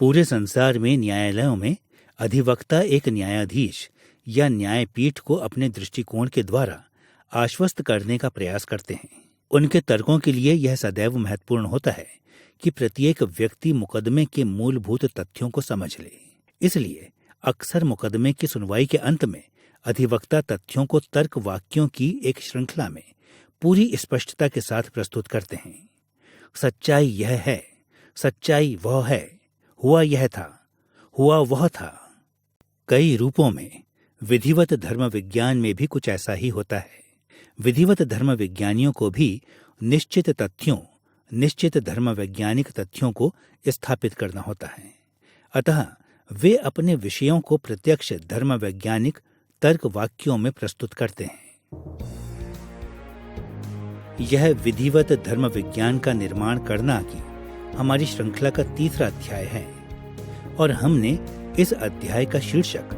पूरे संसार में न्यायालयों में अधिवक्ता एक न्यायाधीश या न्यायपीठ को अपने दृष्टिकोण के द्वारा आश्वस्त करने का प्रयास करते हैं। उनके तर्कों के लिए यह सदैव महत्वपूर्ण होता है कि प्रत्येक व्यक्ति मुकदमे के मूलभूत तथ्यों को समझ ले। इसलिए अक्सर मुकदमे की सुनवाई के अंत में अधिवक्ता तथ्यों को तर्क वाक्यों की एक श्रृंखला में पूरी स्पष्टता के साथ प्रस्तुत करते हैं। सच्चाई यह है, सच्चाई वह है, हुआ यह था, हुआ वह था। कई रूपों में विधिवत धर्म विज्ञान में भी कुछ ऐसा ही होता है। विधिवत धर्म विज्ञानियों को भी निश्चित तथ्यों, निश्चित धर्म वैज्ञानिक तथ्यों को स्थापित करना होता है। अतः वे अपने विषयों को प्रत्यक्ष धर्म वैज्ञानिक तर्क वाक्यों में प्रस्तुत करते हैं। यह विधिवत धर्म विज्ञान का निर्माण करना की हमारी श्रृंखला का तीसरा अध्याय है और हमने इस अध्याय का शीर्षक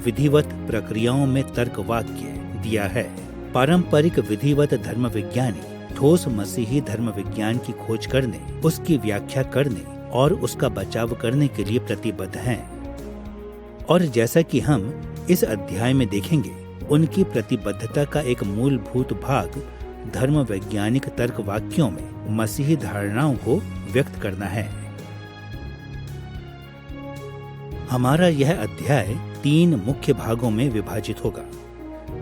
विधिवत प्रक्रियाओं में तर्क वाक्य दिया है। पारंपरिक विधिवत धर्म विज्ञानी ठोस मसीही धर्म विज्ञान की खोज करने, उसकी व्याख्या करने और उसका बचाव करने के लिए प्रतिबद्ध हैं। और जैसा कि हम इस अध्याय में देखेंगे, उनकी प्रतिबद्धता का एक मूलभूत भाग धर्म वैज्ञानिक तर्क वाक्यों में मसीही धारणाओं को व्यक्त करना है। हमारा यह अध्याय 3 मुख्य भागों में विभाजित होगा।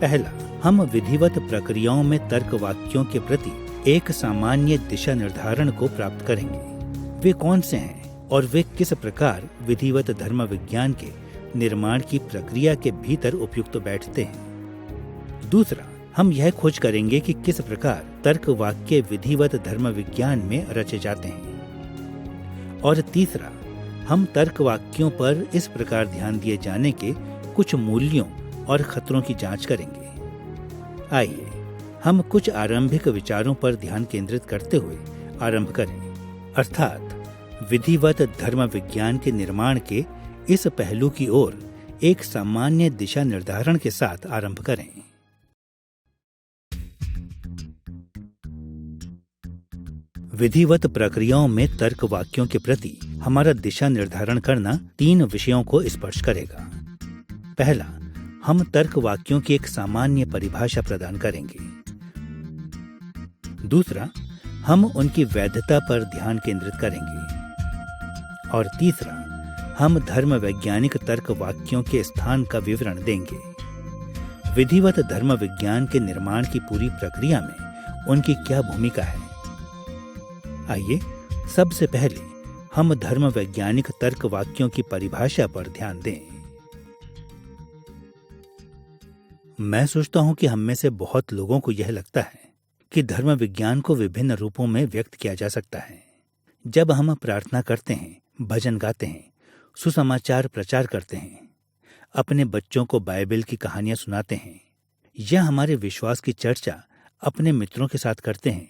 पहला, हम विधिवत प्रक्रियाओं में तर्क वाक्यों के प्रति एक सामान्य दिशा निर्धारण को प्राप्त करेंगे। वे कौन से हैं और वे किस प्रकार विधिवत धर्म विज्ञान के निर्माण की प्रक्रिया के भीतर उपयुक्त बैठते हैं। दूसरा, हम यह खोज करेंगे कि किस प्रकार तर्क वाक्य विधिवत धर्म विज्ञान में रचे जाते हैं। और तीसरा, हम तर्क वाक्यों पर इस प्रकार ध्यान दिए जाने के कुछ मूल्यों और खतरों की जांच करेंगे। आइए हम कुछ आरंभिक विचारों पर ध्यान केंद्रित करते हुए आरंभ करें, अर्थात विधिवत धर्म विज्ञान के निर्माण के इस पहलू की ओर एक सामान्य दिशा निर्धारण के साथ आरंभ करें। विधिवत प्रक्रियाओं में तर्क वाक्यों के प्रति हमारा दिशा निर्धारण करना 3 विषयों को स्पर्श करेगा। पहला, हम तर्क वाक्यों की एक सामान्य परिभाषा प्रदान करेंगे। दूसरा, हम उनकी वैधता पर ध्यान केंद्रित करेंगे। और तीसरा, हम धर्म वैज्ञानिक तर्क वाक्यों के स्थान का विवरण देंगे। विधिवत धर्म विज्ञान के निर्माण की पूरी प्रक्रिया में उनकी क्या भूमिका है। आइए सबसे पहले हम धर्म वैज्ञानिक तर्क वाक्यों की परिभाषा पर ध्यान दें। मैं सोचता हूं कि हम में से बहुत लोगों को यह लगता है कि धर्म विज्ञान को विभिन्न रूपों में व्यक्त किया जा सकता है। जब हम प्रार्थना करते हैं, भजन गाते हैं, सुसमाचार प्रचार करते हैं, अपने बच्चों को बाइबल की कहानियां सुनाते हैं या हमारे विश्वास की चर्चा अपने मित्रों के साथ करते हैं,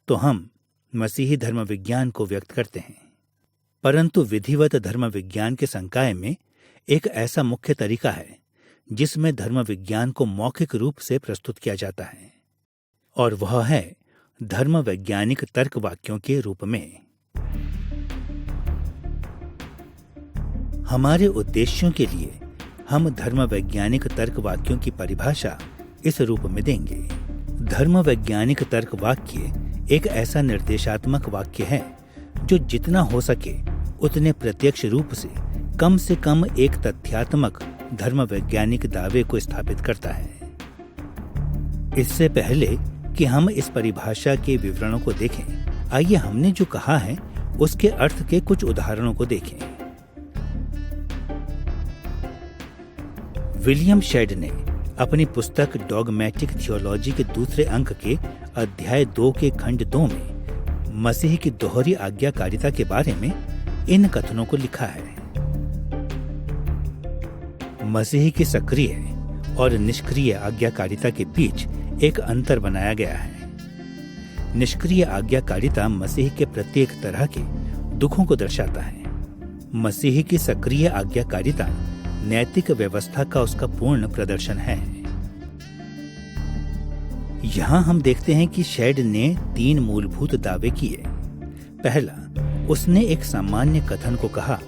तो हम मसीही धर्म विज्ञान को व्यक्त करते हैं। परंतु विधिवत धर्म विज्ञान के संकाय में एक ऐसा मुख्य तरीका है जिसमें धर्म विज्ञान को मौखिक रूप से प्रस्तुत किया जाता है, और वह है धर्म वैज्ञानिक तर्क वाक्यों के रूप में। हमारे उद्देश्यों के लिए हम धर्म वैज्ञानिक तर्क वाक्यों की परिभाषा इस रूप में देंगे। धर्म वैज्ञानिक तर्क वाक्य एक ऐसा निर्देशात्मक वाक्य है जो जितना हो सके उतने प्रत्यक्ष रूप से कम एक तथ्यात्मक धर्म वैज्ञानिक दावे को स्थापित करता है। इससे पहले कि हम इस परिभाषा के विवरणों को देखें, आइए हमने जो कहा है उसके अर्थ के कुछ उदाहरणों को देखें। विलियम शेड ने अपनी पुस्तक डॉगमेटिक थियोलॉजी के दूसरे अंक के अध्याय 2 के खंड 2 में मसीह की दोहरी आज्ञाकारिता के बारे में इन कथनों को लिखा है। मसीह की सक्रिय और निष्क्रिय आज्ञाकारिता के बीच एक अंतर बनाया गया है। निष्क्रिय आज्ञाकारिता मसीह के प्रत्येक तरह के दुखों को दर्शाता है। मसीह की सक्रिय आज्ञाकारिता नैतिक व्यवस्था का उसका पूर्ण प्रदर्शन है। यहाँ हम देखते हैं कि शेड ने 3 मूलभूत दावे किए। पहला, उसने एक सामान्य कथन को कहा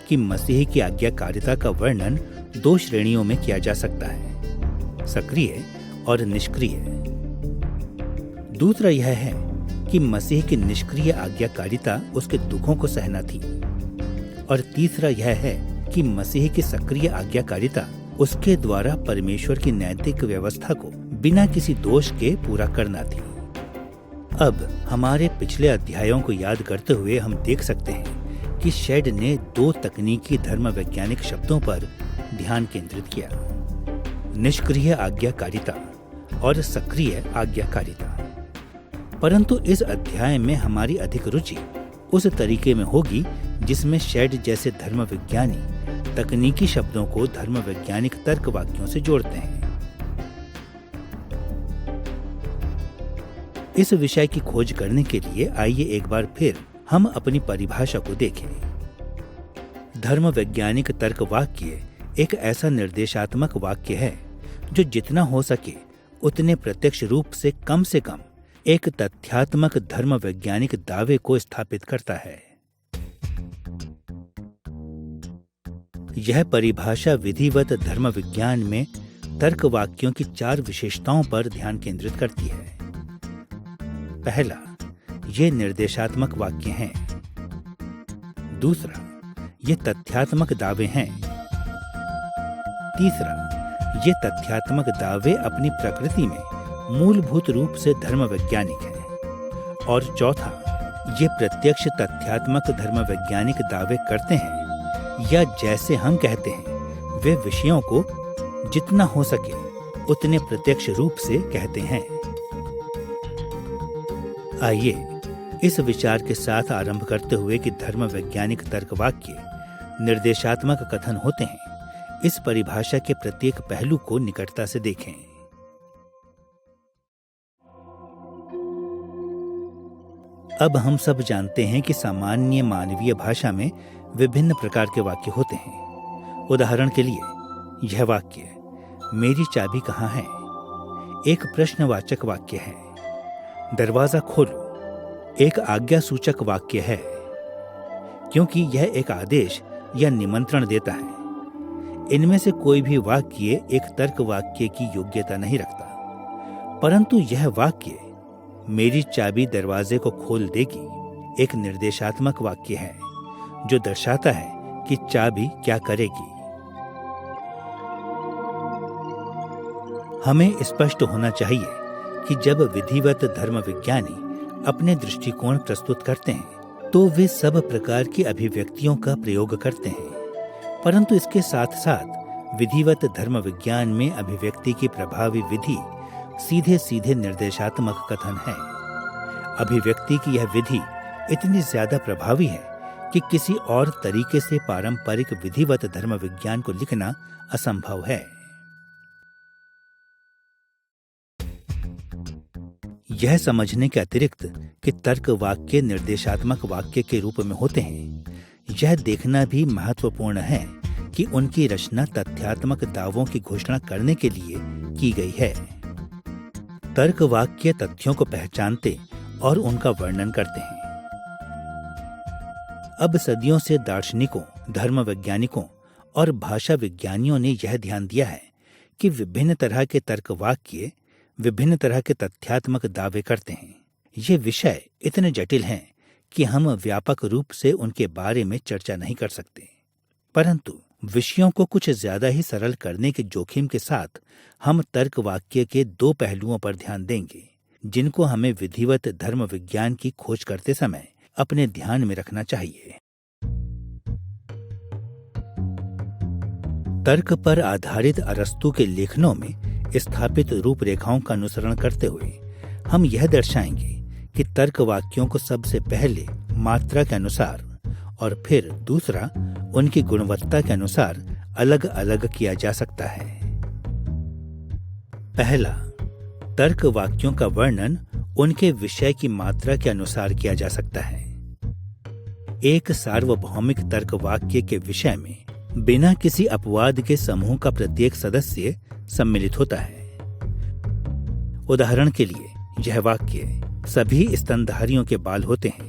कि मसीह की आज्ञाकारिता का वर्णन 2 श्रेणियों में किया जा सकता है, सक्रिय और निष्क्रिय। दूसरा यह है कि मसीह की निष्क्रिय आज्ञाकारिता उसके दुखों को सहना थी, और तीसरा यह है कि मसीह की सक्रिय आज्ञाकारिता उसके द्वारा परमेश्वर की नैतिक व्यवस्था को बिना किसी दोष के पूरा करना थी। अब हमारे पिछले अध्यायों को याद करते हुए हम देख सकते हैं कि शेड ने 2 तकनीकी धर्म वैज्ञानिक शब्दों पर ध्यान केंद्रित किया, निष्क्रिय आज्ञाकारिता और सक्रिय आज्ञाकारिता। परंतु इस अध्याय में हमारी अधिक रुचि उस तरीके में होगी जिसमें शेड जैसे धर्म विज्ञानी तकनीकी शब्दों को धर्म वैज्ञानिक तर्क वाक्यों से जोड़ते हैं। इस विषय की खोज करने के लिए आइए एक बार फिर हम अपनी परिभाषा को देखें। धर्म वैज्ञानिक तर्क वाक्य एक ऐसा निर्देशात्मक वाक्य है जो जितना हो सके उतने प्रत्यक्ष रूप से कम एक तथ्यात्मक धर्म वैज्ञानिक दावे को स्थापित करता है। यह परिभाषा विधिवत धर्म विज्ञान में तर्क वाक्यों की 4 विशेषताओं पर ध्यान केंद्रित करती है। पहला, ये निर्देशात्मक वाक्य हैं। दूसरा, ये तथ्यात्मक दावे हैं। तीसरा, ये तथ्यात्मक दावे अपनी प्रकृति में मूलभूत रूप से धर्म वैज्ञानिक हैं। और चौथा, ये प्रत्यक्ष तथ्यात्मक धर्म वैज्ञानिक दावे करते हैं, या जैसे हम कहते हैं वे विषयों को जितना हो सके उतने प्रत्यक्ष रूप से कहते हैं। आइए इस विचार के साथ आरंभ करते हुए कि धर्म वैज्ञानिक तर्क वाक्य निर्देशात्मक कथन होते हैं, इस परिभाषा के प्रत्येक पहलू को निकटता से देखें। अब हम सब जानते हैं कि सामान्य मानवीय भाषा में विभिन्न प्रकार के वाक्य होते हैं। उदाहरण के लिए यह वाक्य मेरी चाबी कहाँ है एक प्रश्नवाचक वाक्य है। दरवाजा खोलो एक आज्ञा सूचक वाक्य है, क्योंकि यह एक आदेश या निमंत्रण देता है। इनमें से कोई भी वाक्य एक तर्क वाक्य की योग्यता नहीं रखता, परंतु यह वाक्य मेरी चाबी दरवाजे को खोल देगी एक निर्देशात्मक वाक्य है जो दर्शाता है कि चाबी क्या करेगी। हमें स्पष्ट होना चाहिए कि जब विधिवत धर्म विज्ञानी अपने दृष्टिकोण प्रस्तुत करते हैं तो वे सब प्रकार की अभिव्यक्तियों का प्रयोग करते हैं, परंतु इसके साथ साथ विधिवत धर्म विज्ञान में अभिव्यक्ति की प्रभावी विधि सीधे सीधे निर्देशात्मक कथन है। अभिव्यक्ति की यह विधि इतनी ज्यादा प्रभावी है कि किसी और तरीके से पारंपरिक विधिवत धर्म विज्ञान को लिखना असंभव है। यह समझने के अतिरिक्त कि तर्क वाक्य निर्देशात्मक वाक्य के रूप में होते हैं, यह देखना भी महत्वपूर्ण है कि उनकी रचना तथ्यात्मक दावों की घोषणा करने के लिए की गई है। तर्क वाक्य तथ्यों को पहचानते और उनका वर्णन करते हैं। अब सदियों से दार्शनिकों, धर्म वैज्ञानिकों और भाषा विज्ञानियों ने यह ध्यान दिया है कि विभिन्न तरह के तर्क वाक्य विभिन्न तरह के तथ्यात्मक दावे करते हैं। ये विषय इतने जटिल हैं कि हम व्यापक रूप से उनके बारे में चर्चा नहीं कर सकते, परंतु विषयों को कुछ ज्यादा ही सरल करने के जोखिम के साथ हम तर्क वाक्य के 2 पहलुओं पर ध्यान देंगे जिनको हमें विधिवत धर्म विज्ञान की खोज करते समय अपने ध्यान में रखना चाहिए। तर्क पर आधारित अरस्तु के लेखनों में स्थापित रूपरेखाओं का अनुसरण करते हुए हम यह दर्शाएंगे कि तर्क वाक्यों को सबसे पहले मात्रा के अनुसार और फिर दूसरा उनकी गुणवत्ता के अनुसार अलग अलग किया जा सकता है। पहला, तर्क वाक्यों का वर्णन उनके विषय की मात्रा के अनुसार किया जा सकता है। एक सार्वभौमिक तर्क वाक्य के विषय में बिना किसी अपवाद के समूह का प्रत्येक सदस्य सम्मिलित होता है। उदाहरण के लिए यह वाक्य सभी स्तनधारियों के बाल होते हैं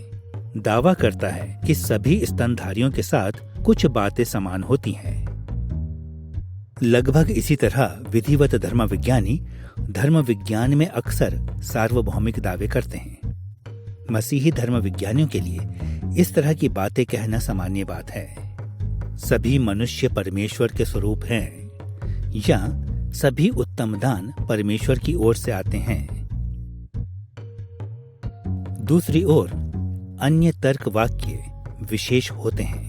दावा करता है कि सभी स्तनधारियों के साथ कुछ बातें समान होती हैं। लगभग इसी तरह विधिवत धर्मविज्ञानी धर्म विज्ञान में अक्सर सार्वभौमिक दावे करते हैं। मसीही धर्म विज्ञानियों के लिए इस तरह की बातें कहना सामान्य बात है। सभी मनुष्य परमेश्वर के स्वरूप हैं, या सभी उत्तम दान परमेश्वर की ओर से आते हैं। दूसरी ओर अन्य तर्क वाक्य विशेष होते हैं,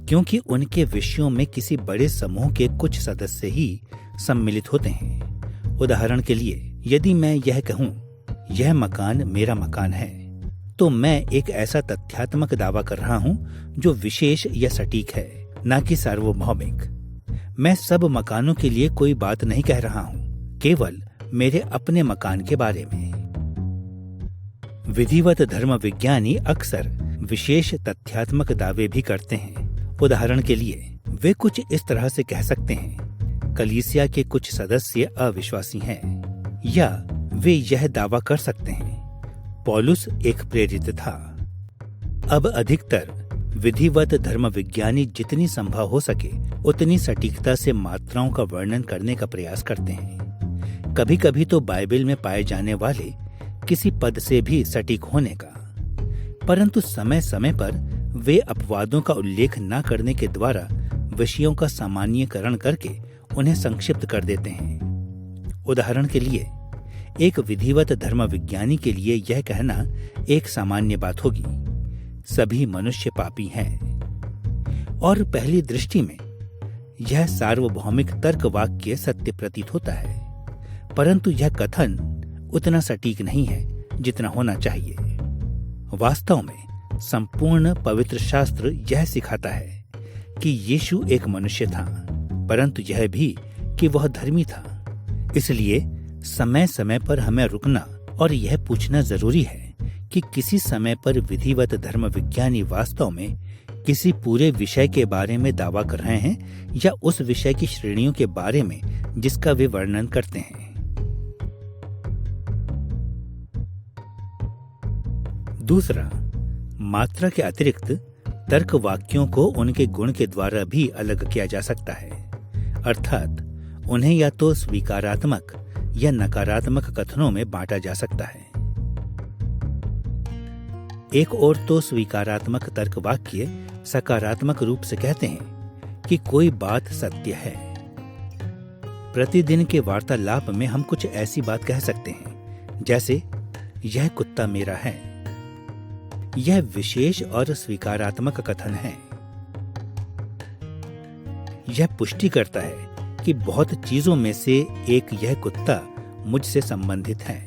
क्योंकि उनके विषयों में किसी बड़े समूह के कुछ सदस्य ही सम्मिलित होते हैं। उदाहरण के लिए, यदि मैं यह कहूं, यह मकान मेरा मकान है, तो मैं एक ऐसा तथ्यात्मक दावा कर रहा हूं जो विशेष या सटीक है, न कि सार्वभौमिक। मैं सब मकानों के लिए कोई बात नहीं कह रहा हूं, केवल मेरे अपने मकान के बारे में। विधिवत धर्म विज्ञानी अक्सर विशेष तथ्यात्मक दावे भी करते हैं। उदाहरण के लिए, वे कुछ इस तरह से कह सकते हैं, कलीसिया के कुछ सदस्य अविश्वासी हैं, या वे यह दावा कर सकते हैं, पौलुस एक प्रेरित था। अब अधिकतर विधिवत धर्म विज्ञानी जितनी संभव हो सके उतनी सटीकता से मात्राओं का वर्णन करने का प्रयास करते हैं। कभी कभी तो बाइबल में पाए जाने वाले किसी पद से भी सटीक होने का, परंतु समय समय पर वे अपवादों का उल्लेख न करने के द्वारा विषयों का सामान्यीकरण करके उन्हें संक्षिप्त कर देते हैं। उदाहरण के लिए, एक विधिवत धर्म विज्ञानी के लिए यह कहना एक सामान्य बात होगी, सभी मनुष्य पापी हैं। और पहली दृष्टि में यह सार्वभौमिक तर्क वाक्य सत्य प्रतीत होता है, परंतु यह कथन उतना सटीक नहीं है जितना होना चाहिए। वास्तव में संपूर्ण पवित्र शास्त्र यह सिखाता है कि यीशु एक मनुष्य था, परंतु यह भी कि वह धर्मी था। इसलिए समय समय पर हमें रुकना और यह पूछना जरूरी है कि किसी समय पर विधिवत धर्म विज्ञानी वास्तव में किसी पूरे विषय के बारे में दावा कर रहे हैं या उस विषय की श्रेणियों के बारे में जिसका वे वर्णन करते हैं। दूसरा, मात्रा के अतिरिक्त तर्क वाक्यों को उनके गुण के द्वारा भी अलग किया जा सकता है, अर्थात उन्हें या तो स्वीकारात्मक या नकारात्मक कथनों में बांटा जा सकता है। एक ओर तो स्वीकारात्मक तर्क वाक्य सकारात्मक रूप से कहते हैं कि कोई बात सत्य है। प्रतिदिन के वार्तालाप में हम कुछ ऐसी बात कह सकते हैं, जैसे यह कुत्ता मेरा है। यह विशेष और स्वीकारात्मक कथन है। यह पुष्टि करता है कि बहुत चीजों में से एक यह कुत्ता मुझसे संबंधित है।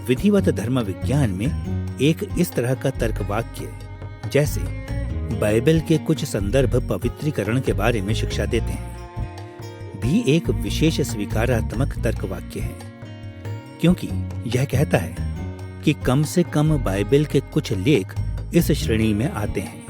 विधिवत धर्म विज्ञान में एक इस तरह का तर्क वाक्य, जैसे बाइबल के कुछ संदर्भ पवित्रीकरण के बारे में शिक्षा देते हैं, भी एक विशेष स्वीकारात्मक तर्क वाक्य है, क्योंकि यह कहता है कि कम से कम बाइबल के कुछ लेख इस श्रेणी में आते हैं।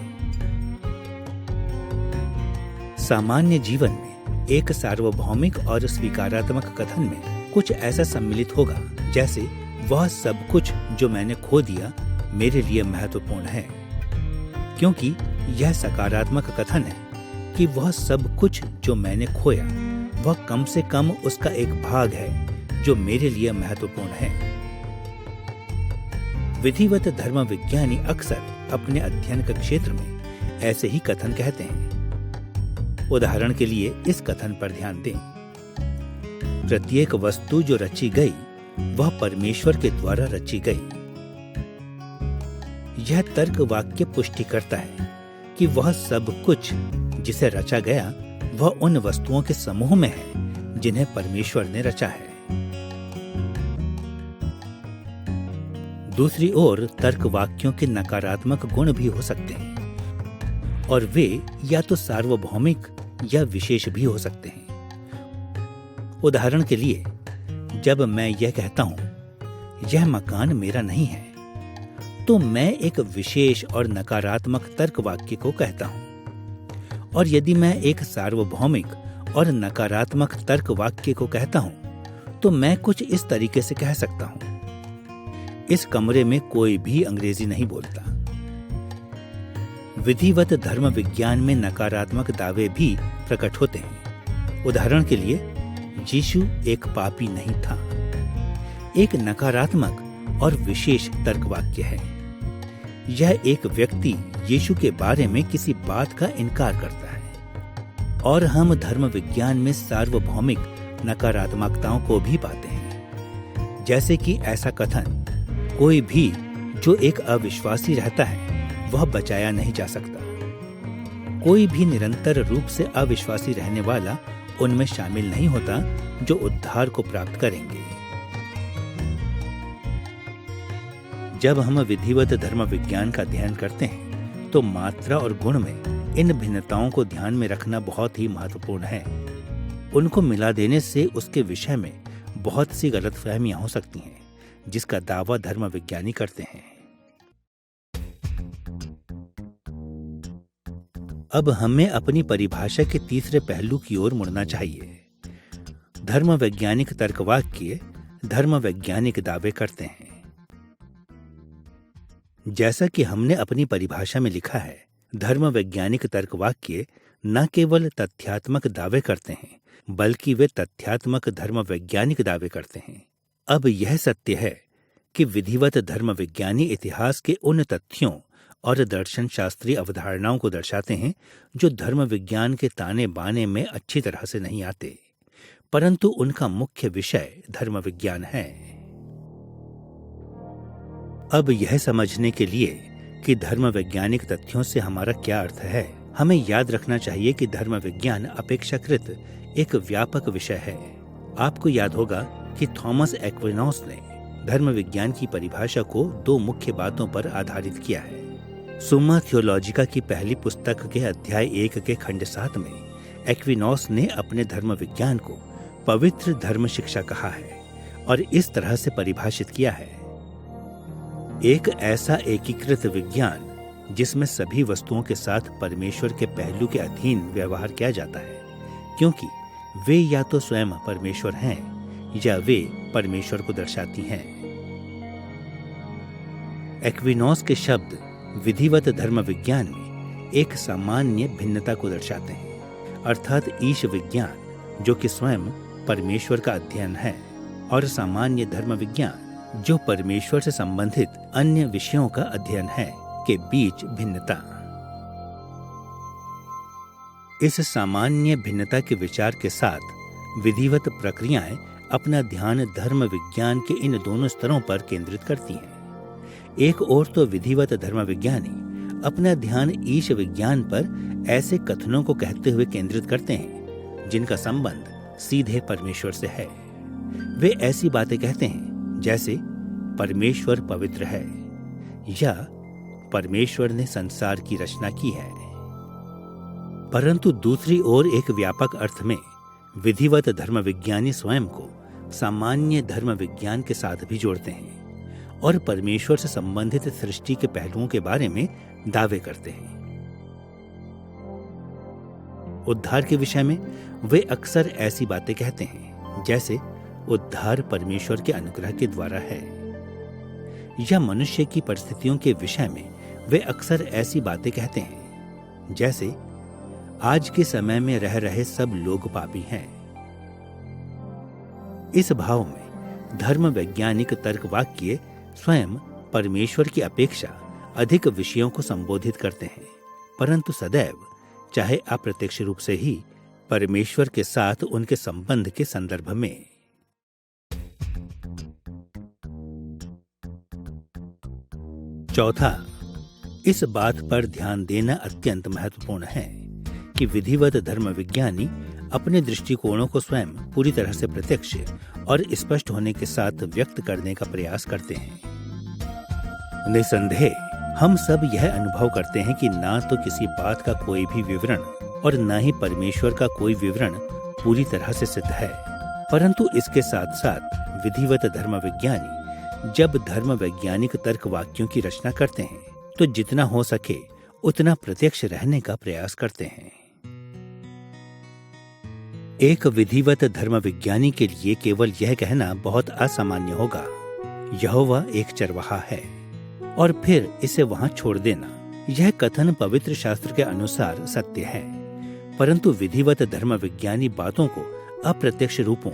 सामान्य जीवन में एक सार्वभौमिक और स्वीकारात्मक कथन में कुछ ऐसा सम्मिलित होगा, जैसे वह सब कुछ जो मैंने खो दिया मेरे लिए महत्वपूर्ण है, क्योंकि यह सकारात्मक कथन है कि वह सब कुछ जो मैंने खोया वह कम से कम उसका एक भाग है जो मेरे लिए महत्वपूर्ण है। विधिवत धर्म विज्ञानी अक्सर अपने अध्ययन के क्षेत्र में ऐसे ही कथन कहते हैं। उदाहरण के लिए इस कथन पर ध्यान दें, प्रत्येक वस्तु जो रची गई वह परमेश्वर के द्वारा रची गई। यह तर्क वाक्य पुष्टि करता है कि वह सब कुछ जिसे रचा गया वह उन वस्तुओं के समूह में है जिन्हें परमेश्वर ने रचा है। दूसरी ओर तर्क वाक्यों के नकारात्मक गुण भी हो सकते हैं, और वे या तो सार्वभौमिक या विशेष भी हो सकते हैं। उदाहरण के लिए, जब मैं यह कहता हूं यह मकान मेरा नहीं है, तो मैं एक विशेष और नकारात्मक तर्क वाक्य को कहता हूं। और यदि मैं एक सार्वभौमिक और नकारात्मक तर्क वाक्य को कहता हूं, तो मैं कुछ इस तरीके से कह सकता हूं, इस कमरे में कोई भी अंग्रेजी नहीं बोलता। विधिवत धर्म विज्ञान में नकारात्मक दावे भी प्रकट होते हैं। उदाहरण के लिए, यीशु एक पापी नहीं था, एक नकारात्मक और विशेष तर्कवाक्य है। यह एक व्यक्ति यीशु के बारे में किसी बात का इनकार करता है। और हम धर्म विज्ञान में सार्वभौमिक नकारात्मकताओं को भी पाते हैं, जैसे कि ऐसा कथन, कोई भी जो एक अविश्वासी रहता है वह बचाया नहीं जा सकता। कोई भी निरंतर रूप से अविश्वासी रहने वाला उनमें शामिल नहीं होता जो उद्धार को प्राप्त करेंगे। जब हम विधिवत धर्म विज्ञान का अध्ययन करते हैं तो मात्रा और गुण में इन भिन्नताओं को ध्यान में रखना बहुत ही महत्वपूर्ण है। उनको मिला देने से उसके विषय में बहुत सी गलतफहमियां हो सकती हैं, जिसका दावा धर्म विज्ञानी करते हैं। अब हमें अपनी परिभाषा के तीसरे पहलू की ओर मुड़ना चाहिए। धर्म वैज्ञानिक तर्कवाक्य धर्म वैज्ञानिक दावे करते हैं। जैसा कि हमने अपनी परिभाषा में लिखा है, धर्म वैज्ञानिक तर्कवाक्य न केवल तथ्यात्मक दावे करते हैं, बल्कि वे तथ्यात्मक धर्म वैज्ञानिक दावे करते हैं। अब यह सत्य है कि विधिवत धर्म विज्ञानी इतिहास के उन तथ्यों और दर्शन शास्त्रीय अवधारणाओं को दर्शाते हैं जो धर्म विज्ञान के ताने बाने में अच्छी तरह से नहीं आते, परंतु उनका मुख्य विषय धर्म विज्ञान है। अब यह समझने के लिए कि धर्म वैज्ञानिक तथ्यों से हमारा क्या अर्थ है, हमें याद रखना चाहिए कि धर्म विज्ञान अपेक्षाकृत एक व्यापक विषय है। आपको याद होगा कि थॉमस एक्विनॉस ने धर्म विज्ञान की परिभाषा को दो मुख्य बातों पर आधारित किया है। सुम्मा थियोलॉजिका की पहली पुस्तक के अध्याय 1 के खंड 7 में एक्विनॉस ने अपने धर्म विज्ञान को पवित्र धर्म शिक्षा कहा है और इस तरह से परिभाषित किया है, एक ऐसा एकीकृत विज्ञान जिसमें सभी वस्तुओं के साथ परमेश्वर के पहलू के अधीन व्यवहार किया जाता है, क्योंकि वे या तो स्वयं परमेश्वर हैं या वे परमेश्वर को दर्शाती हैं। एक्विनॉस के शब्द विधिवत धर्म विज्ञान में एक सामान्य भिन्नता को दर्शाते हैं, अर्थात ईश विज्ञान जो कि स्वयं परमेश्वर का अध्ययन है और सामान्य धर्म विज्ञान जो परमेश्वर से संबंधित अन्य विषयों का अध्ययन है के बीच भिन्नता। इस सामान्य भिन्नता के विचार के साथ विधिवत प्रक्रियाएं अपना ध्यान धर्म विज्ञान के इन दोनों स्तरों पर केंद्रित करती हैं। एक ओर तो विधिवत धर्म विज्ञानी अपना ध्यान ईश विज्ञान पर ऐसे कथनों को कहते हुए केंद्रित करते हैं जिनका संबंध सीधे परमेश्वर से है। वे ऐसी बातें कहते हैं जैसे परमेश्वर पवित्र है या परमेश्वर ने संसार की रचना की है। परंतु दूसरी ओर एक व्यापक अर्थ में विधिवत धर्म विज्ञानी स्वयं को सामान्य धर्म विज्ञान के साथ भी जोड़ते हैं और परमेश्वर से संबंधित सृष्टि के पहलुओं के बारे में दावे करते हैं। उद्धार के विषय में वे अक्सर ऐसी बातें कहते हैं जैसे उद्धार परमेश्वर के अनुग्रह के द्वारा है, या मनुष्य की परिस्थितियों के विषय में वे अक्सर ऐसी बातें कहते हैं जैसे आज के समय में रह रहे सब लोग पापी हैं। इस भाव में धर्म वैज्ञानिक तर्कवाक्य स्वयं परमेश्वर की अपेक्षा अधिक विषयों को संबोधित करते हैं, परंतु सदैव चाहे अप्रत्यक्ष रूप से ही परमेश्वर के साथ उनके संबंध के संदर्भ में। चौथा, इस बात पर ध्यान देना अत्यंत महत्वपूर्ण है कि विधिवत धर्म विज्ञानी अपने दृष्टिकोणों को स्वयं पूरी तरह से प्रत्यक्ष और स्पष्ट होने के साथ व्यक्त करने का प्रयास करते हैं। निसंदेह हम सब यह अनुभव करते हैं कि ना तो किसी बात का कोई भी विवरण और न ही परमेश्वर का कोई विवरण पूरी तरह से सिद्ध है, परंतु इसके साथ साथ विधिवत धर्म विज्ञानी जब धर्म वैज्ञानिक तर्क वाक्यों की रचना करते हैं तो जितना हो सके उतना प्रत्यक्ष रहने का प्रयास करते हैं। एक विधिवत धर्म विज्ञानी के लिए केवल यह कहना बहुत असामान्य होगा, यहोवा एक चरवाहा है, और फिर इसे वहां छोड़ देना यह कथन पवित्र शास्त्र के अनुसार सत्य है, परंतु विधिवत धर्म विज्ञानी बातों को अप्रत्यक्ष रूपों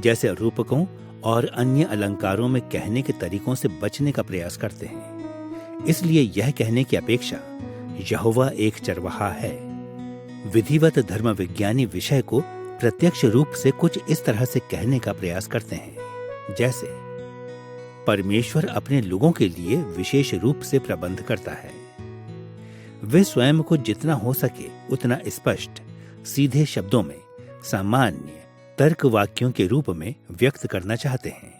जैसे रूपकों और अन्य अलंकारों में कहने के तरीकों से बचने का प्रयास करते हैं। इसलिए यह कहने की अपेक्षा यहोवा एक चरवाहा है। विधिवत धर्म विज्ञानी विषय को प्रत्यक्ष रूप से कुछ इस तरह से कहने का प्रयास करते हैं, जैसे परमेश्वर अपने लोगों के लिए विशेष रूप से प्रबंध करता है। वे स्वयं को जितना हो सके उतना स्पष्ट, सीधे शब्दों में, सामान्य तर्क वाक्यों के रूप में व्यक्त करना चाहते हैं।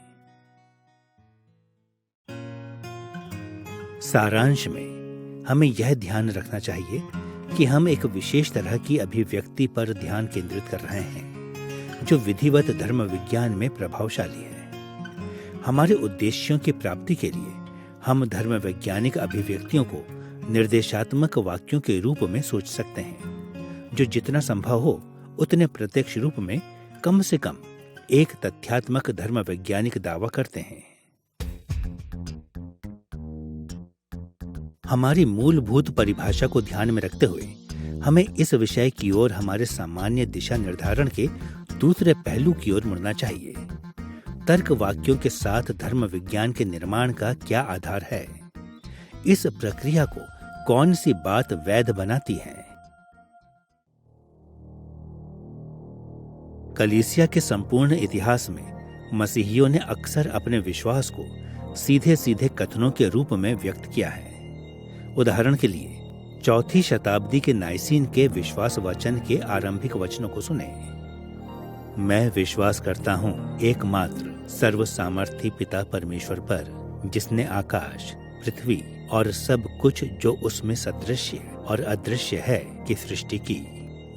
सारांश में हमें यह ध्यान रखना चाहिए कि हम एक विशेष तरह की अभिव्यक्ति पर ध्यान केंद्रित कर रहे हैं, जो विधिवत धर्म विज्ञान में प्रभावशाली है। हमारे उद्देश्यों की प्राप्ति के लिए हम धर्म वैज्ञानिक अभिव्यक्तियों को निर्देशात्मक वाक्यों के रूप में सोच सकते हैं, जो जितना संभव हो उतने प्रत्यक्ष रूप में कम से कम एक तथ्यात्मक धर्म वैज्ञानिक दावा करते हैं। हमारी मूलभूत परिभाषा को ध्यान में रखते हुए हमें इस विषय की ओर हमारे सामान्य दिशा निर्धारण के दूसरे पहलू की ओर मुड़ना चाहिए। तर्क वाक्यों के साथ धर्म विज्ञान के निर्माण का क्या आधार है? इस प्रक्रिया को कौन सी बात वैध बनाती है? कलीसिया के संपूर्ण इतिहास में मसीहियों ने अक्सर अपने विश्वास को सीधे सीधे कथनों के रूप में व्यक्त किया है। उदाहरण के लिए 4वीं शताब्दी के नाइसीन के विश्वास वचन के आरंभिक वचनों को सुने। मैं विश्वास करता हूँ एकमात्र सर्व सामर्थी पिता परमेश्वर पर, जिसने आकाश, पृथ्वी और सब कुछ जो उसमें सदृश्य और अदृश्य है की सृष्टि की।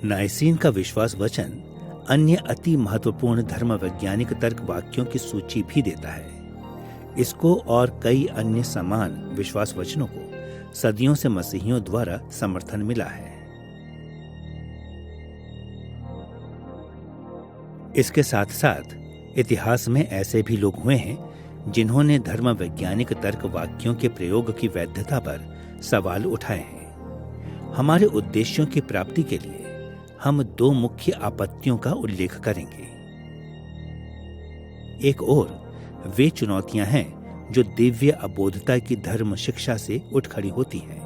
नाइसीन का विश्वास वचन अन्य अति महत्वपूर्ण धर्म वैज्ञानिक तर्क वाक्यों की सूची भी देता है। इसको और कई अन्य समान विश्वास वचनों को सदियों से मसीहियों द्वारा समर्थन मिला है। इसके साथ साथ इतिहास में ऐसे भी लोग हुए हैं जिन्होंने धर्म वैज्ञानिक तर्क वाक्यों के प्रयोग की वैधता पर सवाल उठाए हैं। हमारे उद्देश्यों की प्राप्ति के लिए हम 2 मुख्य आपत्तियों का उल्लेख करेंगे। एक ओर वे चुनौतियां हैं जो दिव्य अबोधता की धर्म शिक्षा से उठ खड़ी होती हैं,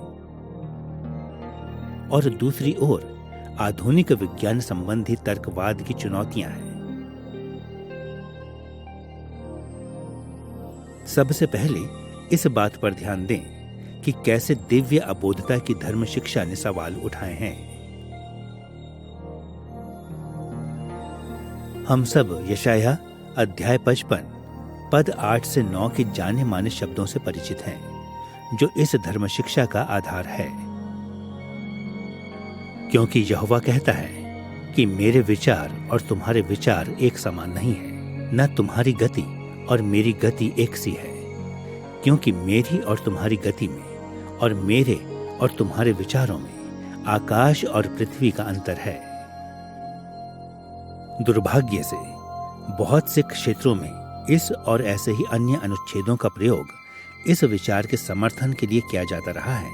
और दूसरी ओर आधुनिक विज्ञान संबंधी तर्कवाद की चुनौतियां हैं। सबसे पहले इस बात पर ध्यान दें कि कैसे दिव्य अबोधता की धर्म शिक्षा ने सवाल उठाए हैं। हम सब यशायाह अध्याय 55 पद 8 से 9 के जाने माने शब्दों से परिचित हैं, जो इस धर्म शिक्षा का आधार है। क्योंकि यहोवा कहता है कि मेरे विचार और तुम्हारे विचार एक समान नहीं है, न तुम्हारी गति और मेरी गति एक सी है। क्योंकि मेरी और तुम्हारी गति में और मेरे और तुम्हारे विचारों में आकाश और पृथ्वी का अंतर है। दुर्भाग्य से बहुत से क्षेत्रों में इस और ऐसे ही अन्य अनुच्छेदों का प्रयोग इस विचार के समर्थन के लिए किया जाता रहा है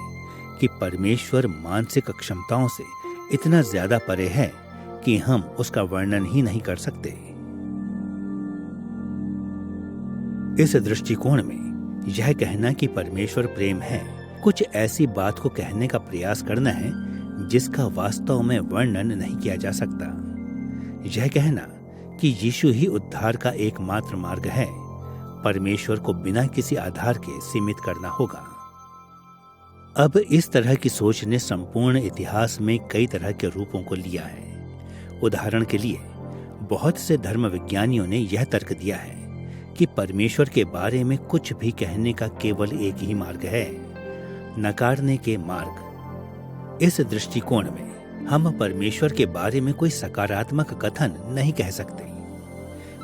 कि परमेश्वर मानसिक क्षमताओं से इतना ज्यादा परे है कि हम उसका वर्णन ही नहीं कर सकते। इस दृष्टिकोण में यह कहना कि परमेश्वर प्रेम है कुछ ऐसी बात को कहने का प्रयास करना है जिसका वास्तव में वर्णन नहीं किया जा सकता। यह कहना कि यीशु ही उद्धार का एकमात्र मार्ग है, परमेश्वर को बिना किसी आधार के सीमित करना होगा। अब इस तरह की सोच ने संपूर्ण इतिहास में कई तरह के रूपों को लिया है। उदाहरण के लिए बहुत से धर्म विज्ञानियों ने यह तर्क दिया है कि परमेश्वर के बारे में कुछ भी कहने का केवल एक ही मार्ग है, नकारने के मार्ग। इस दृष्टिकोण में हम परमेश्वर के बारे में कोई सकारात्मक कथन नहीं कह सकते।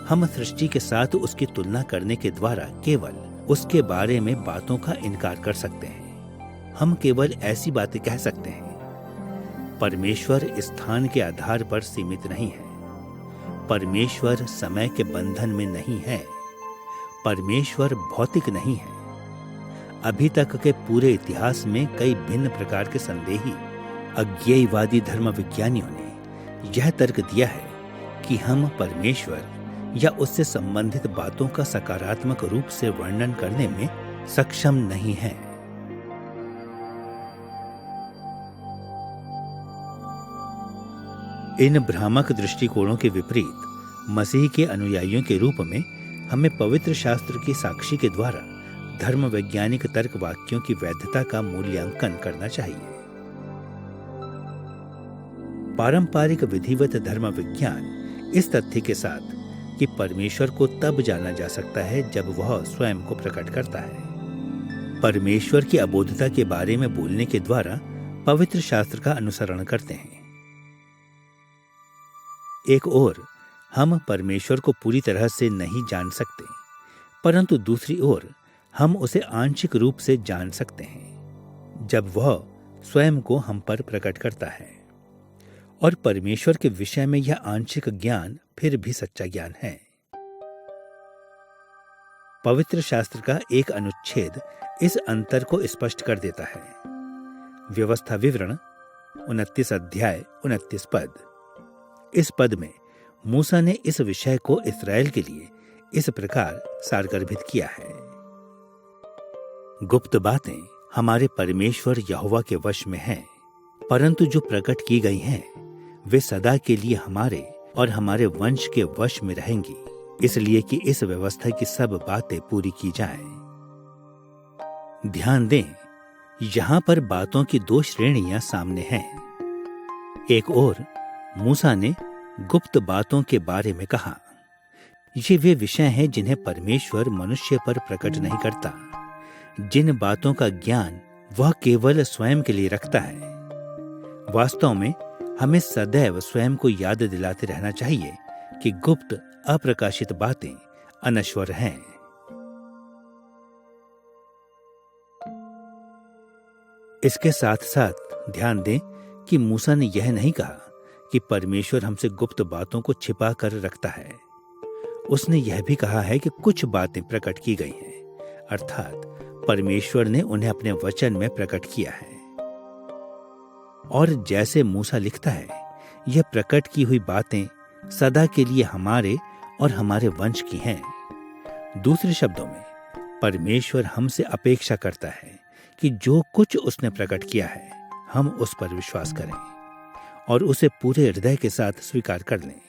हम सृष्टि के साथ उसकी तुलना करने के द्वारा केवल उसके बारे में बातों का इनकार कर सकते हैं। हम केवल ऐसी बातें कह सकते हैं। परमेश्वर स्थान के आधार पर सीमित नहीं है। परमेश्वर समय के बंधन में नहीं है। परमेश्वर भौतिक नहीं है। अभी तक के पूरे इतिहास में कई भिन्न प्रकार के संदेही अज्ञेयवादी धर्म विज्ञानियों ने यह तर्क दिया है कि हम परमेश्वर या उससे संबंधित बातों का सकारात्मक रूप से वर्णन करने में सक्षम नहीं हैं। इन भ्रामक दृष्टिकोणों के विपरीत मसीह के अनुयायियों के रूप में हमें पवित्र शास्त्र की साक्षी के द्वारा धर्म वैज्ञानिक तर्क वाक्यों की वैधता का मूल्यांकन करना चाहिए। पारंपरिक विधिवत धर्म विज्ञान इस तथ्य के साथ कि परमेश्वर को तब जाना जा सकता है जब वह स्वयं को प्रकट करता है, परमेश्वर की अबोधता के बारे में बोलने के द्वारा पवित्र शास्त्र का अनुसरण करते हैं। एक ओर हम परमेश्वर को पूरी तरह से नहीं जान सकते, परंतु दूसरी ओर हम उसे आंशिक रूप से जान सकते हैं जब वह स्वयं को हम पर प्रकट करता है। और परमेश्वर के विषय में यह आंशिक ज्ञान फिर भी सच्चा ज्ञान है। पवित्र शास्त्र का एक अनुच्छेद इस अंतर को स्पष्ट कर देता है। व्यवस्था विवरण 29 अध्याय 29 पद। इस पद में मूसा ने इस विषय को इस्राएल के लिए इस प्रकार सारगर्भित किया है। गुप्त बातें हमारे परमेश्वर यहोवा के वश में हैं, परंतु जो प्रकट की गई हैं वे सदा के लिए हमारे और हमारे वंश के वश में रहेंगी, इसलिए कि इस व्यवस्था की सब बातें पूरी की जाएं। ध्यान दें, यहां पर बातों की दो श्रेणियां सामने हैं। एक ओर मूसा ने गुप्त बातों के बारे में कहा, ये वे विषय हैं जिन्हें परमेश्वर मनुष्य पर प्रकट नहीं करता, जिन बातों का ज्ञान वह केवल स्वयं के लिए रखता है। वास्तव में हमें सदैव स्वयं को याद दिलाते रहना चाहिए कि गुप्त अप्रकाशित बातें अनश्वर हैं। इसके साथ साथ ध्यान दें कि मूसा ने यह नहीं कहा कि परमेश्वर हमसे गुप्त बातों को छिपा कर रखता है। उसने यह भी कहा है कि कुछ बातें प्रकट की गई हैं, अर्थात परमेश्वर ने उन्हें अपने वचन में प्रकट किया है। और जैसे मूसा लिखता है, यह प्रकट की हुई बातें सदा के लिए हमारे और हमारे वंश की हैं। दूसरे शब्दों में, परमेश्वर हमसे अपेक्षा करता है कि जो कुछ उसने प्रकट किया है हम उस पर विश्वास करें और उसे पूरे हृदय के साथ स्वीकार कर लें।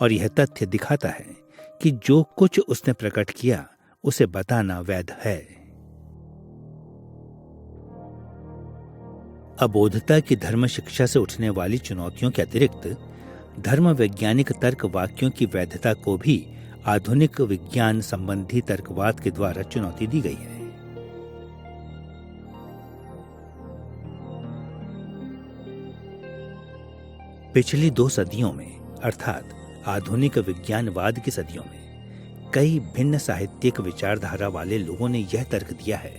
और यह तथ्य दिखाता है कि जो कुछ उसने प्रकट किया उसे बताना वैध है। अबोधता की धर्म शिक्षा से उठने वाली चुनौतियों के अतिरिक्त धर्म वैज्ञानिक तर्क वाक्यों की वैधता को भी आधुनिक विज्ञान संबंधी तर्कवाद के द्वारा चुनौती दी गई है। पिछली 2 सदियों में, अर्थात आधुनिक विज्ञानवाद की सदियों में, कई भिन्न साहित्यिक विचारधारा वाले लोगों ने यह तर्क दिया है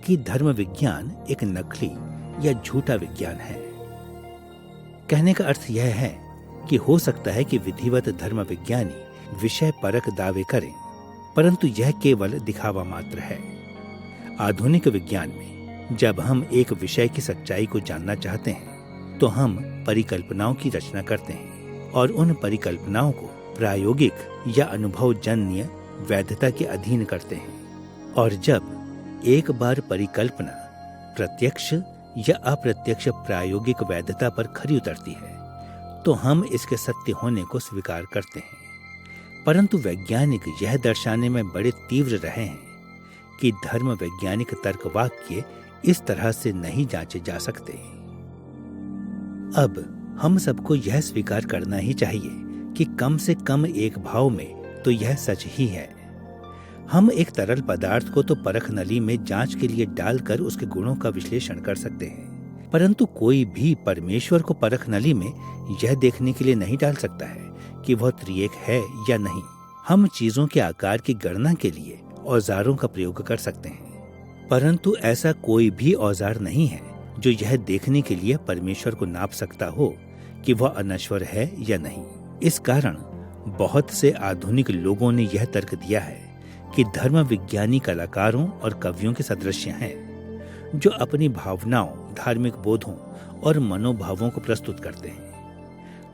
कि धर्म विज्ञान एक नकली या झूठा विज्ञान है। कहने का अर्थ यह है कि हो सकता है कि विधिवत धर्म विज्ञानी विषय परक दावे करें, परंतु यह केवल दिखावा मात्र है। आधुनिक विज्ञान में जब हम एक विषय की सच्चाई को जानना चाहते हैं तो हम परिकल्पनाओं की रचना करते हैं और उन परिकल्पनाओं को प्रायोगिक या अनुभवजन्य वैधता के अधीन करते हैं। और जब एक बार परिकल्पना प्रत्यक्ष या अप्रत्यक्ष प्रायोगिक वैधता पर खरी उतरती है तो हम इसके सत्य होने को स्वीकार करते हैं। परंतु वैज्ञानिक यह दर्शाने में बड़े तीव्र रहे हैं कि धर्म वैज्ञानिक तर्क वाक्य इस तरह से नहीं जांचे जा सकते। अब हम सबको यह स्वीकार करना ही चाहिए कि कम से कम एक भाव में तो यह सच ही है। हम एक तरल पदार्थ को तो परख नली में जांच के लिए डालकर उसके गुणों का विश्लेषण कर सकते हैं, परंतु कोई भी परमेश्वर को परख नली में यह देखने के लिए नहीं डाल सकता है कि वह त्रिएक है या नहीं। हम चीजों के आकार की गणना के लिए औजारों का प्रयोग कर सकते हैं, परंतु ऐसा कोई भी औजार नहीं है जो यह देखने के लिए परमेश्वर को नाप सकता हो कि वह अनश्वर है या नहीं। इस कारण बहुत से आधुनिक लोगों ने यह तर्क दिया है कि धर्म विज्ञानी कलाकारों और कवियों के सदृश हैं, जो अपनी भावनाओं, धार्मिक बोधों और मनोभावों को प्रस्तुत करते हैं।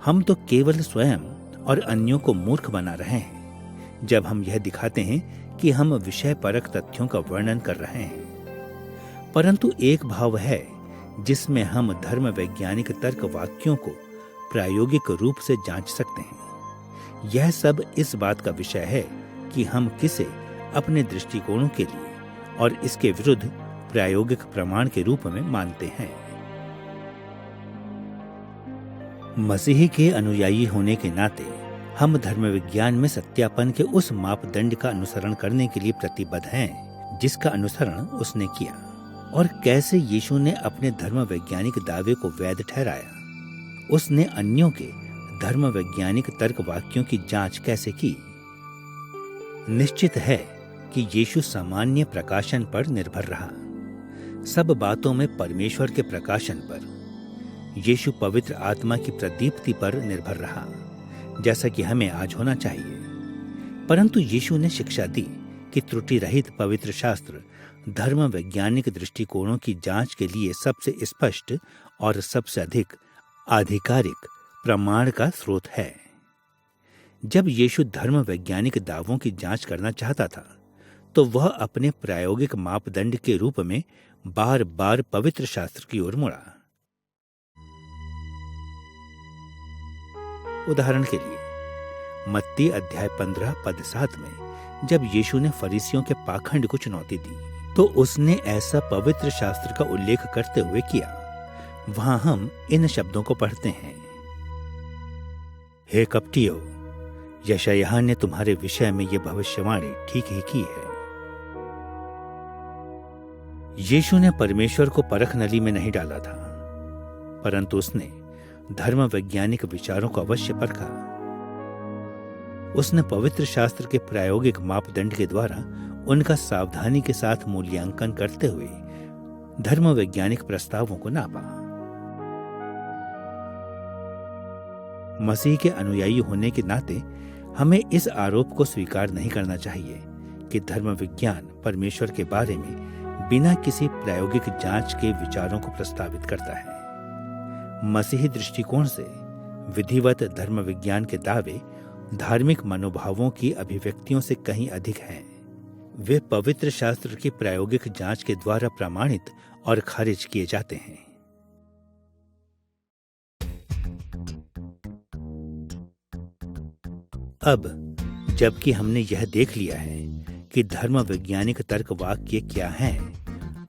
हम तो केवल स्वयं और अन्यों को मूर्ख बना रहे हैं जब हम यह दिखाते हैं कि हम विषय परक तथ्यों का वर्णन कर रहे हैं। परंतु एक भाव है जिसमें हम धर्म वैज्ञानिक तर्क वाक्यों को प्रायोगिक रूप से जांच सकते हैं। यह सब इस बात का विषय है कि हम किसे अपने दृष्टिकोणों के लिए और इसके विरुद्ध प्रायोगिक प्रमाण के रूप में मानते हैं। मसीही के अनुयायी होने के नाते हम धर्म विज्ञान में सत्यापन के उस मापदंड का अनुसरण करने के लिए प्रतिबद्ध हैं जिसका अनुसरण उसने किया, और कैसे यीशु ने अपने धर्म वैज्ञानिक दावे को वैध ठहराया। उसने अन्यों के धर्म वैज्ञानिक तर्क वाक्यों की जांच कैसे की। निश्चित है कि यीशु सामान्य प्रकाशन पर निर्भर रहा, सब बातों में परमेश्वर के प्रकाशन पर। यीशु पवित्र आत्मा की प्रदीप्ति पर निर्भर रहा, जैसा कि हमें आज होना चाहिए। परंतु यीशु ने शिक्षा दी कि त्रुटि रहित पवित्र शास्त्र धर्म वैज्ञानिक दृष्टिकोणों की जांच के लिए सबसे स्पष्ट और सबसे अधिक आधिकारिक प्रमाण का स्रोत है। जब यीशु धर्म वैज्ञानिक दावों की जांच करना चाहता था, तो वह अपने प्रायोगिक मापदंड के रूप में बार बार पवित्र शास्त्र की ओर मुड़ा। उदाहरण के लिए मत्ती अध्याय 15 पद 7 में जब यीशु ने फरीसियों के पाखंड को चुनौती दी, तो उसने ऐसा पवित्र शास्त्र का उल्लेख करते हुए किया। वहां हम इन शब्दों को पढ़ते हैं, हे कपटियों, यशायाह ने तुम्हारे विषय में यह भविष्यवाणी ठीक ही की है। यीशु ने परमेश्वर को परख नली में नहीं डाला था, परंतु उसने धर्म वैज्ञानिक विचारों को अवश्य परखा। उसने पवित्र शास्त्र के प्रायोगिक मापदंड के द्वारा उनका सावधानी के साथ मूल्यांकन करते हुए धर्म वैज्ञानिक प्रस्तावों को नापा। मसीह के अनुयायी होने के नाते हमें इस आरोप को स्वीकार नहीं करना चाहिए कि धर्म विज्ञान परमेश्वर के बारे में बिना किसी प्रायोगिक जांच के विचारों को प्रस्तावित करता है। मसीही दृष्टिकोण से विधिवत धर्म विज्ञान के दावे धार्मिक मनोभावों की अभिव्यक्तियों से कहीं अधिक हैं। वे पवित्र शास्त्र की प्रायोगिक जांच के द्वारा प्रमाणित और खारिज किए जाते हैं। अब जबकि हमने यह देख लिया है कि धर्म वैज्ञानिक तर्क वाक्य क्या हैं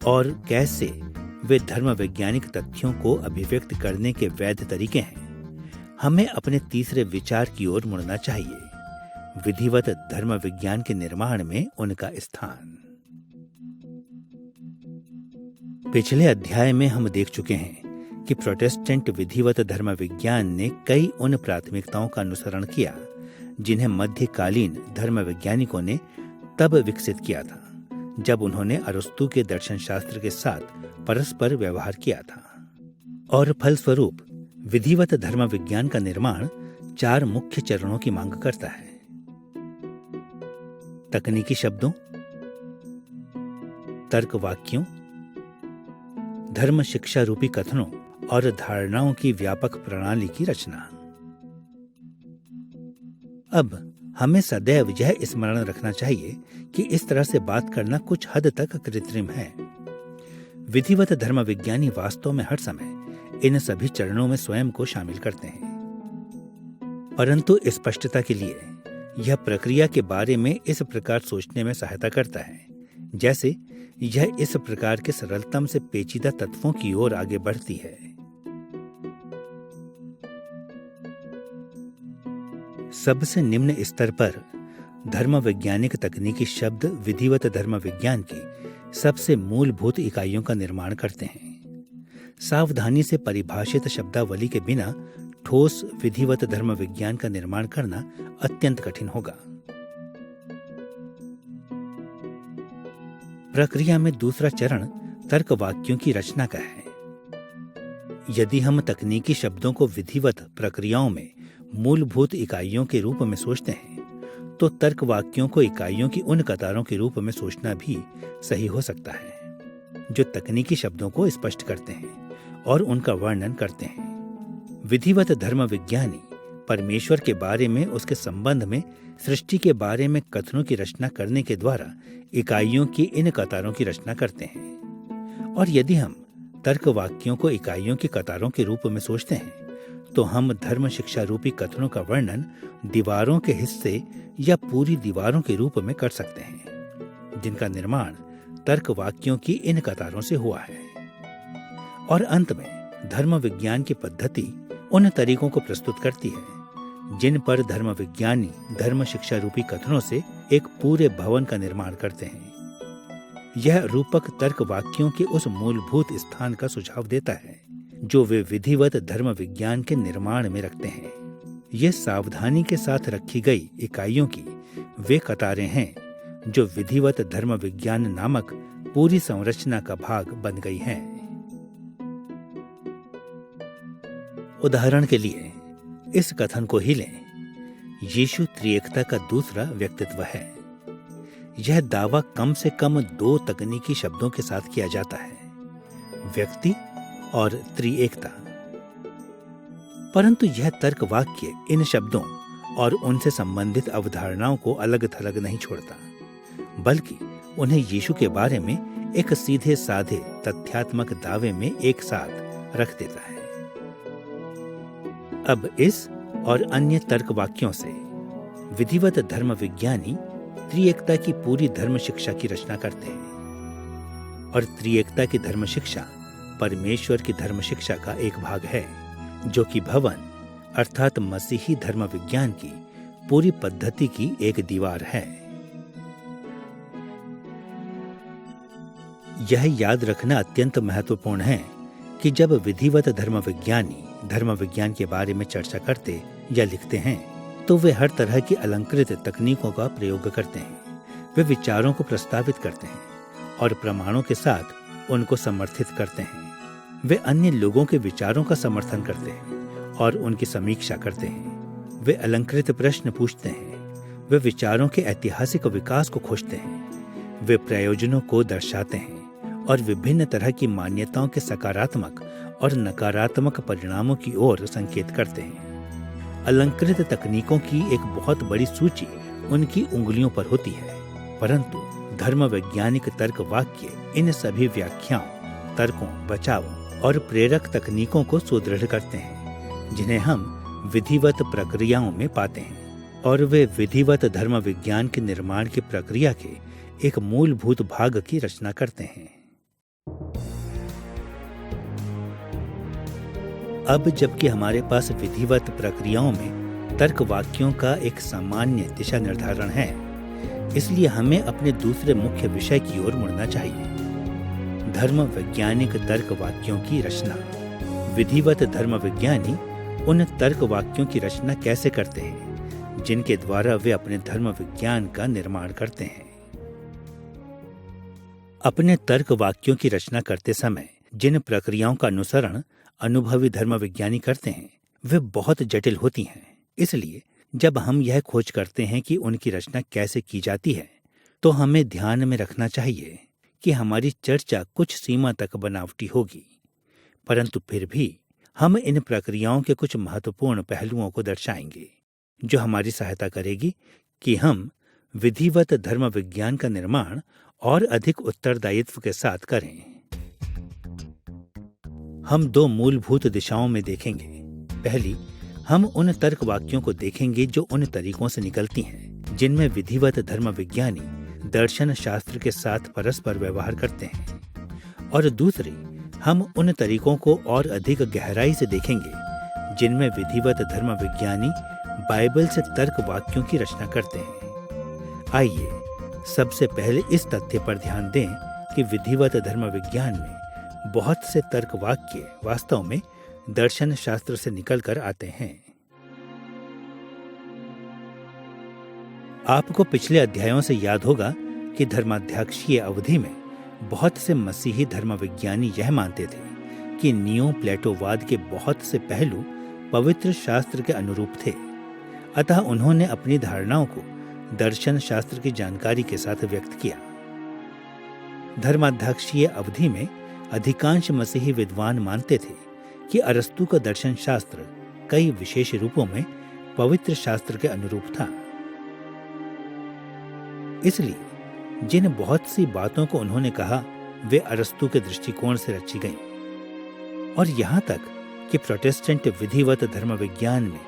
और कैसे वे धर्म वैज्ञानिक तथ्यों को अभिव्यक्त करने के वैध तरीके हैं, हमें अपने तीसरे विचार की ओर मुड़ना चाहिए, विधिवत धर्म विज्ञान के निर्माण में उनका स्थान। पिछले अध्याय में हम देख चुके हैं कि प्रोटेस्टेंट विधिवत धर्म विज्ञान ने कई उन प्राथमिकताओं का अनुसरण किया जिन्हें मध्यकालीन धर्म वैज्ञानिकों ने तब विकसित किया था जब उन्होंने अरस्तु के दर्शन शास्त्र के साथ परस्पर व्यवहार किया था। और फलस्वरूप विधिवत धर्म विज्ञान का निर्माण 4 मुख्य चरणों की मांग करता है। तकनीकी शब्दों, तर्क वाक्यों, धर्म शिक्षा रूपी कथनों और धारणाओं की व्यापक प्रणाली की रचना। अब हमें सदैव यह स्मरण रखना चाहिए कि इस तरह से बात करना कुछ हद तक कृत्रिम है। विधिवत धर्म विज्ञानी वास्तव में हर समय इन सभी चरणों में स्वयं को शामिल करते हैं, परंतु स्पष्टता के लिए यह प्रक्रिया के बारे में इस प्रकार सोचने में सहायता करता है जैसे यह इस प्रकार के सरलतम से पेचीदा तत्वों की ओर आगे बढ़ती है। सबसे निम्न स्तर पर धर्म वैज्ञानिक तकनीकी शब्द विधिवत धर्म विज्ञान की सबसे मूलभूत इकाइयों का निर्माण करते हैं। सावधानी से परिभाषित शब्दावली के बिना ठोस विधिवत धर्म विज्ञान का निर्माण करना अत्यंत कठिन होगा। प्रक्रिया में दूसरा चरण तर्क वाक्यों की रचना का है। यदि हम तकनीकी शब्दों को विधिवत प्रक्रियाओं में मूलभूत इकाइयों के रूप में सोचते हैं तो तर्क वाक्यों को इकाइयों की उन कतारों के रूप में सोचना भी सही हो सकता है जो तकनीकी शब्दों को स्पष्ट करते हैं और उनका वर्णन करते हैं। विधिवत धर्म विज्ञानी परमेश्वर के बारे में, उसके संबंध में, सृष्टि के बारे में कथनों की रचना करने के द्वारा इकाइयों की इन कतारों की रचना करते हैं। और यदि हम तर्क वाक्यों को इकाइयों की कतारों के रूप में सोचते हैं तो हम धर्म शिक्षा रूपी कथनों का वर्णन दीवारों के हिस्से या पूरी दीवारों के रूप में कर सकते हैं जिनका निर्माण तर्क वाक्यों की इन कतारों से हुआ है। और अंत में धर्म विज्ञान की पद्धति उन तरीकों को प्रस्तुत करती है जिन पर धर्म विज्ञानी धर्म शिक्षा रूपी कथनों से एक पूरे भवन का निर्माण करते हैं। यह रूपक तर्क वाक्यों के उस मूलभूत स्थान का सुझाव देता है जो वे विधिवत धर्म विज्ञान के निर्माण में रखते हैं। ये सावधानी के साथ रखी गई इकाइयों की वे कतारें हैं जो विधिवत धर्म विज्ञान नामक पूरी संरचना का भाग बन गई हैं। उदाहरण के लिए इस कथन को ही लें, यीशु त्रिएकता का दूसरा व्यक्तित्व है। यह दावा कम से कम 2 तकनीकी शब्दों के साथ किया जाता है, व्यक्ति और त्रिएकता। परंतु यह तर्क वाक्य इन शब्दों और उनसे संबंधित अवधारणाओं को अलग थलग नहीं छोड़ता, बल्कि उन्हें यीशु के बारे में एक सीधे साधे तथ्यात्मक दावे में एक साथ रख देता है। अब इस और अन्य तर्क वाक्यों से विधिवत धर्म विज्ञानी त्रिएकता की पूरी धर्म शिक्षा की रचना करते हैं। और त्रिएकता की धर्म शिक्षा परमेश्वर की धर्म शिक्षा का एक भाग है जो कि भवन अर्थात मसीही धर्म विज्ञान की पूरी पद्धति की एक दीवार है। यह याद रखना अत्यंत महत्वपूर्ण है कि जब विधिवत धर्म विज्ञानी धर्म विज्ञान के बारे में चर्चा करते या लिखते हैं तो वे हर तरह की अलंकृत तकनीकों का प्रयोग करते हैं। वे विचारों को प्रस्तावित करते हैं और प्रमाणों के साथ उनको समर्थित करते हैं। वे अन्य लोगों के विचारों का समर्थन करते हैं और उनकी समीक्षा करते हैं। वे अलंकृत प्रश्न पूछते हैं। वे विचारों के ऐतिहासिक विकास को खोजते हैं। वे प्रयोजनों को दर्शाते हैं और विभिन्न तरह की मान्यताओं के सकारात्मक और नकारात्मक परिणामों की ओर संकेत करते हैं। अलंकृत तकनीकों की एक बहुत बड़ी सूची उनकी उंगलियों पर होती है, परंतु धर्म वैज्ञानिक तर्क वाक्य इन सभी व्याख्याओं, तर्कों, बचावों और प्रेरक तकनीकों को सुदृढ़ करते हैं जिन्हें हम विधिवत प्रक्रियाओं में पाते हैं। और वे विधिवत धर्म विज्ञान के निर्माण की प्रक्रिया के एक मूलभूत भाग की रचना करते हैं। अब जबकि हमारे पास विधिवत प्रक्रियाओं में तर्क वाक्यों का एक सामान्य दिशा निर्धारण है, इसलिए हमें अपने दूसरे मुख्य विषय की ओर मुड़ना चाहिए, धर्म वैज्ञानिक तर्क वाक्यों की रचना। विधिवत धर्म विज्ञानी उन तर्क वाक्यों की रचना कैसे करते हैं जिनके द्वारा वे अपने धर्म विज्ञान का निर्माण करते हैं। अपने तर्क वाक्यों की रचना करते समय जिन प्रक्रियाओं का अनुसरण अनुभवी धर्म विज्ञानी करते हैं वे बहुत जटिल होती हैं। इसलिए जब हम यह खोज करते हैं कि उनकी रचना कैसे की जाती है तो हमें ध्यान में रखना चाहिए कि हमारी चर्चा कुछ सीमा तक बनावटी होगी, परंतु फिर भी हम इन प्रक्रियाओं के कुछ महत्वपूर्ण पहलुओं को दर्शाएंगे जो हमारी सहायता करेगी कि हम विधिवत धर्म विज्ञान का निर्माण और अधिक उत्तरदायित्व के साथ करें। हम 2 मूलभूत दिशाओं में देखेंगे। पहली, हम उन तर्क वाक्यों को देखेंगे जो उन तरीकों से निकलती हैं जिनमें विधिवत धर्म विज्ञानी दर्शन शास्त्र के साथ परस्पर व्यवहार करते हैं। और दूसरी, हम उन तरीकों को और अधिक गहराई से देखेंगे जिनमें विधिवत धर्म विज्ञानी बाइबल से तर्क वाक्यों की रचना करते हैं। आइए सबसे पहले इस तथ्य पर ध्यान दें कि विधिवत धर्म विज्ञान में बहुत से तर्क वाक्य वास्तव में दर्शन शास्त्र से निकलकर आते हैं। आपको पिछले अध्यायों से याद होगा कि धर्माध्यक्षीय अवधि में बहुत से मसीही धर्म विज्ञानी यह मानते थे कि नियो प्लेटोवाद के बहुत से पहलू पवित्र शास्त्र के अनुरूप थे। अतः उन्होंने अपनी धारणाओं को दर्शन शास्त्र की जानकारी के साथ व्यक्त किया। धर्माध्यक्षीय अवधि में अधिकांश मसीही विद्वान मानते थे कि अरस्तु का दर्शन शास्त्र कई विशेष रूपों में पवित्र शास्त्र के अनुरूप था। इसलिए जिन बहुत सी बातों को उन्होंने कहा वे अरस्तु के दृष्टिकोण से रची गईं, और यहां तक कि प्रोटेस्टेंट विधिवत धर्म विज्ञान में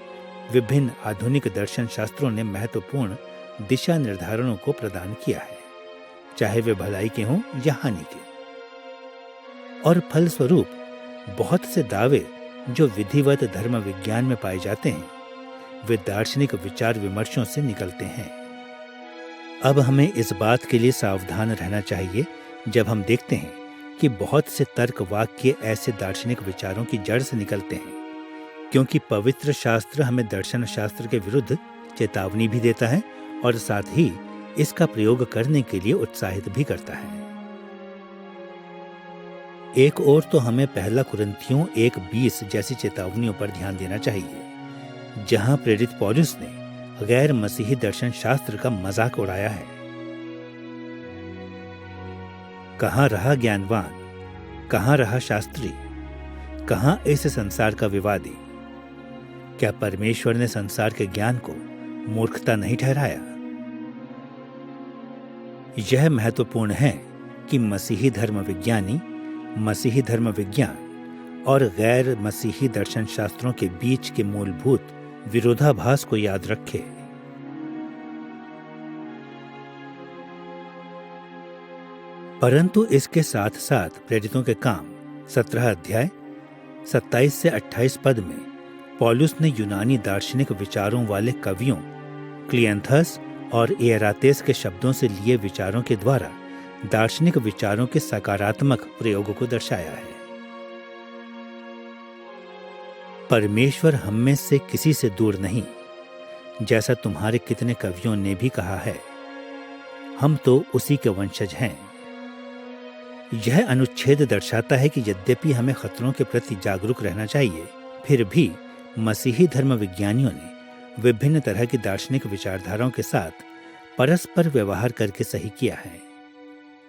विभिन्न आधुनिक दर्शन शास्त्रों ने महत्वपूर्ण दिशा निर्धारणों को प्रदान किया है, चाहे वे भलाई के हों या हानि के। और फलस्वरूप बहुत से दावे जो विधिवत धर्म विज्ञान में पाए जाते हैं वे दार्शनिक विचार विमर्शों से निकलते हैं। अब हमें इस बात के लिए सावधान रहना चाहिए जब हम देखते हैं कि बहुत से तर्क वाक्य ऐसे दार्शनिक विचारों की जड़ से निकलते हैं, क्योंकि पवित्र शास्त्र हमें दर्शन शास्त्र के विरुद्ध चेतावनी भी देता है और साथ ही इसका प्रयोग करने के लिए उत्साहित भी करता है। एक ओर तो हमें पहला कुरिन्थियों 1:20 जैसी चेतावनियों पर ध्यान देना चाहिए, जहां प्रेरित पौलुस ने गैर मसीही दर्शन शास्त्र का मजाक उड़ाया है। कहां रहा ज्ञानवान, कहां रहा शास्त्री, कहां इस संसार का विवादी? क्या परमेश्वर ने संसार के ज्ञान को मूर्खता नहीं ठहराया? यह महत्वपूर्ण है कि मसीही धर्म विज्ञानी मसीही धर्म विज्ञान और गैर मसीही दर्शन शास्त्रों के बीच के मूलभूत विरोधाभास को याद रखे। परंतु इसके साथ साथ प्रेरितों के काम 17 अध्याय 27 से 28 पद में पौलुस ने यूनानी दार्शनिक विचारों वाले कवियों क्लियंथस और एरातेस के शब्दों से लिए विचारों के द्वारा दार्शनिक विचारों के सकारात्मक प्रयोग को दर्शाया है। परमेश्वर हम में से किसी से दूर नहीं, जैसा तुम्हारे कितने कवियों ने भी कहा है, हम तो उसी के वंशज हैं। यह अनुच्छेद दर्शाता है कि यद्यपि हमें खतरों के प्रति जागरूक रहना चाहिए, फिर भी मसीही धर्म विज्ञानियों ने विभिन्न तरह की दार्शनिक विचारधाराओं के साथ परस्पर व्यवहार करके सही किया है,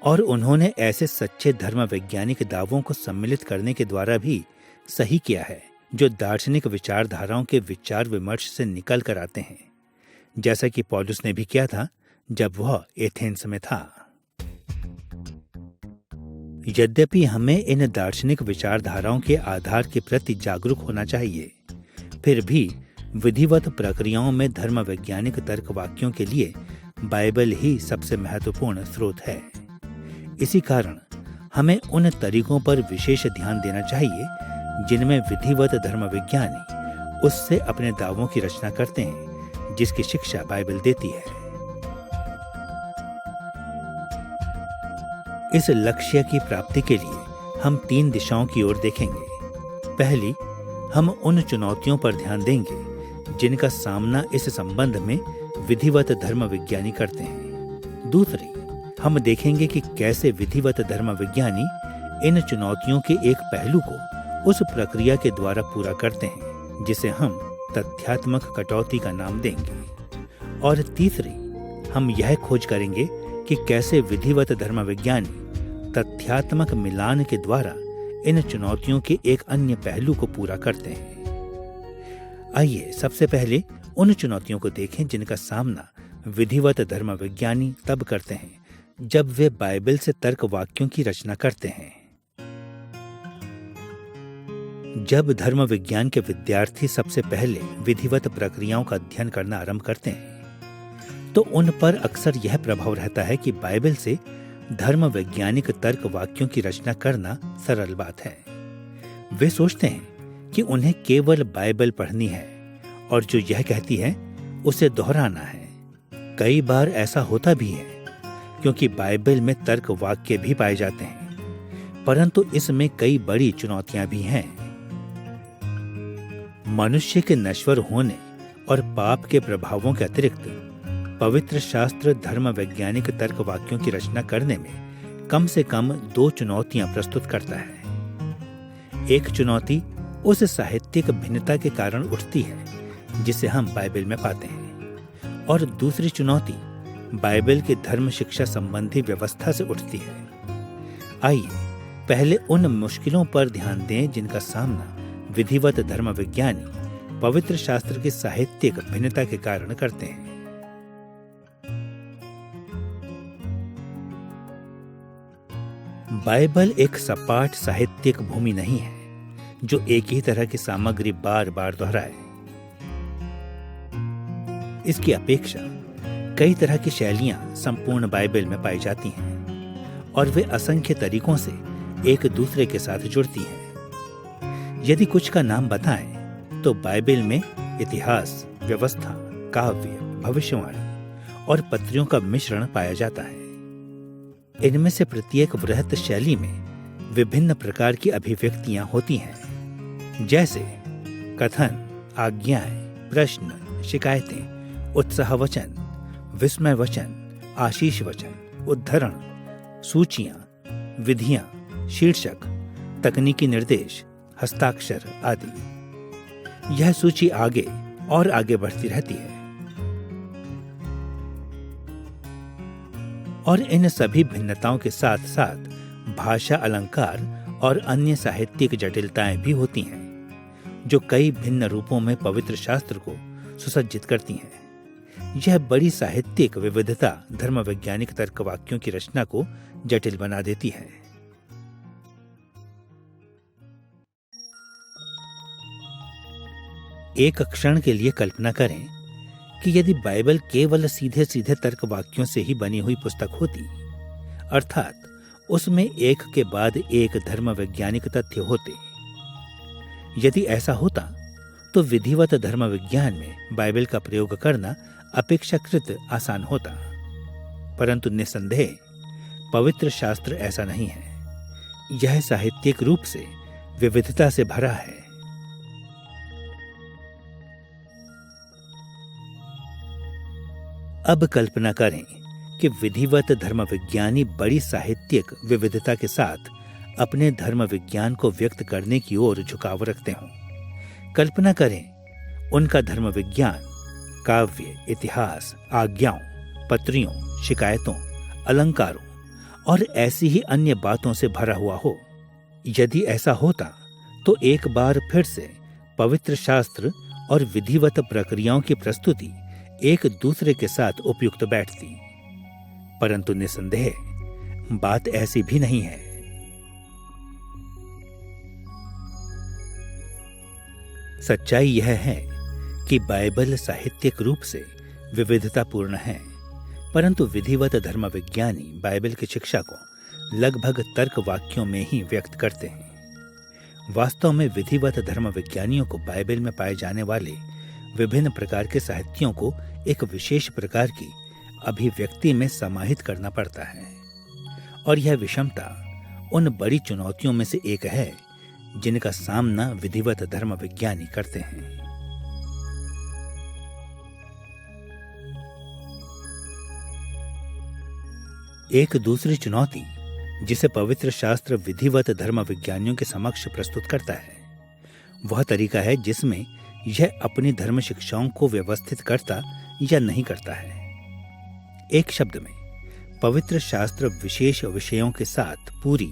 और उन्होंने ऐसे सच्चे धर्म वैज्ञानिक दावों को सम्मिलित करने के द्वारा भी सही किया है जो दार्शनिक विचारधाराओं के विचार विमर्श से निकल कर आते हैं, जैसा कि पौलुस ने भी किया था जब वह एथेंस में था। यद्यपि हमें इन दार्शनिक विचारधाराओं के आधार के प्रति जागरूक होना चाहिए, फिर भी विधिवत प्रक्रियाओं में धर्म वैज्ञानिक तर्क वाक्यों के लिए बाइबल ही सबसे महत्वपूर्ण स्रोत है। इसी कारण हमें उन तरीकों पर विशेष ध्यान देना चाहिए जिनमें विधिवत धर्म विज्ञानी उससे अपने दावों की रचना करते हैं, जिसकी शिक्षा बाइबल देती है। इस लक्ष्य की प्राप्ति के लिए हम 3 दिशाओं की ओर देखेंगे। पहली, हम उन चुनौतियों पर ध्यान देंगे जिनका सामना इस संबंध में विधिवत धर्म विज्ञानी करते हैं। दूसरी, हम देखेंगे कि कैसे विधिवत धर्म विज्ञानी इन चुनौतियों के एक पहलू को उस प्रक्रिया के द्वारा पूरा करते हैं जिसे हम तथ्यात्मक कटौती का नाम देंगे। और तीसरी, हम यह खोज करेंगे कि कैसे विधिवत धर्म विज्ञानी तथ्यात्मक मिलान के द्वारा इन चुनौतियों के एक अन्य पहलू को पूरा करते हैं। आइए सबसे पहले उन चुनौतियों को देखें जिनका सामना विधिवत धर्म विज्ञानी तब करते हैं जब वे बाइबल से तर्क वाक्यों की रचना करते हैं। जब धर्म विज्ञान के विद्यार्थी सबसे पहले विधिवत प्रक्रियाओं का अध्ययन करना आरंभ करते हैं तो उन पर अक्सर यह प्रभाव रहता है कि बाइबल से धर्म वैज्ञानिक तर्क वाक्यों की रचना करना सरल बात है। वे सोचते हैं कि उन्हें केवल बाइबल पढ़नी है और जो यह कहती है उसे दोहराना है। कई बार ऐसा होता भी है क्योंकि बाइबल में तर्क वाक्य भी पाए जाते हैं, परंतु इसमें कई बड़ी चुनौतियां भी हैं। मनुष्य के नश्वर होने और पाप के प्रभावों के अतिरिक्त पवित्र शास्त्र धर्म वैज्ञानिक तर्क वाक्यों की रचना करने में कम से कम 2 चुनौतियां प्रस्तुत करता है। एक चुनौती उस साहित्यिक भिन्नता के कारण उठती है जिसे हम बाइबल में पाते हैं, और दूसरी चुनौती बाइबल के धर्म शिक्षा संबंधी व्यवस्था से उठती है। आइए पहले उन मुश्किलों पर ध्यान दें जिनका सामना विधिवत धर्म विज्ञानी पवित्र शास्त्र की साहित्यिक भिन्नता के कारण करते हैं। बाइबल एक सपाट साहित्यिक भूमि नहीं है जो एक ही तरह की सामग्री बार बार दोहराए। इसकी अपेक्षा कई तरह की शैलियां संपूर्ण बाइबल में पाई जाती हैं और वे असंख्य तरीकों से एक दूसरे के साथ जुड़ती हैं। यदि कुछ का नाम बताएं तो बाइबल में इतिहास, व्यवस्था, काव्य, भविष्यवाणी और पत्रियों का मिश्रण पाया जाता है। इनमें से प्रत्येक वृहत शैली में विभिन्न प्रकार की अभिव्यक्तियां होती हैं, जैसे कथन, आज्ञाएं, प्रश्न, शिकायतें, उत्साह वचन, विस्मय वचन, आशीष वचन, उद्धरण, सूचियां, विधियां, शीर्षक, तकनीकी निर्देश, हस्ताक्षर आदि। यह सूची आगे और आगे बढ़ती रहती है और इन सभी भिन्नताओं के साथ साथ भाषा, अलंकार और अन्य साहित्यिक जटिलताएं भी होती हैं जो कई भिन्न रूपों में पवित्र शास्त्र को सुसज्जित करती हैं। यह बड़ी साहित्यिक विविधता धर्म वैज्ञानिक तर्क वाक्यों की रचना को जटिल बना देती है। एक क्षण के लिए कल्पना करें कि यदि बाइबल केवल सीधे सीधे तर्क वाक्यों से ही बनी हुई पुस्तक होती, अर्थात उसमें एक के बाद एक धर्म वैज्ञानिक तथ्य होते। यदि ऐसा होता तो विधिवत धर्म विज्ञान में बाइबल का प्रयोग करना अपेक्षाकृत आसान होता, परंतु निसंदेह पवित्र शास्त्र ऐसा नहीं है। यह साहित्यिक रूप से विविधता से भरा है। अब कल्पना करें कि विधिवत धर्म विज्ञानी बड़ी साहित्यिक विविधता के साथ अपने धर्म विज्ञान को व्यक्त करने की ओर झुकाव रखते हों। कल्पना करें उनका धर्म विज्ञान काव्य, इतिहास, आज्ञाओं, पत्रियों, शिकायतों, अलंकारों और ऐसी ही अन्य बातों से भरा हुआ हो। यदि ऐसा होता तो एक बार फिर से पवित्र शास्त्र और विधिवत प्रक्रियाओं की प्रस्तुति एक दूसरे के साथ उपयुक्त बैठती, परंतु निसंदेह बात ऐसी भी नहीं है। सच्चाई यह है कि बाइबल साहित्यिक रूप से विविधतापूर्ण है, परंतु विधिवत धर्म विज्ञानी बाइबल की शिक्षा को लगभग तर्क वाक्यों में ही व्यक्त करते हैं। वास्तव में विधिवत धर्म विज्ञानियों को बाइबल में पाए जाने वाले विभिन्न प्रकार के साहित्यों को एक विशेष प्रकार की अभिव्यक्ति में समाहित करना पड़ता है और यह विषमता उन बड़ी चुनौतियों में से एक है जिनका सामना विधिवत धर्म विज्ञानी करते हैं। एक दूसरी चुनौती जिसे पवित्र शास्त्र विधिवत धर्म विज्ञानियों के समक्ष प्रस्तुत करता है वह तरीका है जिसमें यह अपनी धर्म शिक्षाओं को व्यवस्थित करता या नहीं करता है। एक शब्द में पवित्र शास्त्र विशेष विषयों के साथ पूरी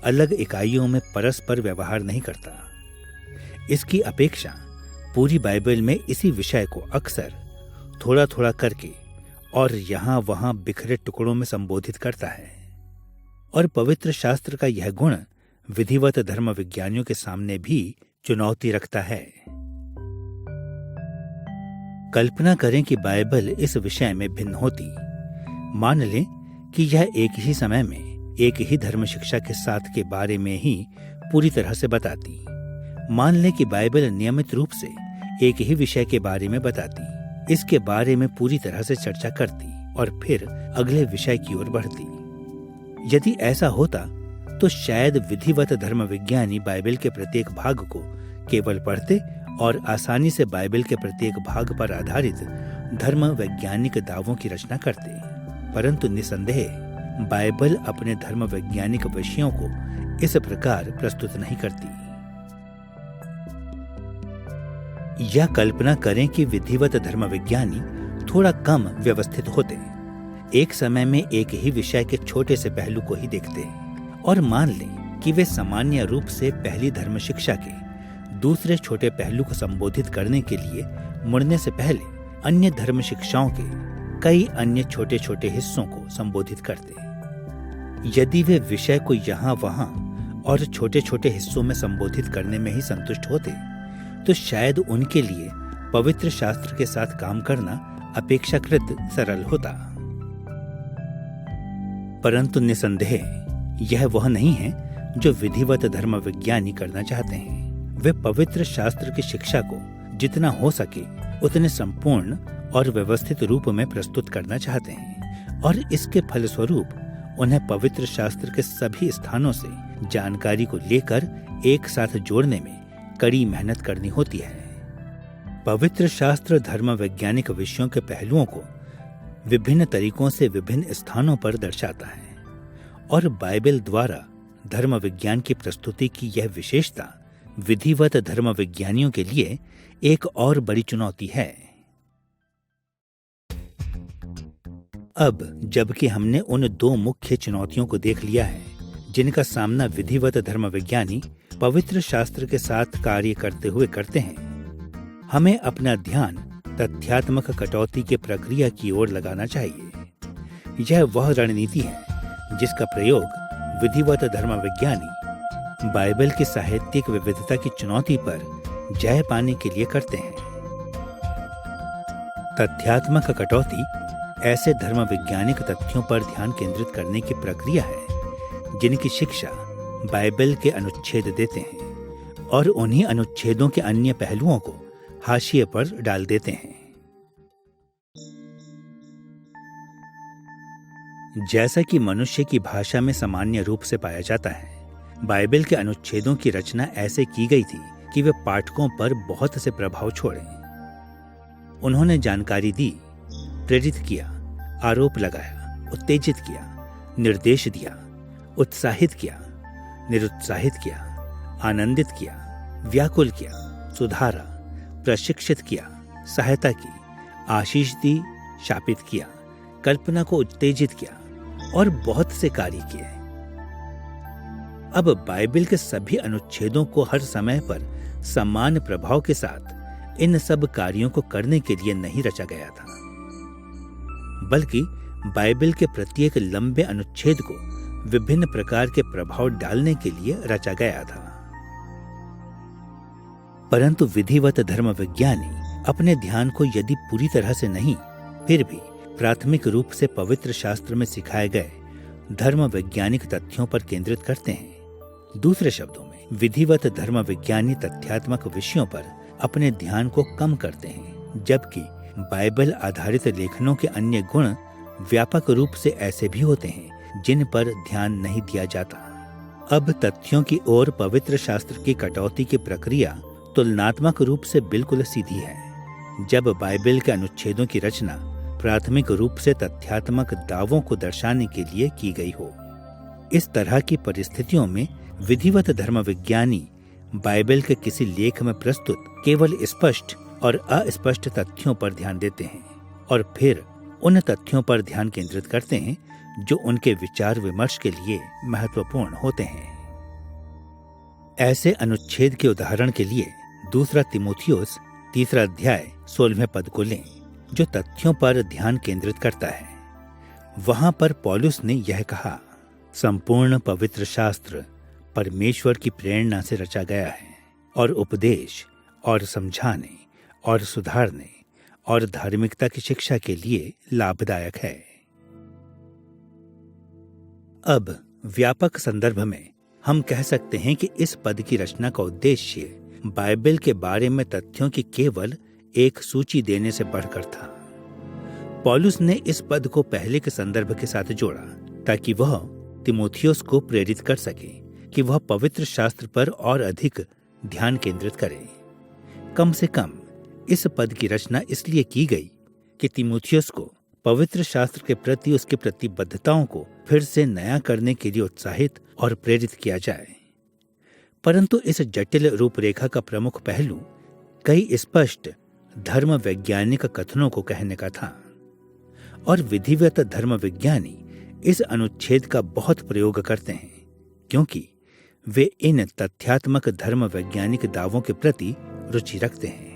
अलग इकाइयों में परस्पर व्यवहार नहीं करता। इसकी अपेक्षा पूरी बाइबल में इसी विषय को अक्सर थोड़ा थोड़ा करके और यहां वहां बिखरे टुकड़ों में संबोधित करता है और पवित्र शास्त्र का यह गुण विधिवत धर्म विज्ञानियों के सामने भी चुनौती रखता है। कल्पना करें कि बाइबल इस विषय में भिन्न होती। मान लें कि यह एक ही समय में एक ही धर्म शिक्षा के साथ के बारे में ही पूरी तरह से बताती। मान लें कि बाइबल नियमित रूप से एक ही विषय के बारे में बताती, इसके बारे में पूरी तरह से चर्चा करती और फिर अगले विषय की ओर बढ़ती। यदि ऐसा होता तो शायद विधिवत धर्म विज्ञानी बाइबल के प्रत्येक भाग को केवल पढ़ते और आसानी से बाइबल के प्रत्येक भाग पर आधारित धर्म वैज्ञानिक दावों की रचना करते, परंतु निसंदेह बाइबल अपने धर्म वैज्ञानिक विषयों को इस प्रकार प्रस्तुत नहीं करती। यह कल्पना करें कि विधिवत धर्म विज्ञानी थोड़ा कम व्यवस्थित होते, एक समय में एक ही विषय के छोटे से पहलू को ही देखते और मान लें कि वे सामान्य रूप से पहली धर्म शिक्षा के दूसरे छोटे पहलू को संबोधित करने के लिए मुड़ने से पहले अन्य धर्म शिक्षाओं के कई अन्य छोटे छोटे हिस्सों को संबोधित करते। यदि वे विषय को यहाँ वहाँ और छोटे छोटे हिस्सों में संबोधित करने में ही संतुष्ट होते तो शायद उनके लिए पवित्र शास्त्र के साथ काम करना अपेक्षाकृत सरल होता। परंतु निसंदेह यह वह नहीं है जो विधिवत धर्म विज्ञानी करना चाहते हैं। वे पवित्र शास्त्र की शिक्षा को जितना हो सके उतने संपूर्ण और व्यवस्थित रूप में प्रस्तुत करना चाहते हैं और इसके फलस्वरूप उन्हें पवित्र शास्त्र के सभी स्थानों से जानकारी को लेकर एक साथ जोड़ने में कड़ी मेहनत करनी होती है। पवित्र शास्त्र धर्म वैज्ञानिक विषयों के पहलुओं को विभिन्न तरीकों से विभिन्न स्थानों पर दर्शाता है और बाइबल द्वारा धर्म विज्ञान की प्रस्तुति की यह विशेषता विधिवत धर्म विज्ञानियों के लिए एक और बड़ी चुनौती है। अब जबकि हमने उन दो मुख्य चुनौतियों को देख लिया है जिनका सामना विधिवत धर्म विज्ञानी पवित्र शास्त्र के साथ कार्य करते हुए करते हैं, हमें अपना ध्यान तथ्यात्मक कटौती के प्रक्रिया की ओर लगाना चाहिए। यह वह रणनीति है जिसका प्रयोग विधिवत धर्म विज्ञानी बाइबल की साहित्यिक विविधता की चुनौती पर जय पाने के लिए करते हैं। तथ्यात्मक कटौती ऐसे धर्म वैज्ञानिक तथ्यों पर ध्यान केंद्रित करने की प्रक्रिया है जिनकी शिक्षा बाइबल के अनुच्छेद देते हैं और उन्हीं अनुच्छेदों के अन्य पहलुओं को हाशिए पर डाल देते हैं। जैसा कि मनुष्य की भाषा में सामान्य रूप से पाया जाता है, बाइबल के अनुच्छेदों की रचना ऐसे की गई थी कि वे पाठकों पर बहुत से प्रभाव छोड़ें। उन्होंने जानकारी दी, प्रेरित किया, आरोप लगाया, उत्तेजित किया, निर्देश दिया, उत्साहित किया, निरुत्साहित किया, आनंदित किया, व्याकुल किया, सुधारा, प्रशिक्षित किया, सहायता की, आशीष दी, शापित किया, कल्पना को उत्तेजित किया और बहुत से कार्य किए। अब बाइबल के सभी अनुच्छेदों को हर समय पर समान प्रभाव के साथ इन सब कार्यों को करने के लिए नहीं रचा गया था, बल्कि बाइबल के प्रत्येक लंबे अनुच्छेद को विभिन्न प्रकार के प्रभाव डालने के लिए रचा गया था। परंतु विधिवत धर्म विज्ञानी अपने ध्यान को यदि पूरी तरह से नहीं फिर भी प्राथमिक रूप से पवित्र शास्त्र में सिखाए गए धर्म वैज्ञानिक तथ्यों पर केंद्रित करते हैं। दूसरे शब्दों में विधिवत धर्म विज्ञानी तथ्यात्मक विषयों पर अपने ध्यान को कम करते हैं, जबकि बाइबल आधारित लेखनों के अन्य गुण व्यापक रूप से ऐसे भी होते हैं जिन पर ध्यान नहीं दिया जाता। अब तथ्यों की ओर पवित्र शास्त्र की कटौती की प्रक्रिया तुलनात्मक रूप से बिल्कुल सीधी है। जब बाइबल के अनुच्छेदों की रचना प्राथमिक रूप से तथ्यात्मक दावों को दर्शाने के लिए की गई हो, इस तरह की परिस्थितियों में विधिवत धर्म विज्ञानी बाइबल के किसी लेख में प्रस्तुत केवल स्पष्ट और अस्पष्ट तथ्यों पर ध्यान देते हैं और फिर उन तथ्यों पर ध्यान केंद्रित करते हैं जो उनके विचार विमर्श के लिए महत्वपूर्ण होते हैं। ऐसे अनुच्छेद के उदाहरण के लिए दूसरा तीमुथियुस 3 अध्याय 16वें पद को लें, जो तथ्यों पर ध्यान केंद्रित करता है। वहां पर पौलुस ने यह कहा, संपूर्ण पवित्र शास्त्र परमेश्वर की प्रेरणा से रचा गया है और उपदेश और समझाने और सुधारने और धार्मिकता की शिक्षा के लिए लाभदायक है। अब व्यापक संदर्भ में हम कह सकते हैं कि इस पद की रचना का उद्देश्य बाइबल के बारे में तथ्यों की केवल एक सूची देने से बढ़कर था। पौलुस ने इस पद को पहले के संदर्भ के साथ जोड़ा ताकि वह तीमुथियुस को प्रेरित कर सके कि वह पवित्र शास्त्र पर और अधिक ध्यान केंद्रित करे। कम से कम इस पद की रचना इसलिए की गई कि तीमुथियुस को पवित्र शास्त्र के प्रति उसकी प्रतिबद्धताओं को फिर से नया करने के लिए उत्साहित और प्रेरित किया जाए। परंतु इस जटिल रूपरेखा का प्रमुख पहलू कई स्पष्ट धर्म वैज्ञानिक कथनों को कहने का था। और विधिवत धर्म विज्ञानी इस अनुच्छेद का बहुत प्रयोग करते हैं, क्योंकि वे इन तथ्यात्मक धर्म वैज्ञानिक दावों के प्रति रुचि रखते हैं।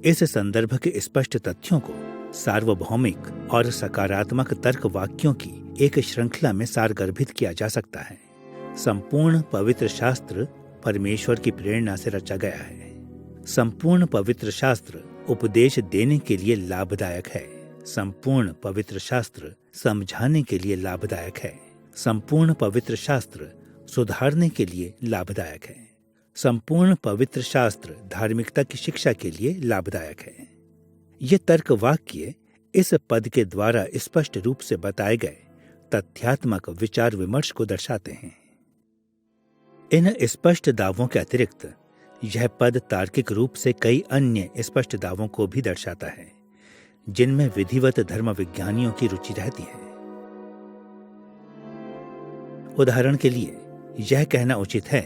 इस संदर्भ के स्पष्ट तथ्यों को सार्वभौमिक और सकारात्मक तर्क वाक्यों की एक श्रृंखला में सारगर्भित किया जा सकता है। संपूर्ण पवित्र शास्त्र परमेश्वर की प्रेरणा से रचा गया है। संपूर्ण पवित्र शास्त्र उपदेश देने के लिए लाभदायक है। संपूर्ण पवित्र शास्त्र समझाने के लिए लाभदायक है। संपूर्ण पवित्र शास्त्र सुधारने के लिए लाभदायक है। संपूर्ण पवित्र शास्त्र धार्मिकता की शिक्षा के लिए लाभदायक है। ये तर्क वाक्य इस पद के द्वारा स्पष्ट रूप से बताए गए तथ्यात्मक विचार विमर्श को दर्शाते हैं। इन स्पष्ट दावों के अतिरिक्त यह पद तार्किक रूप से कई अन्य स्पष्ट दावों को भी दर्शाता है, जिनमें विधिवत धर्म विज्ञानियों की रुचि रहती है। उदाहरण के लिए यह कहना उचित है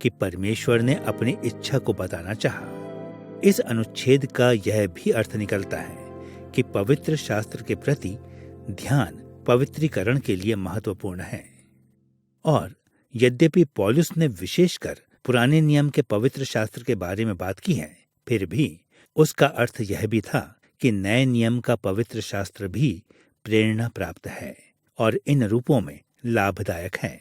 कि परमेश्वर ने अपनी इच्छा को बताना चाहा। इस अनुच्छेद का यह भी अर्थ निकलता है कि पवित्र शास्त्र के प्रति ध्यान पवित्रीकरण के लिए महत्वपूर्ण है। और यद्यपि पौलुस ने विशेषकर पुराने नियम के पवित्र शास्त्र के बारे में बात की है, फिर भी उसका अर्थ यह भी था कि नए नियम का पवित्र शास्त्र भी प्रेरणा प्राप्त है और इन रूपों में लाभदायक है।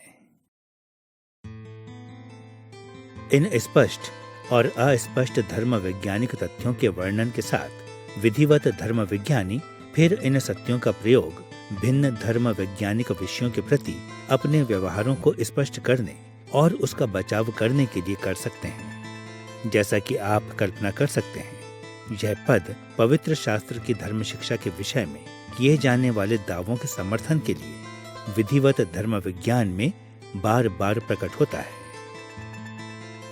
इन स्पष्ट और अस्पष्ट धर्म वैज्ञानिक तथ्यों के वर्णन के साथ विधिवत धर्म विज्ञानी फिर इन सत्यों का प्रयोग भिन्न धर्म वैज्ञानिक विषयों के प्रति अपने व्यवहारों को स्पष्ट करने और उसका बचाव करने के लिए कर सकते हैं। जैसा कि आप कल्पना कर सकते हैं, यह पद पवित्र शास्त्र की धर्म शिक्षा के विषय में किए जाने वाले दावों के समर्थन के लिए विधिवत धर्म विज्ञान में बार बार प्रकट होता है।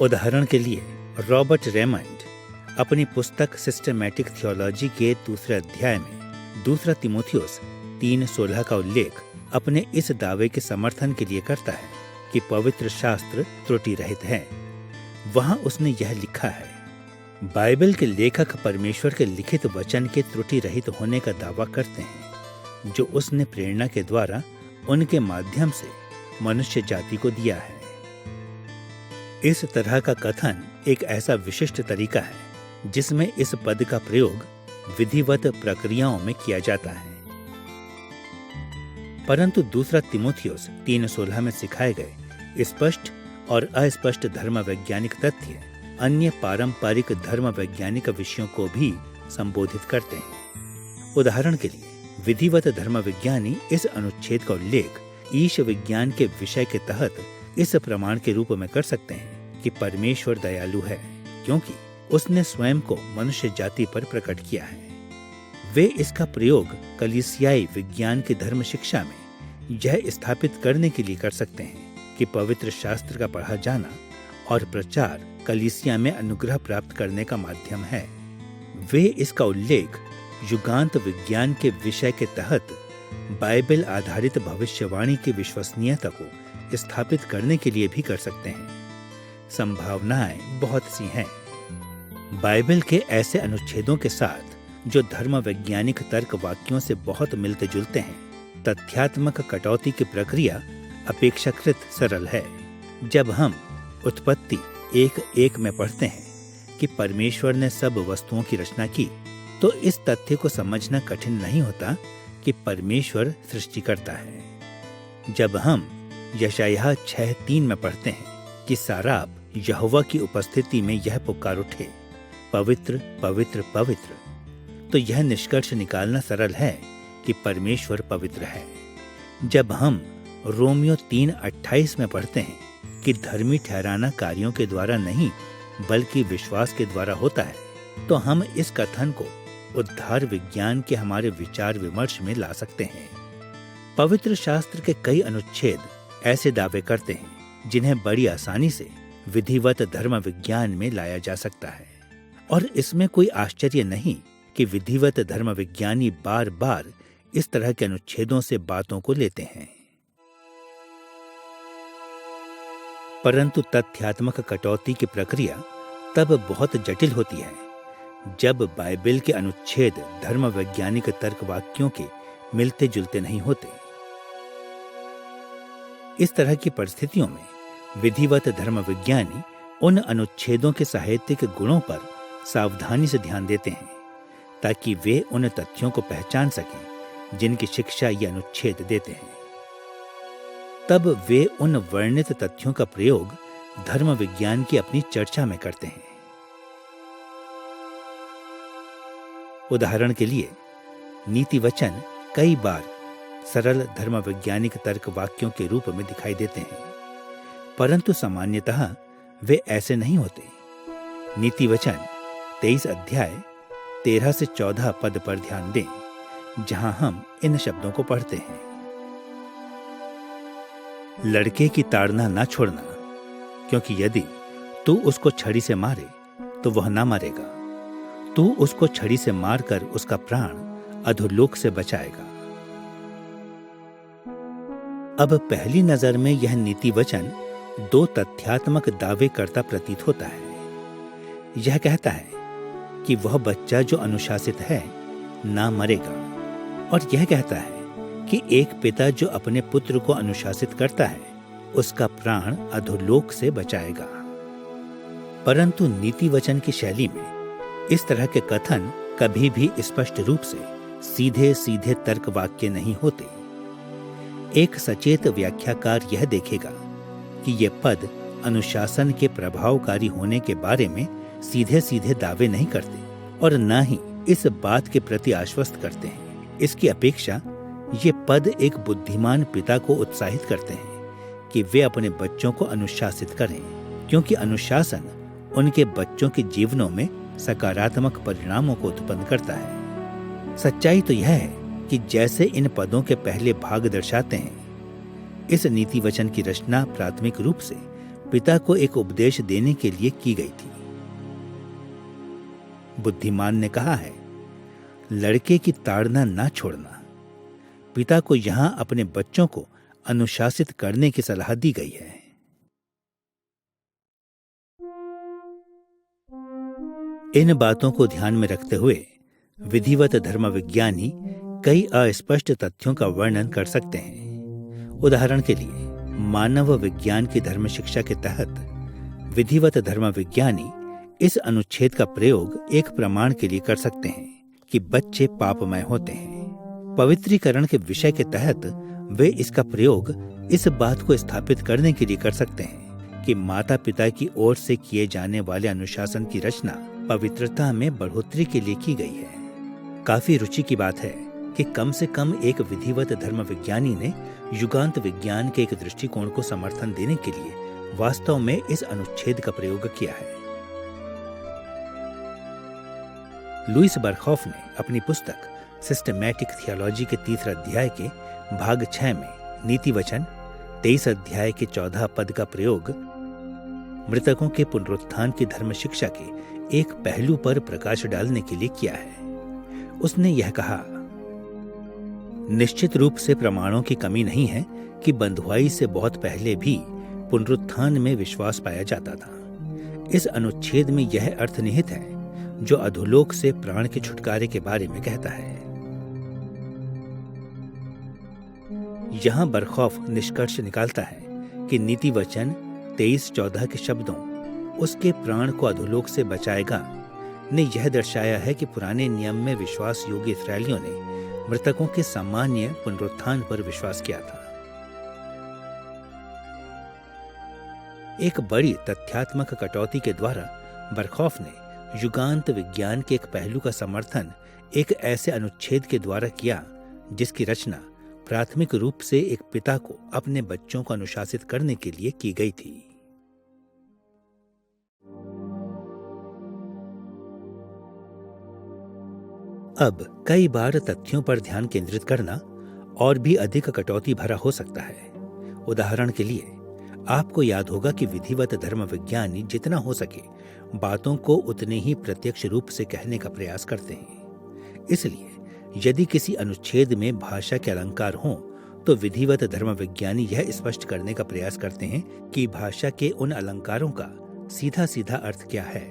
उदाहरण के लिए रॉबर्ट रेमंड अपनी पुस्तक सिस्टमैटिक थियोलॉजी के दूसरे अध्याय में 2 तीमुथियुस 3:16 का उल्लेख अपने इस दावे के समर्थन के लिए करता है कि पवित्र शास्त्र त्रुटि रहित है। वहां उसने यह लिखा है, बाइबल के लेखक परमेश्वर के लिखित वचन के त्रुटि रहित होने का दावा करते हैं, जो उसने प्रेरणा के द्वारा उनके माध्यम से मनुष्य जाति को दिया है। इस तरह का कथन एक ऐसा विशिष्ट तरीका है जिसमें इस पद का प्रयोग विधिवत प्रक्रियाओं में किया जाता है। परंतु 2 तीमुथियुस 3:16 में सिखाए गए स्पष्ट और अस्पष्ट धर्म वैज्ञानिक तथ्य अन्य पारंपरिक धर्म वैज्ञानिक विषयों को भी संबोधित करते हैं। उदाहरण के लिए विधिवत धर्म विज्ञानी इस अनुच्छेद का उल्लेख ईश विज्ञान के विषय के तहत इस प्रमाण के रूप में कर सकते हैं कि परमेश्वर दयालु है, क्योंकि उसने स्वयं को मनुष्य जाति पर प्रकट किया है। वे इसका प्रयोग कलीसियाई विज्ञान की धर्म शिक्षा में यह स्थापित करने के लिए कर सकते हैं कि पवित्र शास्त्र का पढ़ा जाना और प्रचार कलीसिया में अनुग्रह प्राप्त करने का माध्यम है। वे इसका उल्लेख युगांत विज्ञान के विषय के तहत बाइबल आधारित भविष्यवाणी की विश्वसनीयता को स्थापित करने के लिए भी कर सकते हैं। संभावनाएं बहुत सी हैं। बाइबल के ऐसे अनुच्छेदों के साथ जो धर्म वैज्ञानिक तर्क वाक्यों से बहुत मिलते जुलते हैं, तथ्यात्मक कटौती की प्रक्रिया अपेक्षाकृत सरल है। जब हम उत्पत्ति 1:1 में पढ़ते हैं कि परमेश्वर ने सब वस्तुओं की रचना की, तो इस तथ्य को समझना कठिन नहीं होता कि परमेश्वर सृष्टिकर्ता है। जब हम यशायाह 6:3 में पढ़ते हैं कि साराप यहोवा की उपस्थिति में यह पुकार उठे, पवित्र पवित्र पवित्र, तो यह निष्कर्ष निकालना सरल है कि परमेश्वर पवित्र है। जब हम रोमियो 3:28 में पढ़ते हैं कि धर्मी ठहराना कार्यों के द्वारा नहीं बल्कि विश्वास के द्वारा होता है, तो हम इस कथन को उद्धार विज्ञान के हमारे विचार विमर्श में ला सकते हैं। पवित्र शास्त्र के कई अनुच्छेद ऐसे दावे करते हैं जिन्हें बड़ी आसानी से विधिवत धर्म विज्ञान में लाया जा सकता है, और इसमें कोई आश्चर्य नहीं कि विधिवत धर्म विज्ञानी बार बार इस तरह के अनुच्छेदों से बातों को लेते हैं। परंतु तथ्यात्मक कटौती की प्रक्रिया तब बहुत जटिल होती है जब बाइबल के अनुच्छेद धर्म वैज्ञानिक तर्क वाक्यों के मिलते जुलते नहीं होते। इस तरह की परिस्थितियों में विधिवत धर्म विज्ञानी उन अनुच्छेदों के साहित्यिक गुणों पर सावधानी से ध्यान देते हैं ताकि वे उन तथ्यों को पहचान सकें जिनकी शिक्षा ये अनुच्छेद देते हैं। तब वे उन वर्णित तथ्यों का प्रयोग धर्म विज्ञान की अपनी चर्चा में करते हैं। उदाहरण के लिए नीति वचन कई बार सरल धर्म वैज्ञानिक तर्क वाक्यों के रूप में दिखाई देते हैं, परंतु सामान्यतः वे ऐसे नहीं होते। नीति वचन 23 अध्याय 13 से 14 पद पर ध्यान दें, जहां हम इन शब्दों को पढ़ते हैं। लड़के की ताड़ना ना छोड़ना, क्योंकि यदि तू उसको छड़ी से मारे तो वह ना मरेगा, तू उसको छड़ी से मारकर उसका प्राण अधोलोक से बचाएगा। अब पहली नजर में यह नीति वचन दो तथ्यात्मक दावे करता प्रतीत होता है। यह कहता है कि वह बच्चा जो अनुशासित है ना मरेगा, और यह कहता है कि एक पिता जो अपने पुत्र को अनुशासित करता है उसका प्राण अधोलोक से बचाएगा। परंतु नीति वचन की शैली में इस तरह के कथन कभी भी स्पष्ट रूप से सीधे सीधे तर्क वाक्य नहीं होते। एक सचेत व्याख्याकार यह देखेगा कि ये पद अनुशासन के प्रभावकारी होने के बारे में सीधे सीधे दावे नहीं करते और न ही इस बात के प्रति आश्वस्त करते हैं। इसकी अपेक्षा ये पद एक बुद्धिमान पिता को उत्साहित करते हैं कि वे अपने बच्चों को अनुशासित करें, क्योंकि अनुशासन उनके बच्चों के जीवनों में सकारात्मक परिणामों को उत्पन्न करता है। सच्चाई तो यह है कि जैसे इन पदों के पहले भाग दर्शाते हैं, इस नीति वचन की रचना प्राथमिक रूप से पिता को एक उपदेश देने के लिए की गई थी। बुद्धिमान ने कहा है, लड़के की ताड़ना ना छोड़ना। पिता को यहां अपने बच्चों को अनुशासित करने की सलाह दी गई है। इन बातों को ध्यान में रखते हुए विधिवत धर्म विज्ञानी कई अस्पष्ट तथ्यों का वर्णन कर सकते हैं। उदाहरण के लिए मानव विज्ञान की धर्म शिक्षा के तहत विधिवत धर्म विज्ञानी इस अनुच्छेद का प्रयोग एक प्रमाण के लिए कर सकते हैं कि बच्चे पापमय होते हैं। पवित्रीकरण के विषय के तहत वे इसका प्रयोग इस बात को स्थापित करने के लिए कर सकते हैं कि माता पिता की ओर से किए जाने वाले अनुशासन की रचना पवित्रता में बढ़ोतरी के लिए की गई है। काफी रुचि की बात है कि कम से कम एक विधिवत धर्म विज्ञानी ने युगांत विज्ञान के एक दृष्टिकोण को समर्थन देने के लिए वास्तव में इस अनुच्छेद का प्रयोग किया है। लुईस बरखॉफ ने अपनी पुस्तक सिस्टमैटिक थियोलॉजी के 3 अध्याय के भाग 6 में नीति वचन 23 अध्याय के 14 पद का प्रयोग मृतकों के पुनरुत्थान की धर्म शिक्षा के एक पहलू पर प्रकाश डालने के लिए किया है। उसने यह कहा, निश्चित रूप से प्रमाणों की कमी नहीं है कि बंधुआई से बहुत पहले भी पुनरुत्थान में विश्वास पाया जाता था। इस अनुच्छेद में यह अर्थ निहित है जो अधोलोक से प्राण के छुटकारे के बारे में कहता है। यहां बरखौफ निष्कर्ष निकालता है कि नीति वचन 23-14 के शब्दों उसके प्राण को अधोलोक से बचाएगा ने यह दर्शाया है कि पुराने नियम में विश्वास योग्य इस्राएलियों ने मृतकों के सामान्य पुनरुत्थान पर विश्वास किया था। एक बड़ी तथ्यात्मक कटौती के द्वारा बरखौफ ने युगांत विज्ञान के एक पहलू का समर्थन एक ऐसे अनुच्छेद के द्वारा किया जिसकी रचना प्राथमिक रूप से एक पिता को अपने बच्चों को अनुशासित करने के लिए की गई थी। अब कई बार तथ्यों पर ध्यान केंद्रित करना और भी अधिक कटौती भरा हो सकता है। उदाहरण के लिए आपको याद होगा कि विधिवत धर्म विज्ञानी जितना हो सके बातों को उतने ही प्रत्यक्ष रूप से कहने का प्रयास करते हैं। इसलिए यदि किसी अनुच्छेद में भाषा के अलंकार हों तो विधिवत धर्म विज्ञानी यह स्पष्ट करने का प्रयास करते हैं कि भाषा के उन अलंकारों का सीधा सीधा अर्थ क्या है।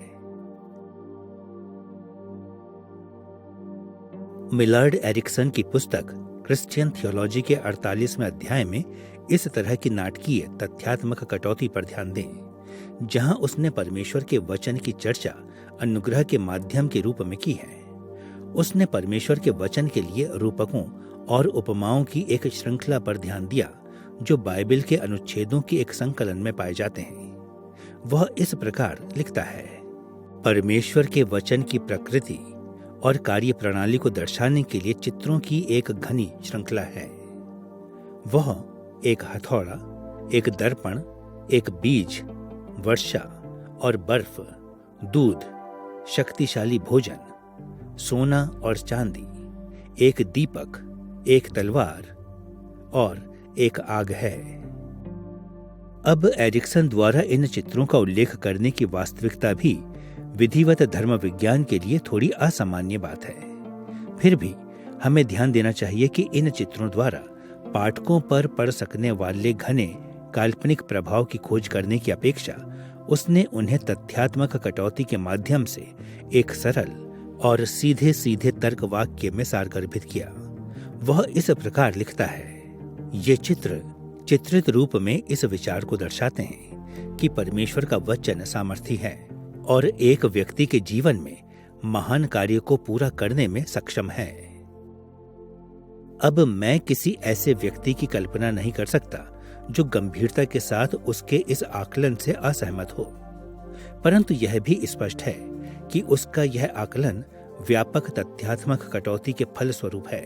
मिलार्ड एरिक्सन की पुस्तक क्रिश्चियन थियोलॉजी के 48वें अध्याय में इस तरह की नाटकीय तथ्यात्मक कटौती पर ध्यान दें, जहां उसने परमेश्वर के वचन की चर्चा अनुग्रह के माध्यम के रूप में की है। उसने परमेश्वर के वचन के लिए रूपकों और उपमाओं की एक श्रृंखला पर ध्यान दिया जो बाइबल के अनुच्छेदों की एक संकलन में पाए जाते हैं। वह इस प्रकार लिखता है, परमेश्वर के वचन की प्रकृति और कार्य प्रणाली को दर्शाने के लिए चित्रों की एक घनी श्रृंखला है। वह एक हथौड़ा, एक दर्पण, एक बीज, वर्षा और बर्फ, दूध, शक्तिशाली भोजन, सोना और चांदी, एक दीपक, एक तलवार और एक आग है। अब एरिक्सन द्वारा इन चित्रों का उल्लेख करने की वास्तविकता भी विधिवत धर्म विज्ञान के लिए थोड़ी असामान्य बात है। फिर भी हमें ध्यान देना चाहिए कि इन चित्रों द्वारा पाठकों पर पड़ सकने वाले घने काल्पनिक प्रभाव की खोज करने की अपेक्षा उसने उन्हें तथ्यात्मक कटौती के माध्यम से एक सरल और सीधे सीधे तर्क वाक्य में सारगर्भित किया। वह इस प्रकार लिखता है, ये चित्र चित्रित रूप में इस विचार को दर्शाते हैं कि परमेश्वर का वचन सामर्थी है और एक व्यक्ति के जीवन में महान कार्य को पूरा करने में सक्षम है। अब मैं किसी ऐसे व्यक्ति की कल्पना नहीं कर सकता जो गंभीरता के साथ उसके इस आकलन से असहमत हो, परंतु यह भी स्पष्ट है कि उसका यह आकलन व्यापक तथ्यात्मक कटौती के फल स्वरूप है,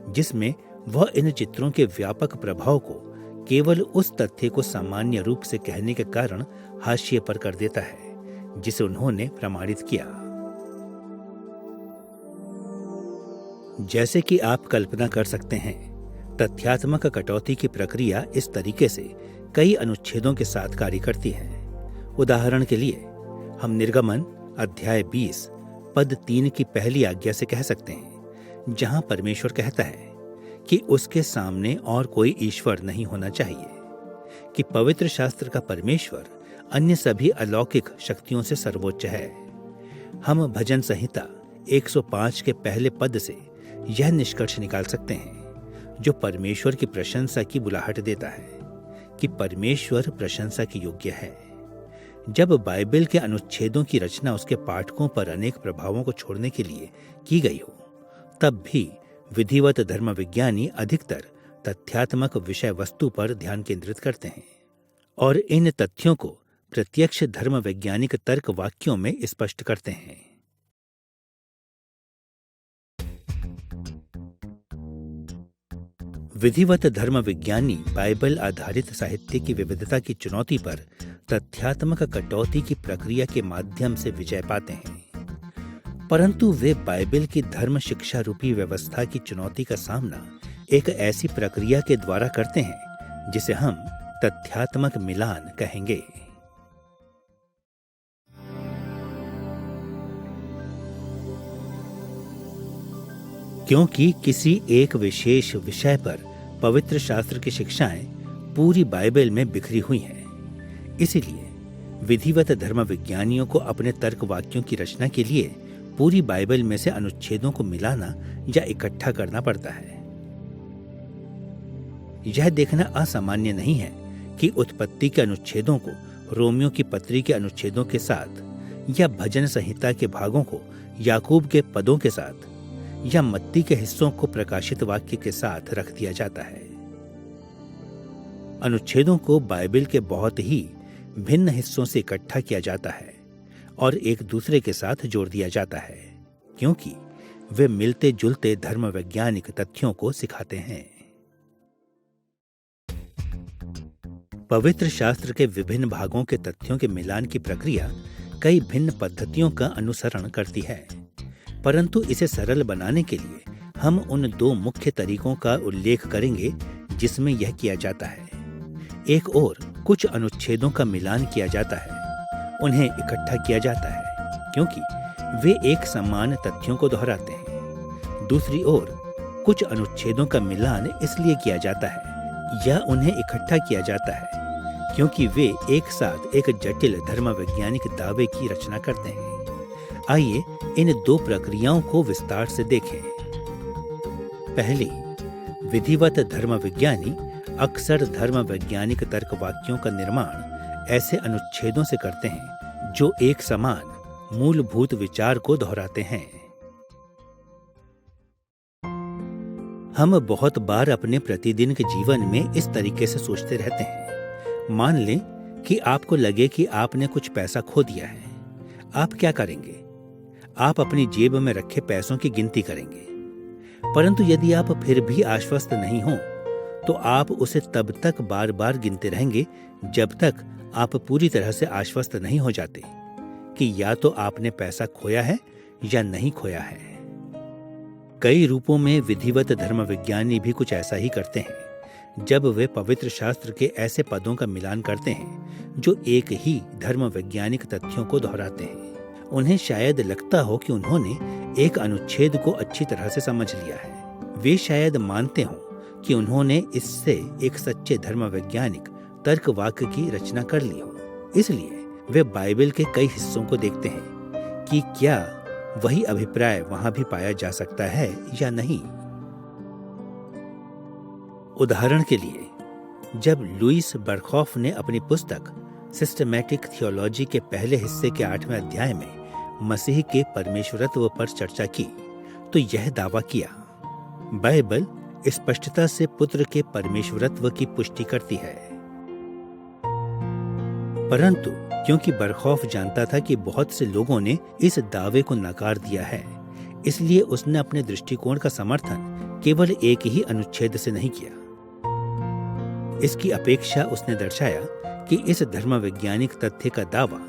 जिसमें वह इन चित्रों के व्यापक प्रभाव को केवल उस तथ्य को सामान्य रूप से कहने के कारण हाशिए पर कर देता है जिसे उन्होंने प्रमाणित किया। जैसे कि आप कल्पना कर सकते हैं, तथ्यात्मक कटौती की प्रक्रिया इस तरीके से कई अनुच्छेदों के साथ कार्य करती है। उदाहरण के लिए हम निर्गमन अध्याय 20 पद 3 की पहली आज्ञा से कह सकते हैं, जहां परमेश्वर कहता है कि उसके सामने और कोई ईश्वर नहीं होना चाहिए, कि पवित्र शास्त्र का परमेश्वर अन्य सभी अलौकिक शक्तियों से सर्वोच्च है। हम भजन संहिता 105 के पहले पद से यह निष्कर्ष निकाल सकते हैं, जो परमेश्वर की प्रशंसा की बुलाहट देता है कि परमेश्वर प्रशंसा के योग्य है। जब बाइबल के अनुच्छेदों की रचना उसके पाठकों पर अनेक प्रभावों को छोड़ने के लिए की गई हो, तब भी विधिवत धर्म विज्ञानी अधिकतर तथ्यात्मक विषय वस्तु पर ध्यान केंद्रित करते हैं और इन तथ्यों को प्रत्यक्ष धर्म वैज्ञानिक तर्क वाक्यों में स्पष्ट करते हैं। विधिवत धर्म विज्ञानी बाइबल आधारित साहित्य की विविधता की चुनौती पर तथ्यात्मक कटौती की प्रक्रिया के माध्यम से विजय पाते हैं, परंतु वे बाइबल की धर्म शिक्षा रूपी व्यवस्था की चुनौती का सामना एक ऐसी प्रक्रिया के द्वारा करते हैं जिसे हम तथ्यात्मक मिलान कहेंगे। क्योंकि किसी एक विशेष विषय पर पवित्र शास्त्र की शिक्षाएं पूरी बाइबल में बिखरी हुई हैं, इसलिए विधिवत धर्म विज्ञानियों को अपने तर्क वाक्यों की रचना के लिए पूरी बाइबल में से अनुच्छेदों को मिलाना या इकट्ठा करना पड़ता है। यह देखना असामान्य नहीं है कि उत्पत्ति के अनुच्छेदों को रोमियो की पत्री के अनुच्छेदों के साथ या भजन संहिता के भागों को याकूब के पदों के साथ या मत्ती के हिस्सों को प्रकाशित वाक्य के साथ रख दिया जाता है। अनुच्छेदों को बाइबल के बहुत ही भिन्न हिस्सों से इकट्ठा किया जाता है और एक दूसरे के साथ जोड़ दिया जाता है, क्योंकि वे मिलते जुलते धर्म वैज्ञानिक तथ्यों को सिखाते हैं। पवित्र शास्त्र के विभिन्न भागों के तथ्यों के मिलान की प्रक्रिया कई भिन्न पद्धतियों का अनुसरण करती है, परंतु इसे सरल बनाने के लिए हम उन दो मुख्य तरीकों का उल्लेख करेंगे जिसमें यह किया जाता है। एक ओर कुछ अनुच्छेदों का मिलान किया जाता है, उन्हें इकट्ठा किया जाता है क्योंकि वे एक समान तथ्यों को दोहराते हैं। दूसरी ओर कुछ अनुच्छेदों का मिलान इसलिए किया जाता है या उन्हें इकट्ठा किया जाता है क्योंकि वे एक साथ एक जटिल धर्म वैज्ञानिक दावे की रचना करते हैं। आइए इन दो प्रक्रियाओं को विस्तार से देखें। पहली, विधिवत धर्म विज्ञानी अक्सर धर्म वैज्ञानिक तर्क वाक्यों का निर्माण ऐसे अनुच्छेदों से करते हैं जो एक समान मूलभूत विचार को दोहराते हैं। हम बहुत बार अपने प्रतिदिन के जीवन में इस तरीके से सोचते रहते हैं। मान लें कि आपको लगे कि आपने कुछ पैसा खो दिया है। आप क्या करेंगे? आप अपनी जेब में रखे पैसों की गिनती करेंगे। परंतु यदि आप फिर भी आश्वस्त नहीं हो तो आप उसे तब तक बार बार गिनते रहेंगे जब तक आप पूरी तरह से आश्वस्त नहीं हो जाते कि या तो आपने पैसा खोया है या नहीं खोया है। कई रूपों में विधिवत धर्म विज्ञानी भी कुछ ऐसा ही करते हैं जब वे पवित्र शास्त्र के ऐसे पदों का मिलान करते हैं जो एक ही धर्म वैज्ञानिक तथ्यों को दोहराते हैं। उन्हें शायद लगता हो कि उन्होंने एक अनुच्छेद को अच्छी तरह से समझ लिया है। वे शायद मानते हों कि उन्होंने इससे एक सच्चे धर्म वैज्ञानिक तर्क वाक्य की रचना कर ली हो। इसलिए वे बाइबल के कई हिस्सों को देखते हैं कि क्या वही अभिप्राय वहां भी पाया जा सकता है या नहीं। उदाहरण के लिए, जब लुईस बरखॉफ ने अपनी पुस्तक सिस्टमैटिक थियोलॉजी के पहले हिस्से के 8वें अध्याय में मसीह के परमेश्वरत्व पर चर्चा की तो यह दावा किया, बाइबल स्पष्टता से पुत्र के परमेश्वरत्व की पुष्टि करती है। परंतु क्योंकि बरखॉफ जानता था कि बहुत से लोगों ने इस दावे को नकार दिया है, इसलिए उसने अपने दृष्टिकोण का समर्थन केवल एक ही अनुच्छेद से नहीं किया। इसकी अपेक्षा उसने दर्शाया कि इस धर्म वैज्ञानिक तथ्य का दावा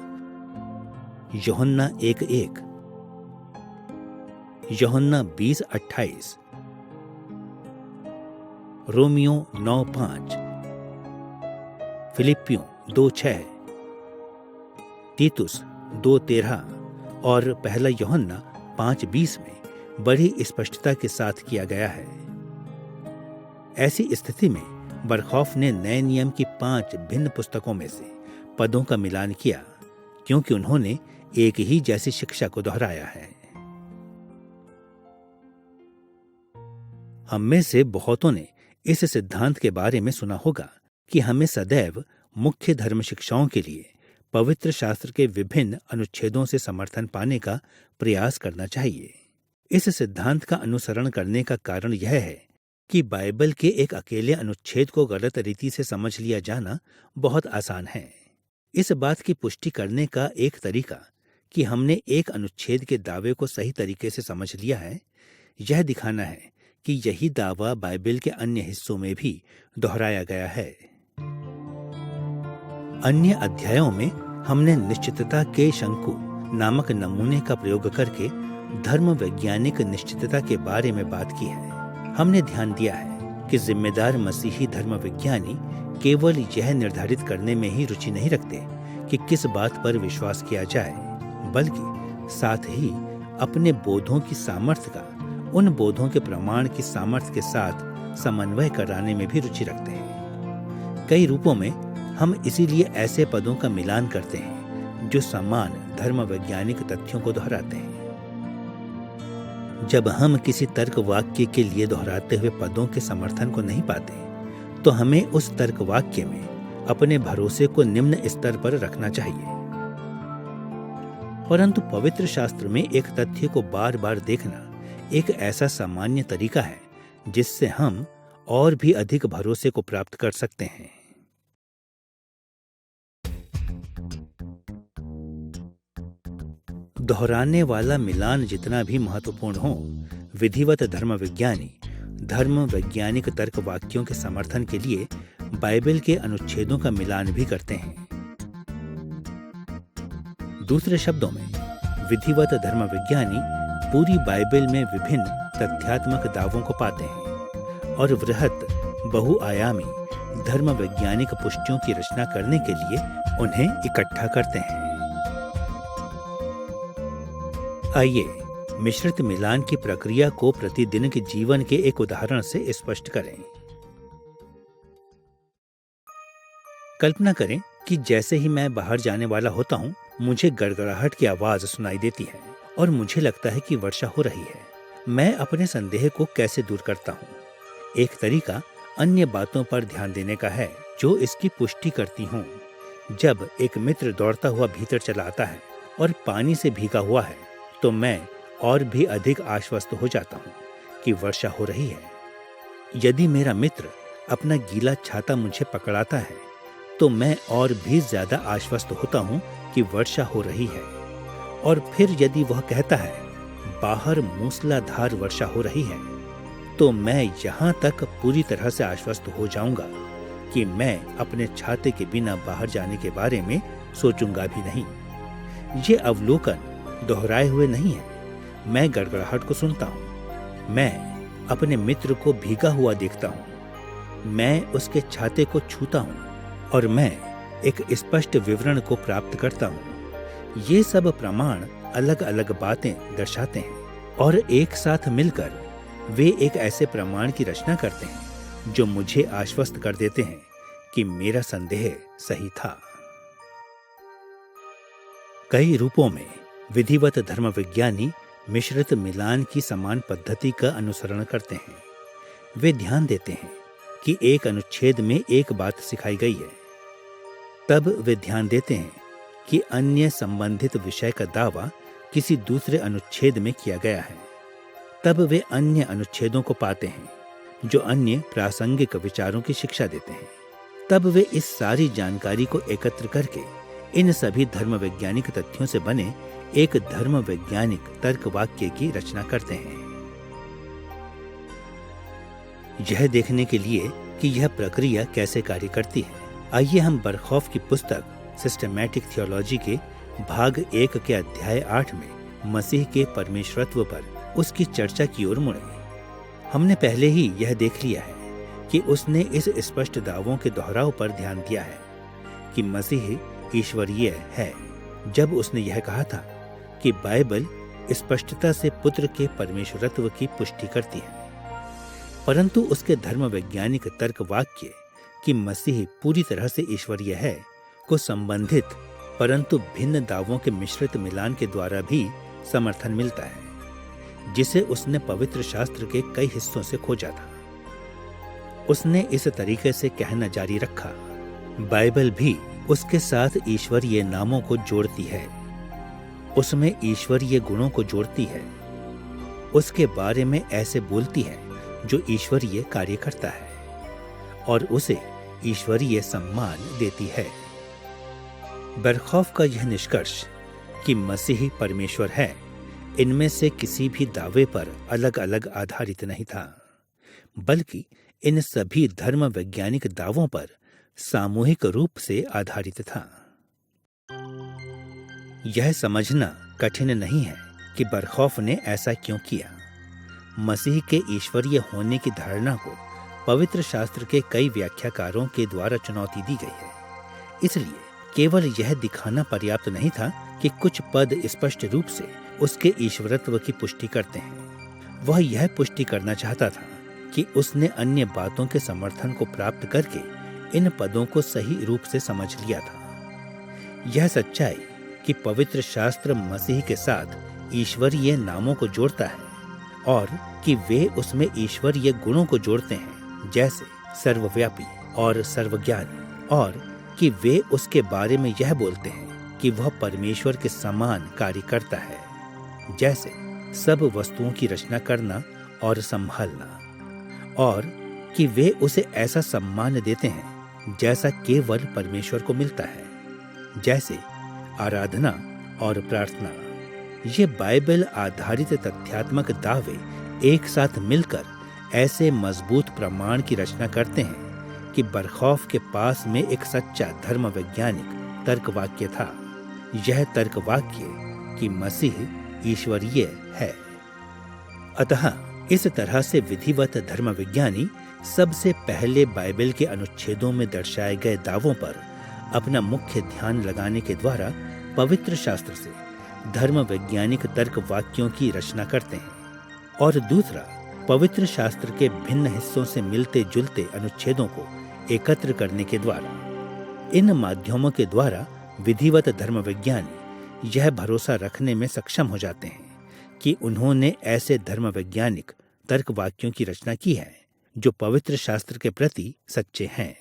यूहन्ना 1:1, यूहन्ना 20:28, रोमियो 9:5, फिलिपियों 2:6, तीतुस 2:13 और पहला यूहन्ना 5:20 में बड़ी स्पष्टता के साथ किया गया है। ऐसी स्थिति में बरखॉफ ने नए नियम की 5 भिन्न पुस्तकों में से पदों का मिलान किया क्योंकि उन्होंने एक ही जैसी शिक्षा को दोहराया है। हम में से बहुतों ने इस सिद्धांत के बारे में सुना होगा कि हमें सदैव मुख्य धर्म शिक्षाओं के लिए पवित्र शास्त्र के विभिन्न अनुच्छेदों से समर्थन पाने का प्रयास करना चाहिए। इस सिद्धांत का अनुसरण करने का कारण यह है कि बाइबल के एक अकेले अनुच्छेद को गलत रीति से समझ लिया जाना बहुत आसान है। इस बात की पुष्टि करने का एक तरीका कि हमने एक अनुच्छेद के दावे को सही तरीके से समझ लिया है, यह दिखाना है कि यही दावा बाइबल के अन्य हिस्सों में भी दोहराया गया है। अन्य अध्यायों में हमने निश्चितता के शंकु नामक नमूने का प्रयोग करके धर्म वैज्ञानिक निश्चितता के बारे में बात की है। हमने ध्यान दिया है कि जिम्मेदार मसीही धर्म विज्ञानी केवल यह निर्धारित करने में ही रुचि नहीं रखते कि किस बात पर विश्वास किया जाए, बल्कि साथ ही अपने बोधों की सामर्थ्य का उन बोधों के प्रमाण की सामर्थ्य के साथ समन्वय कराने में भी रुचि रखते हैं। कई रूपों में हम इसीलिए ऐसे पदों का मिलान करते हैं जो समान धर्म वैज्ञानिक तथ्यों को दोहराते हैं। जब हम किसी तर्क वाक्य के लिए दोहराते हुए पदों के समर्थन को नहीं पाते तो हमें उस तर्क वाक्य में अपने भरोसे को निम्न स्तर पर रखना चाहिए। परंतु पवित्र शास्त्र में एक तथ्य को बार बार देखना एक ऐसा सामान्य तरीका है जिससे हम और भी अधिक भरोसे को प्राप्त कर सकते हैं। दोहराने वाला मिलान जितना भी महत्वपूर्ण हो, विधिवत धर्म विज्ञानी धर्म वैज्ञानिक तर्क वाक्यों के समर्थन के लिए बाइबल के अनुच्छेदों का मिलान भी करते हैं। दूसरे शब्दों में, विधिवत धर्म विज्ञानी पूरी बाइबल में विभिन्न तथ्यात्मक दावों को पाते हैं और वृहत बहुआयामी धर्म वैज्ञानिक पुष्टियों की रचना करने के लिए उन्हें इकट्ठा करते हैं। आइए मिश्रित मिलान की प्रक्रिया को प्रतिदिन के जीवन के एक उदाहरण से स्पष्ट करें। कल्पना करें कि जैसे ही मैं बाहर जाने वाला होता हूँ, मुझे गड़गड़ाहट की आवाज सुनाई देती है और मुझे लगता है कि वर्षा हो रही है। मैं अपने संदेह को कैसे दूर करता हूँ? एक तरीका अन्य बातों पर ध्यान देने का है जो इसकी पुष्टि करती हूँ। जब एक मित्र दौड़ता हुआ भीतर चला आता है और पानी से भीगा हुआ है, तो मैं और भी अधिक आश्वस्त हो जाता हूँ कि वर्षा हो रही है। यदि मेरा मित्र अपना गीला छाता मुझे पकड़ाता है, तो मैं और भी ज्यादा आश्वस्त होता हूँ कि वर्षा हो रही है। और फिर यदि वह कहता है, बाहर मूसलाधार वर्षा हो रही है, तो मैं यहाँ तक पूरी तरह से आश्वस्त हो जाऊंगा कि मैं अपने छाते के बिना बाहर जाने के बारे में सोचूंगा भी नहीं। ये अवलोकन दोहराए हुए नहीं है। मैं गड़गड़ाहट को सुनता हूँ, मैं अपने मित्र को भीगा हुआ देखता हूँ, मैं उसके छाते को छूता हूँ और मैं एक स्पष्ट विवरण को प्राप्त करता हूँ। ये सब प्रमाण अलग अलग बातें दर्शाते हैं और एक साथ मिलकर वे एक ऐसे प्रमाण की रचना करते हैं जो मुझे आश्वस्त कर देते हैं कि मेरा संदेह सही था। कई रूपों में विधिवत धर्म विज्ञानी मिश्रित मिलान की समान पद्धति का अनुसरण करते हैं। वे ध्यान देते हैं कि एक अनुच्छेद में एक बात सिखाई गई है, तब वे ध्यान देते हैं कि अन्य संबंधित विषय का दावा किसी दूसरे अनुच्छेद में किया गया है। तब वे अन्य अनुच्छेदों को पाते हैं जो अन्य प्रासंगिक विचारों की शिक्षा देते हैं। तब वे इस सारी जानकारी को एकत्र करके इन सभी धर्म वैज्ञानिक तथ्यों से बने एक धर्म वैज्ञानिक तर्क वाक्य की रचना करते हैं। यह देखने के लिए कि यह प्रक्रिया कैसे कार्य करती है, आइए हम बरखौफ की पुस्तक सिस्टमैटिक थियोलॉजी के भाग 1 के अध्याय 8 में मसीह के परमेश्वरत्व पर उसकी चर्चा की ओर मुड़े। हमने पहले ही यह देख लिया है कि उसने इस स्पष्ट दावों के दोहराव पर ध्यान दिया है कि मसीह ईश्वरीय है, जब उसने यह कहा था कि बाइबल स्पष्टता से पुत्र के परमेश्वरत्व की पुष्टि करती है। परंतु उसके धर्म वैज्ञानिक तर्क वाक्य कि मसीह पूरी तरह से ईश्वरीय है को संबंधित परंतु भिन्न दावों के मिश्रित मिलान के द्वारा भी समर्थन मिलता है, जिसे उसने पवित्र शास्त्र के कई हिस्सों से खोजा था। उसने इस तरीके से कहना जारी रखा, बाइबल भी उसके साथ ईश्वरीय नामों को जोड़ती है, उसमें ईश्वरीय गुणों को जोड़ती है, उसके बारे में ऐसे बोलती है जो ईश्वरीय कार्य करता है और उसे ईश्वरीय सम्मान देती है। बरखौफ का यह निष्कर्ष कि मसीह परमेश्वर है, इनमें से किसी भी दावे पर अलग अलग आधारित नहीं था, बल्कि इन सभी धर्म वैज्ञानिक दावों पर सामूहिक रूप से आधारित था। यह समझना कठिन नहीं है कि बरखौफ ने ऐसा क्यों किया। मसीह के ईश्वरीय होने की धारणा को पवित्र शास्त्र के कई व्याख्याकारों के द्वारा चुनौती दी गई है। इसलिए केवल यह दिखाना पर्याप्त नहीं था कि कुछ पद स्पष्ट रूप से उसके ईश्वरत्व की पुष्टि करते हैं। वह यह पुष्टि करना चाहता था कि उसने अन्य बातों के समर्थन को प्राप्त करके इन पदों को सही रूप से समझ लिया था। यह सच्चाई कि पवित्र शास्त्र मसीह के साथ ईश्वरीय नामों को जोड़ता है और कि वे उसमें ईश्वरीय गुणों को जोड़ते हैं, जैसे सर्वव्यापी और सर्वज्ञानी, और कि वे उसके बारे में यह बोलते हैं कि वह परमेश्वर के समान कार्य करता है, जैसे सब वस्तुओं की रचना करना और संभालना, और कि वे उसे ऐसा सम्मान देते हैं जैसा केवल परमेश्वर को मिलता है, जैसे आराधना और प्रार्थना। ये बाइबल आधारित तथ्यात्मक दावे एक साथ मिलकर ऐसे मजबूत प्रमाण की रचना करते हैं कि बरखौफ के पास में एक सच्चा धर्म वैज्ञानिक तर्क वाक्य था। यह तर्क वाक्य कि मसीह ईश्वरीय है। अतः इस तरह से विधिवत धर्म विज्ञानी सबसे पहले बाइबल के अनुच्छेदों में दर्शाए गए दावों पर अपना मुख्य ध्यान लगाने के द्वारा पवित्र शास्त्र से धर्म वैज्ञानिक तर्क वाक्यों की रचना करते हैं, और दूसरा पवित्र शास्त्र के भिन्न हिस्सों से मिलते जुलते अनुच्छेदों को एकत्र करने के द्वारा। इन माध्यमों के द्वारा विधिवत धर्म विज्ञानी यह भरोसा रखने में सक्षम हो जाते हैं कि उन्होंने ऐसे धर्म वैज्ञानिक तर्क वाक्यों की रचना की है जो पवित्र शास्त्र के प्रति सच्चे हैं।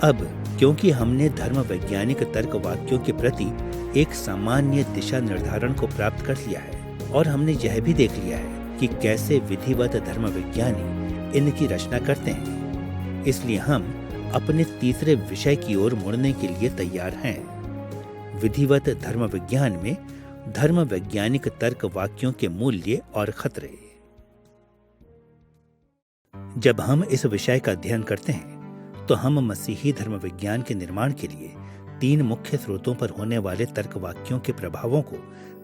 अब क्योंकि हमने धर्म वैज्ञानिक तर्क वाक्यों के प्रति एक सामान्य दिशा निर्धारण को प्राप्त कर लिया है और हमने यह भी देख लिया है कि कैसे विधिवत धर्म विज्ञानी इनकी रचना करते हैं, इसलिए हम अपने तीसरे विषय की ओर मुड़ने के लिए तैयार हैं। विधिवत धर्म विज्ञान में धर्म वैज्ञानिक तर्क वाक्यों के मूल्य और खतरे। जब हम इस विषय का अध्ययन करते हैं तो हम मसीही धर्म विज्ञान के निर्माण के लिए 3 मुख्य स्रोतों पर होने वाले तर्क वाक्यों के प्रभावों को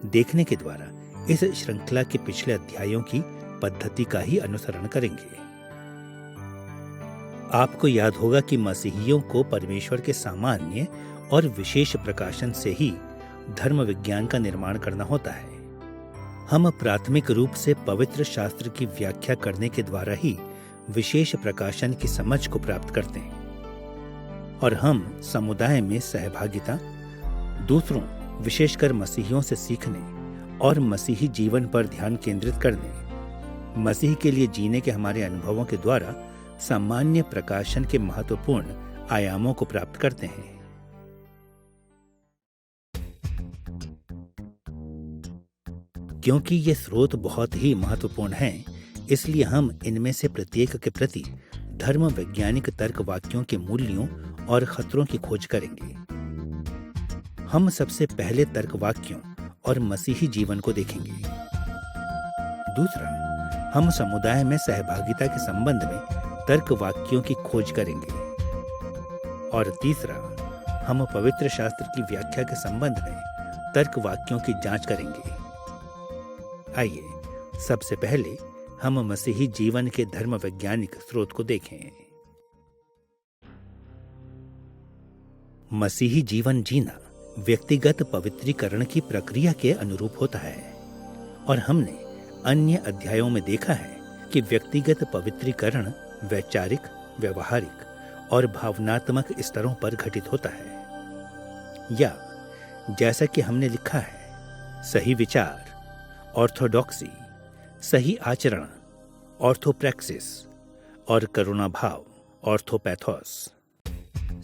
देखने के द्वारा इस श्रृंखला के पिछले अध्यायों की पद्धति का ही अनुसरण करेंगे। आपको याद होगा कि मसीहियों को परमेश्वर के सामान्य और विशेष प्रकाशन से ही धर्म विज्ञान का निर्माण करना होता है। हम प्राथमिक रूप से पवित्र शास्त्र की व्याख्या करने के द्वारा ही विशेष प्रकाशन की समझ को प्राप्त करते हैं और हम समुदाय में सहभागिता, दूसरों विशेषकर मसीहियों से सीखने और मसीही जीवन पर ध्यान केंद्रित करने, मसीह के लिए जीने के हमारे अनुभवों के द्वारा सामान्य प्रकाशन के महत्वपूर्ण आयामों को प्राप्त करते हैं। क्योंकि ये स्रोत बहुत ही महत्वपूर्ण हैं, इसलिए हम इनमें से प्रत्येक के प्रति धर्म वैज्ञानिक तर्क वाक्यों के मूल्यों और खतरों की खोज करेंगे। हम सबसे पहले तर्क वाक्यों और मसीही जीवन को देखेंगे। दूसरा, हम समुदाय में सहभागिता के संबंध में तर्क वाक्यों की खोज करेंगे। और तीसरा, हम पवित्र शास्त्र की व्याख्या के संबंध में तर्क वाक्यों की जांच करेंगे। आइए सबसे पहले हम मसीही जीवन के धर्म वैज्ञानिक स्रोत को देखें। मसीही जीवन जीना व्यक्तिगत पवित्रीकरण की प्रक्रिया के अनुरूप होता है और हमने अन्य अध्यायों में देखा है कि व्यक्तिगत पवित्रीकरण वैचारिक, व्यवहारिक और भावनात्मक स्तरों पर घटित होता है, या जैसा कि हमने लिखा है, सही विचार, ऑर्थोडॉक्सी, सही आचरण, ऑर्थोप्रैक्सिस और करुणा भाव, ऑर्थोपैथोस।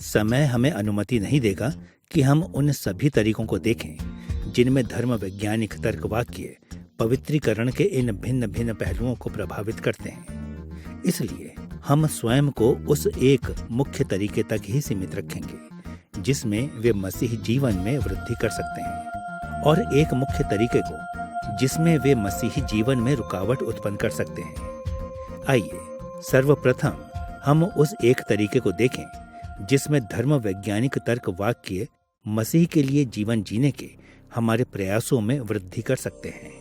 समय हमें अनुमति नहीं देगा कि हम उन सभी तरीकों को देखें जिनमें धर्म वैज्ञानिक तर्क वाक्य पवित्रीकरण के इन भिन्न भिन्न पहलुओं को प्रभावित करते हैं। इसलिए हम स्वयं को उस एक मुख्य तरीके तक ही सीमित रखेंगे जिसमें वे मसीह जीवन में वृद्धि कर सकते हैं, और एक मुख्य तरीके को जिसमें वे मसीही जीवन में रुकावट उत्पन्न कर सकते हैं। आइए सर्वप्रथम हम उस एक तरीके को देखें जिसमें धर्म वैज्ञानिक तर्क वाक्य मसीह के लिए जीवन जीने के हमारे प्रयासों में वृद्धि कर सकते हैं।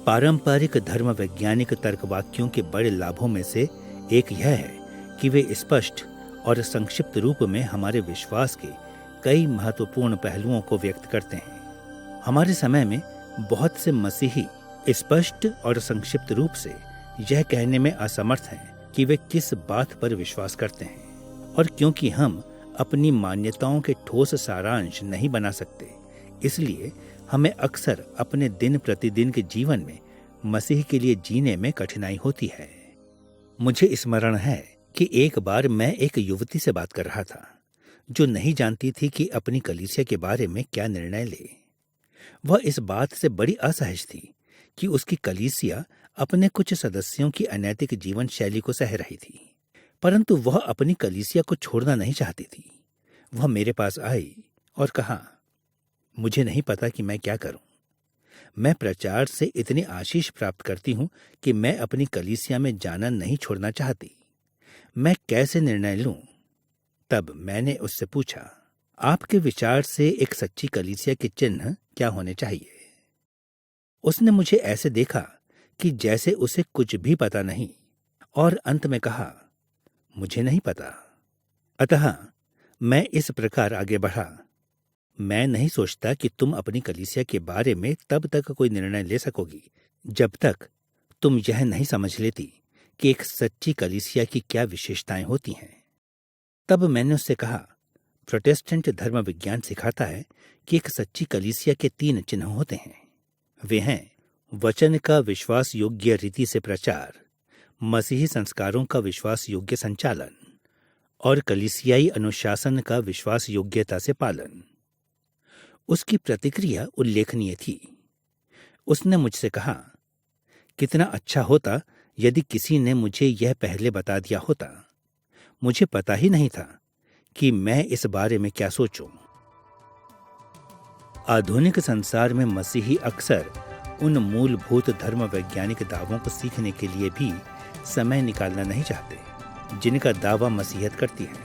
पारंपरिक धर्म वैज्ञानिक तर्क वाक्यों के बड़े लाभों में से एक यह है कि वे स्पष्ट और संक्षिप्त रूप में हमारे विश्वास के कई महत्वपूर्ण पहलुओं को व्यक्त करते हैं। हमारे समय में बहुत से मसीही स्पष्ट और संक्षिप्त रूप से यह कहने में असमर्थ हैं कि वे किस बात पर विश्वास करते हैं, और क्योंकि हम अपनी मान्यताओं के ठोस सारांश नहीं बना सकते, इसलिए हमें अक्सर अपने दिन प्रतिदिन के जीवन में मसीह के लिए जीने में कठिनाई होती है। मुझे स्मरण है कि एक बार मैं एक युवती से बात कर रहा था जो नहीं जानती थी कि अपनी कलीसिया के बारे में क्या निर्णय ले। वह इस बात से बड़ी असहज थी कि उसकी कलीसिया अपने कुछ सदस्यों की अनैतिक जीवन शैली को सह रही थी, परंतु वह अपनी कलीसिया को छोड़ना नहीं चाहती थी। वह मेरे पास आई और कहा, मुझे नहीं पता कि मैं क्या करूं। मैं प्रचार से इतनी आशीष प्राप्त करती हूं कि मैं अपनी कलीसिया में जाना नहीं छोड़ना चाहती। मैं कैसे निर्णय लूं? तब मैंने उससे पूछा, आपके विचार से एक सच्ची कलीसिया के चिन्ह क्या होने चाहिए? उसने मुझे ऐसे देखा कि जैसे उसे कुछ भी पता नहीं, और अंत में कहा, मुझे नहीं पता। अतः मैं इस प्रकार आगे बढ़ा, मैं नहीं सोचता कि तुम अपनी कलीसिया के बारे में तब तक कोई निर्णय ले सकोगी जब तक तुम यह नहीं समझ लेती कि एक सच्ची कलीसिया की क्या विशेषताएं होती हैं। तब मैंने उससे कहा, प्रोटेस्टेंट धर्म विज्ञान सिखाता है कि एक सच्ची कलीसिया के 3 चिन्ह होते हैं, वे हैं वचन का विश्वास योग्य रीति से प्रचार, मसीही संस्कारों का विश्वास योग्य संचालन और कलीसियाई अनुशासन का विश्वास योग्यता से पालन। उसकी प्रतिक्रिया उल्लेखनीय थी। उसने मुझसे कहा, कितना अच्छा होता यदि किसी ने मुझे यह पहले बता दिया होता। मुझे पता ही नहीं था कि मैं इस बारे में क्या सोचूं। आधुनिक संसार में मसीही अक्सर उन मूलभूत धर्म वैज्ञानिक दावों को सीखने के लिए भी समय निकालना नहीं चाहते जिनका दावा मसीहत करती है।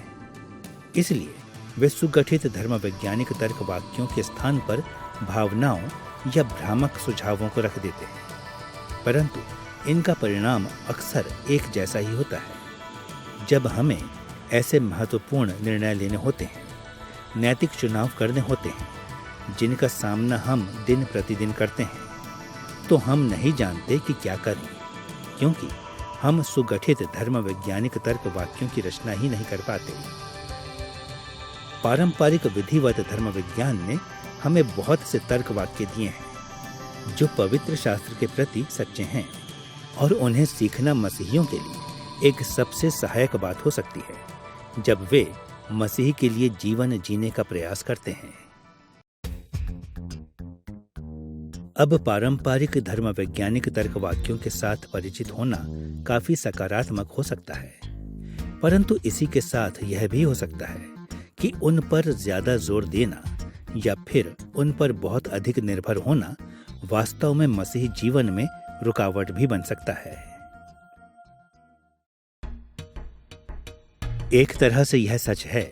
इसलिए वे सुगठित धर्म वैज्ञानिक तर्क वाक्यों के स्थान पर भावनाओं या भ्रामक सुझावों को रख देते हैं, परंतु इनका परिणाम अक्सर एक जैसा ही होता है। जब हमें ऐसे महत्वपूर्ण निर्णय लेने होते हैं, नैतिक चुनाव करने होते हैं जिनका सामना हम दिन प्रतिदिन करते हैं, तो हम नहीं जानते कि क्या करें, क्योंकि हम सुगठित धर्म वैज्ञानिक तर्क वाक्यों की रचना ही नहीं कर पाते। पारंपरिक विधिवत धर्म विज्ञान ने हमें बहुत से तर्क वाक्य दिए हैं जो पवित्र शास्त्र के प्रति सच्चे हैं, और उन्हें सीखना मसीहियों के लिए एक सबसे सहायक बात हो सकती है जब वे मसीह के लिए जीवन जीने का प्रयास करते हैं। अब पारंपरिक धर्म वैज्ञानिक तर्क वाक्यों के साथ परिचित होना काफी सकारात्मक हो सकता है, परंतु इसी के साथ यह भी हो सकता है कि उन पर ज्यादा जोर देना या फिर उन पर बहुत अधिक निर्भर होना वास्तव में मसीही जीवन में रुकावट भी बन सकता है। एक तरह से यह सच है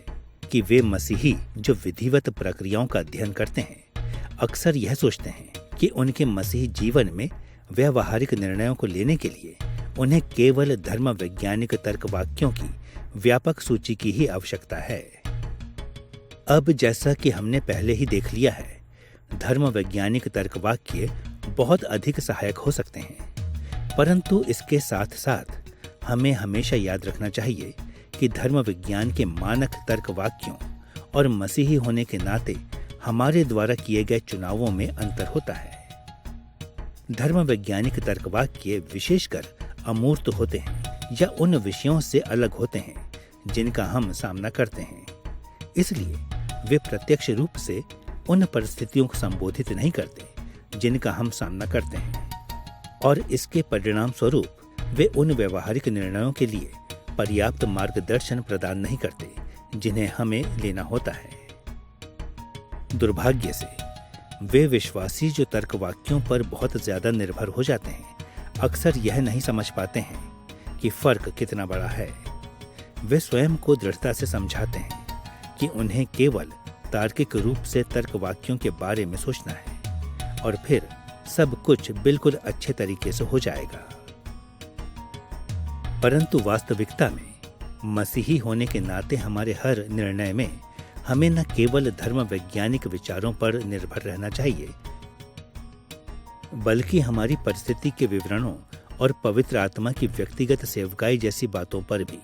कि वे मसीही जो विधिवत प्रक्रियाओं का अध्ययन करते हैं अक्सर यह सोचते हैं कि उनके मसीही जीवन में व्यावहारिक निर्णयों को लेने के लिए उन्हें केवल धर्म वैज्ञानिक तर्क वाक्यों की व्यापक सूची की ही आवश्यकता है। अब जैसा कि हमने पहले ही देख लिया है, धर्म वैज्ञानिक तर्क वाक्य बहुत अधिक सहायक हो सकते हैं, परंतु इसके साथ साथ हमें हमेशा याद रखना चाहिए कि धर्म विज्ञान के मानक तर्क वाक्यों और मसीही होने के नाते हमारे द्वारा किए गए चुनावों में अंतर होता है। धर्म वैज्ञानिक तर्क वाक्य विशेषकर अमूर्त होते हैं या उन विषयों से अलग होते हैं जिनका हम सामना करते हैं, इसलिए वे प्रत्यक्ष रूप से उन परिस्थितियों को संबोधित नहीं करते जिनका हम सामना करते हैं, और इसके परिणाम स्वरूप वे उन व्यवहारिक निर्णयों के लिए पर्याप्त मार्गदर्शन प्रदान नहीं करते जिन्हें हमें लेना होता है। दुर्भाग्य से वे विश्वासी जो तर्क वाक्यों पर बहुत ज्यादा निर्भर हो जाते हैं अक्सर यह नहीं समझ पाते हैं कि फर्क कितना बड़ा है। वे स्वयं को दृढ़ता से समझाते हैं कि उन्हें केवल तार्किक रूप से तर्क वाक्यों के बारे में सोचना है और फिर सब कुछ बिल्कुल अच्छे तरीके से हो जाएगा। परंतु वास्तविकता में मसीही होने के नाते हमारे हर निर्णय में हमें न केवल धर्म वैज्ञानिक विचारों पर निर्भर रहना चाहिए, बल्कि हमारी परिस्थिति के विवरणों और पवित्र आत्मा की व्यक्तिगत सेवकाई जैसी बातों पर भी।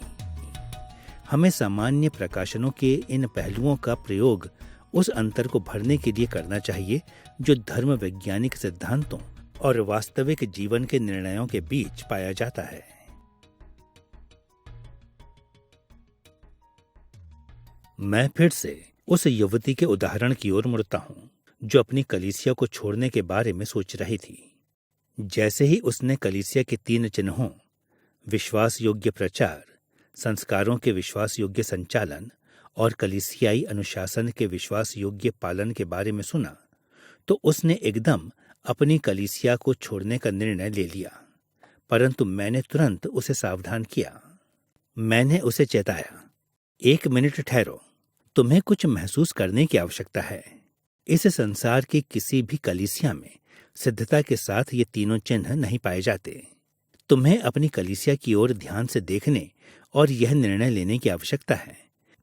हमें सामान्य प्रकाशनों के इन पहलुओं का प्रयोग उस अंतर को भरने के लिए करना चाहिए जो धर्म वैज्ञानिक सिद्धांतों और वास्तविक जीवन के निर्णयों के बीच पाया जाता है। मैं फिर से उस युवती के उदाहरण की ओर मुड़ता हूं जो अपनी कलीसिया को छोड़ने के बारे में सोच रही थी। जैसे ही उसने कलीसिया के 3 चिन्हों, विश्वास योग्य प्रचार, संस्कारों के विश्वास योग्य संचालन और कलीसियाई अनुशासन के विश्वास योग्य पालन के बारे में सुना, तो उसने एकदम अपनी कलीसिया को छोड़ने का निर्णय ले लिया। परंतु मैंने तुरंत उसे सावधान किया। मैंने उसे चेताया, 1 मिनट ठहरो, तुम्हें कुछ महसूस करने की आवश्यकता है। इस संसार की किसी भी कलीसिया में सिद्धता के साथ ये तीनों चिन्ह नहीं पाए जाते। तुम्हें अपनी कलीसिया की ओर ध्यान से देखने और यह निर्णय लेने की आवश्यकता है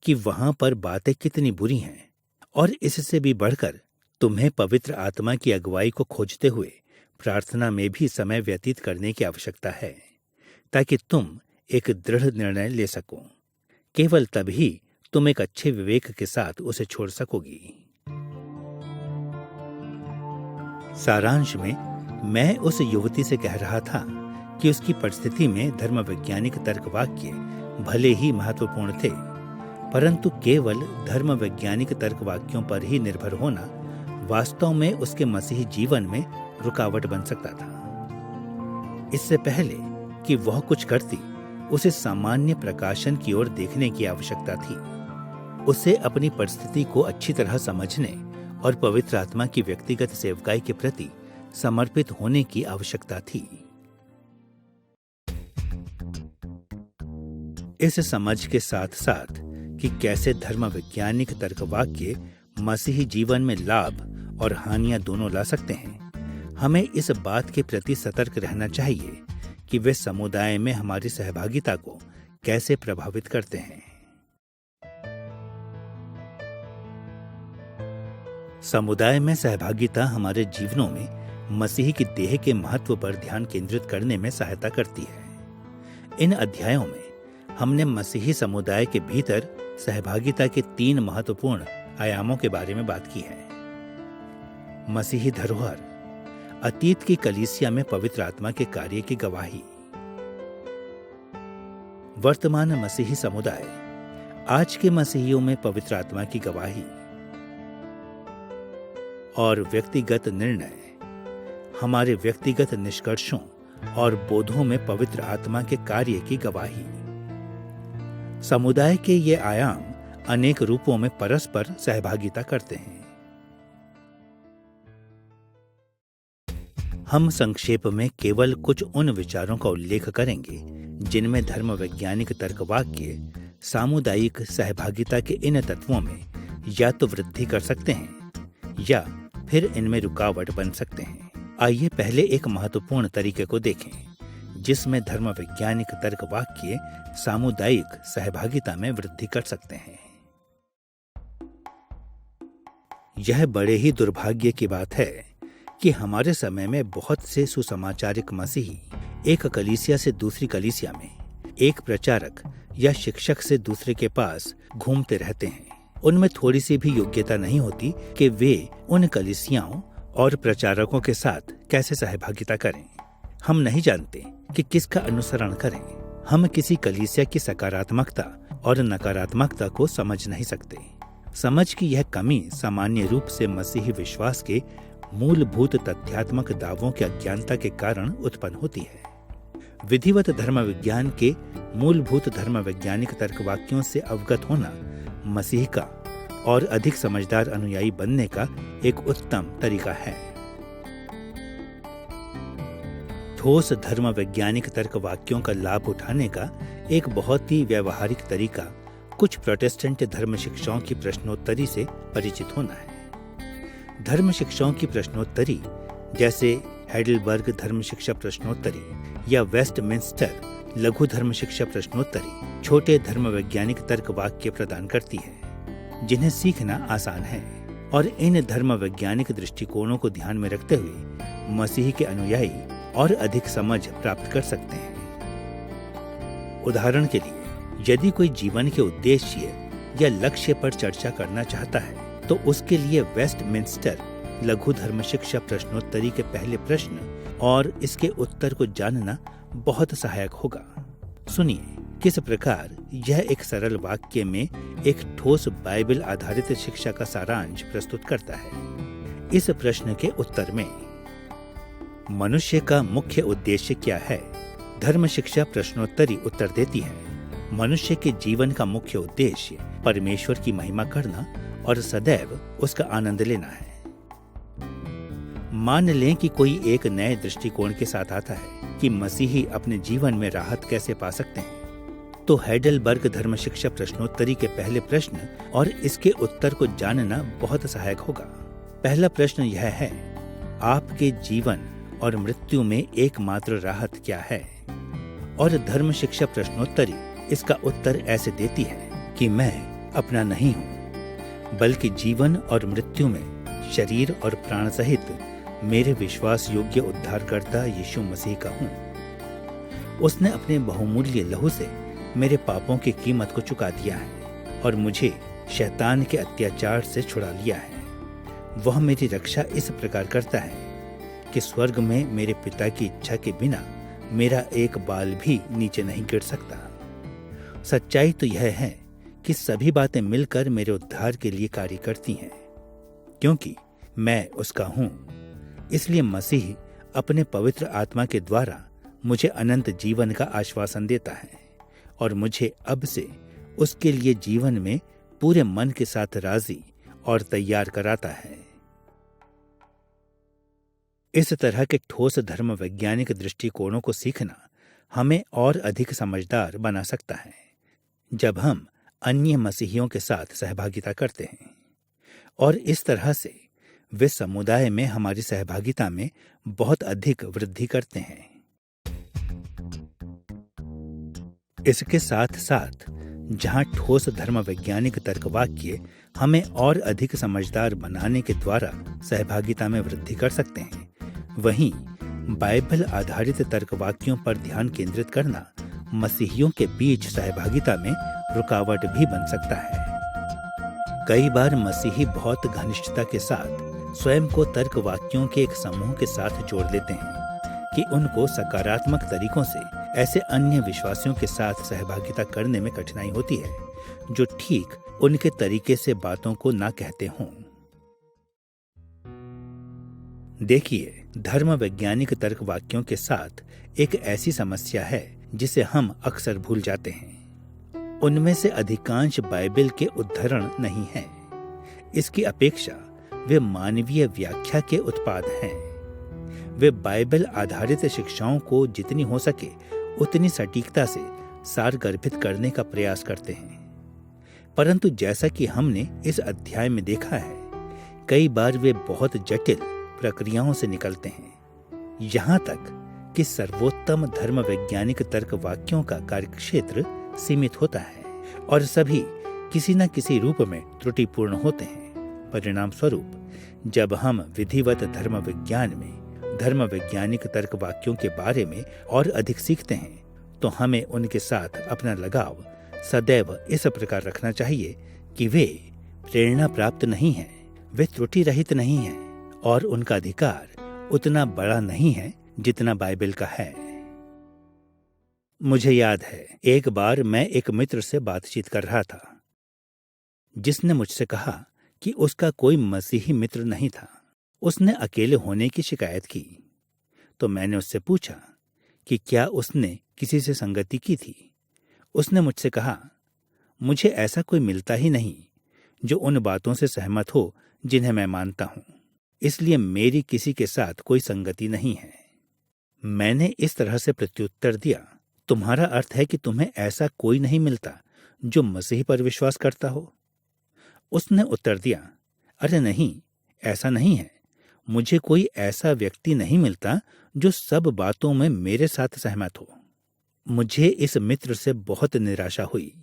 कि वहां पर बातें कितनी बुरी हैं, और इससे भी बढ़कर तुम्हें पवित्र आत्मा की अगुवाई को खोजते हुए प्रार्थना में भी समय व्यतीत करने की आवश्यकता है, ताकि तुम एक दृढ़ निर्णय ले सको। केवल तभी तुम एक अच्छे विवेक के साथ उसे छोड़ सकोगी। सारांश में मैं उस युवती से कह रहा था कि उसकी परिस्थिति में धर्म वैज्ञानिक तर्क वाक्य भले ही महत्वपूर्ण थे, परंतु केवल धर्म वैज्ञानिक तर्क वाक्यों पर ही निर्भर होना वास्तव में उसके मसीही जीवन में रुकावट बन सकता था। इससे पहले कि वह कुछ करती, उसे सामान्य प्रकाशन की ओर देखने की आवश्यकता थी। उसे अपनी परिस्थिति को अच्छी तरह समझने और पवित्र आत्मा की व्यक्तिगत सेवकाई के प्रति समर्पित होने की आवश्यकता थी। इस समझ के साथ साथ कि कैसे धर्म वैज्ञानिक तर्क वाक्य मसीही जीवन में लाभ और हानियां दोनों ला सकते हैं, हमें इस बात के प्रति सतर्क रहना चाहिए कि वे समुदाय में हमारी सहभागिता को कैसे प्रभावित करते हैं। समुदाय में सहभागिता हमारे जीवनों में मसीह की देह के महत्व पर ध्यान केंद्रित करने में सहायता करती है। इन अध्यायों में हमने मसीही समुदाय के भीतर सहभागिता के 3 महत्वपूर्ण आयामों के बारे में बात की है। मसीही धरोहर, अतीत की कलीसिया में पवित्र आत्मा के कार्य की गवाही। वर्तमान मसीही समुदाय, आज के मसीहियों में पवित्र आत्मा की गवाही। और व्यक्तिगत निर्णय, हमारे व्यक्तिगत निष्कर्षों और बोधों में पवित्र आत्मा के कार्य की गवाही। समुदाय के ये आयाम अनेक रूपों में परस्पर सहभागिता करते हैं। हम संक्षेप में केवल कुछ उन विचारों का उल्लेख करेंगे जिनमें धर्म वैज्ञानिक तर्क वाक्य सामुदायिक सहभागिता के इन तत्वों में या तो वृद्धि कर सकते हैं या फिर इनमें रुकावट बन सकते हैं। आइए पहले एक महत्वपूर्ण तरीके को देखें जिसमें धर्म वैज्ञानिक तर्क वाक्य सामुदायिक सहभागिता में वृद्धि कर सकते हैं। यह बड़े ही दुर्भाग्य की बात है कि हमारे समय में बहुत से सुसमाचारिक मसीही एक कलीसिया से दूसरी कलीसिया में, एक प्रचारक या शिक्षक से दूसरे के पास घूमते रहते हैं। उनमें थोड़ी सी भी योग्यता नहीं होती कि वे उन कलीसियाओं और प्रचारकों के साथ कैसे सहभागिता करें। हम नहीं जानते कि किसका अनुसरण करें। हम किसी कलीसिया की सकारात्मकता और नकारात्मकता को समझ नहीं सकते। समझ की यह कमी सामान्य रूप से मसीही विश्वास के मूलभूत तथ्यात्मक दावों के अज्ञानता के कारण उत्पन्न होती है। विधिवत धर्म विज्ञान के मूलभूत धर्म वैज्ञानिक तर्क वाक्यों से अवगत होना मसीह का और अधिक समझदार अनुयायी बनने का एक उत्तम तरीका है। ठोस धर्म वैज्ञानिक तर्क वाक्यों का लाभ उठाने का एक बहुत ही व्यवहारिक तरीका कुछ प्रोटेस्टेंट धर्म शिक्षाओं की प्रश्नोत्तरी से परिचित होना है। धर्म शिक्षाओं की प्रश्नोत्तरी जैसे हेडलबर्ग धर्म शिक्षा प्रश्नोत्तरी या वेस्टमिंस्टर लघु धर्म शिक्षा प्रश्नोत्तरी छोटे धर्म वैज्ञानिक तर्क वाक्य प्रदान करती है जिन्हें सीखना आसान है और इन धर्म वैज्ञानिक दृष्टिकोणों को ध्यान में रखते हुए मसीह के अनुयायी और अधिक समझ प्राप्त कर सकते हैं। उदाहरण के लिए, यदि कोई जीवन के उद्देश्य या लक्ष्य पर चर्चा करना चाहता है तो उसके लिए वेस्टमिंस्टर लघु धर्म शिक्षा प्रश्नोत्तरी के पहले प्रश्न और इसके उत्तर को जानना बहुत सहायक होगा। सुनिए किस प्रकार यह एक सरल वाक्य में एक ठोस बाइबल आधारित शिक्षा का सारांश प्रस्तुत करता है। इस प्रश्न के उत्तर में मनुष्य का मुख्य उद्देश्य क्या है? धर्म शिक्षा प्रश्नोत्तरी उत्तर देती है, मनुष्य के जीवन का मुख्य उद्देश्य परमेश्वर की महिमा करना और सदैव उसका आनंद लेना है। मान लें कि कोई एक नए दृष्टिकोण के साथ आता है कि मसीही अपने जीवन में राहत कैसे पा सकते हैं, तो हेडलबर्ग धर्म शिक्षा प्रश्नोत्तरी के पहले प्रश्न और इसके उत्तर को जानना बहुत सहायक होगा। पहला प्रश्न यह है, आपके जीवन और मृत्यु में एकमात्र राहत क्या है? और धर्म शिक्षा प्रश्नोत्तरी इसका उत्तर ऐसे देती है कि मैं अपना नहीं हूँ, बल्कि जीवन और मृत्यु में शरीर और प्राण सहित मेरे विश्वास योग्य उद्धारकर्ता यीशु मसीह का हूँ। उसने अपने बहुमूल्य लहू से मेरे पापों की कीमत को चुका दिया है और मुझे शैतान के अत्याचार से छुड़ा लिया है। वह मेरी रक्षा इस प्रकार करता है कि स्वर्ग में मेरे पिता की इच्छा के बिना मेरा एक बाल भी नीचे नहीं गिर सकता। सच्चाई तो यह है कि सभी बातें मिलकर मेरे उद्धार के लिए कार्य करती हैं। क्योंकि मैं उसका हूं, इसलिए मसीह अपने पवित्र आत्मा के द्वारा मुझे अनंत जीवन का आश्वासन देता है और मुझे अब से उसके लिए जीवन में पूरे मन के साथ राजी और तैयार कराता है। इस तरह के ठोस धर्म वैज्ञानिक दृष्टिकोणों को सीखना हमें और अधिक समझदार बना सकता है जब हम अन्य मसीहियों के साथ सहभागिता करते हैं, और इस तरह से वे समुदाय में हमारी सहभागिता में बहुत अधिक वृद्धि करते हैं। इसके साथ साथ जहां ठोस धर्म वैज्ञानिक तर्कवाक्य हमें और अधिक समझदार बनाने के द्वारा सहभागिता में वृद्धि कर सकते हैं, वहीं बाइबल आधारित तर्कवाक्यों पर ध्यान केंद्रित करना मसीहियों के बीच सहभागिता में रुकावट भी बन सकता है। कई बार मसीही बहुत घनिष्ठता के साथ स्वयं को तर्कवाक्यों के एक समूह के साथ जोड़ लेते हैं कि उनको सकारात्मक तरीकों से ऐसे अन्य विश्वासियों के साथ सहभागिता करने में कठिनाई होती है जो ठीक उनके तरीके से बातों को ना कहते हों। देखिए, धर्म वैज्ञानिक तर्कवाक्यों के साथ एक ऐसी समस्या है जिसे हम अक्सर भूल जाते हैं। उनमें से अधिकांश बाइबल के उद्धरण नहीं हैं। इसकी अपेक्षा वे मानवीय व्याख्या के उत्पाद हैं। वे बाइबल आधारित शिक्षाओं को जितनी हो सके उतनी सटीकता से सारगर्भित करने का प्रयास करते हैं, परंतु जैसा कि हमने इस अध्याय में देखा है, कई बार वे बहुत जटिल प्रक्रियाओं से निकलते हैं, यहाँ तक कि सर्वोत्तम धर्म वैज्ञानिक तर्क वाक्यों का कार्यक्षेत्र सीमित होता है और सभी किसी न किसी रूप में त्रुटिपूर्ण होते हैं। परिणाम स्वरूप जब हम विधिवत धर्म विज्ञान में धर्म वैज्ञानिक तर्क वाक्यों के बारे में और अधिक सीखते हैं, तो हमें उनके साथ अपना लगाव सदैव इस प्रकार रखना चाहिए कि वे प्रेरणा प्राप्त नहीं हैं, वे त्रुटि रहित नहीं हैं और उनका अधिकार उतना बड़ा नहीं है जितना बाइबल का है। मुझे याद है, एक बार मैं एक मित्र से बातचीत कर रहा था जिसने मुझसे कहा कि उसका कोई मसीही मित्र नहीं था। उसने अकेले होने की शिकायत की, तो मैंने उससे पूछा कि क्या उसने किसी से संगति की थी। उसने मुझसे कहा, मुझे ऐसा कोई मिलता ही नहीं जो उन बातों से सहमत हो जिन्हें मैं मानता हूं, इसलिए मेरी किसी के साथ कोई संगति नहीं है। मैंने इस तरह से प्रत्युत्तर दिया, तुम्हारा अर्थ है कि तुम्हें ऐसा कोई नहीं मिलता जो मसीह पर विश्वास करता हो? उसने उत्तर दिया, अरे नहीं, ऐसा नहीं है। मुझे कोई ऐसा व्यक्ति नहीं मिलता जो सब बातों में मेरे साथ सहमत हो। मुझे इस मित्र से बहुत निराशा हुई।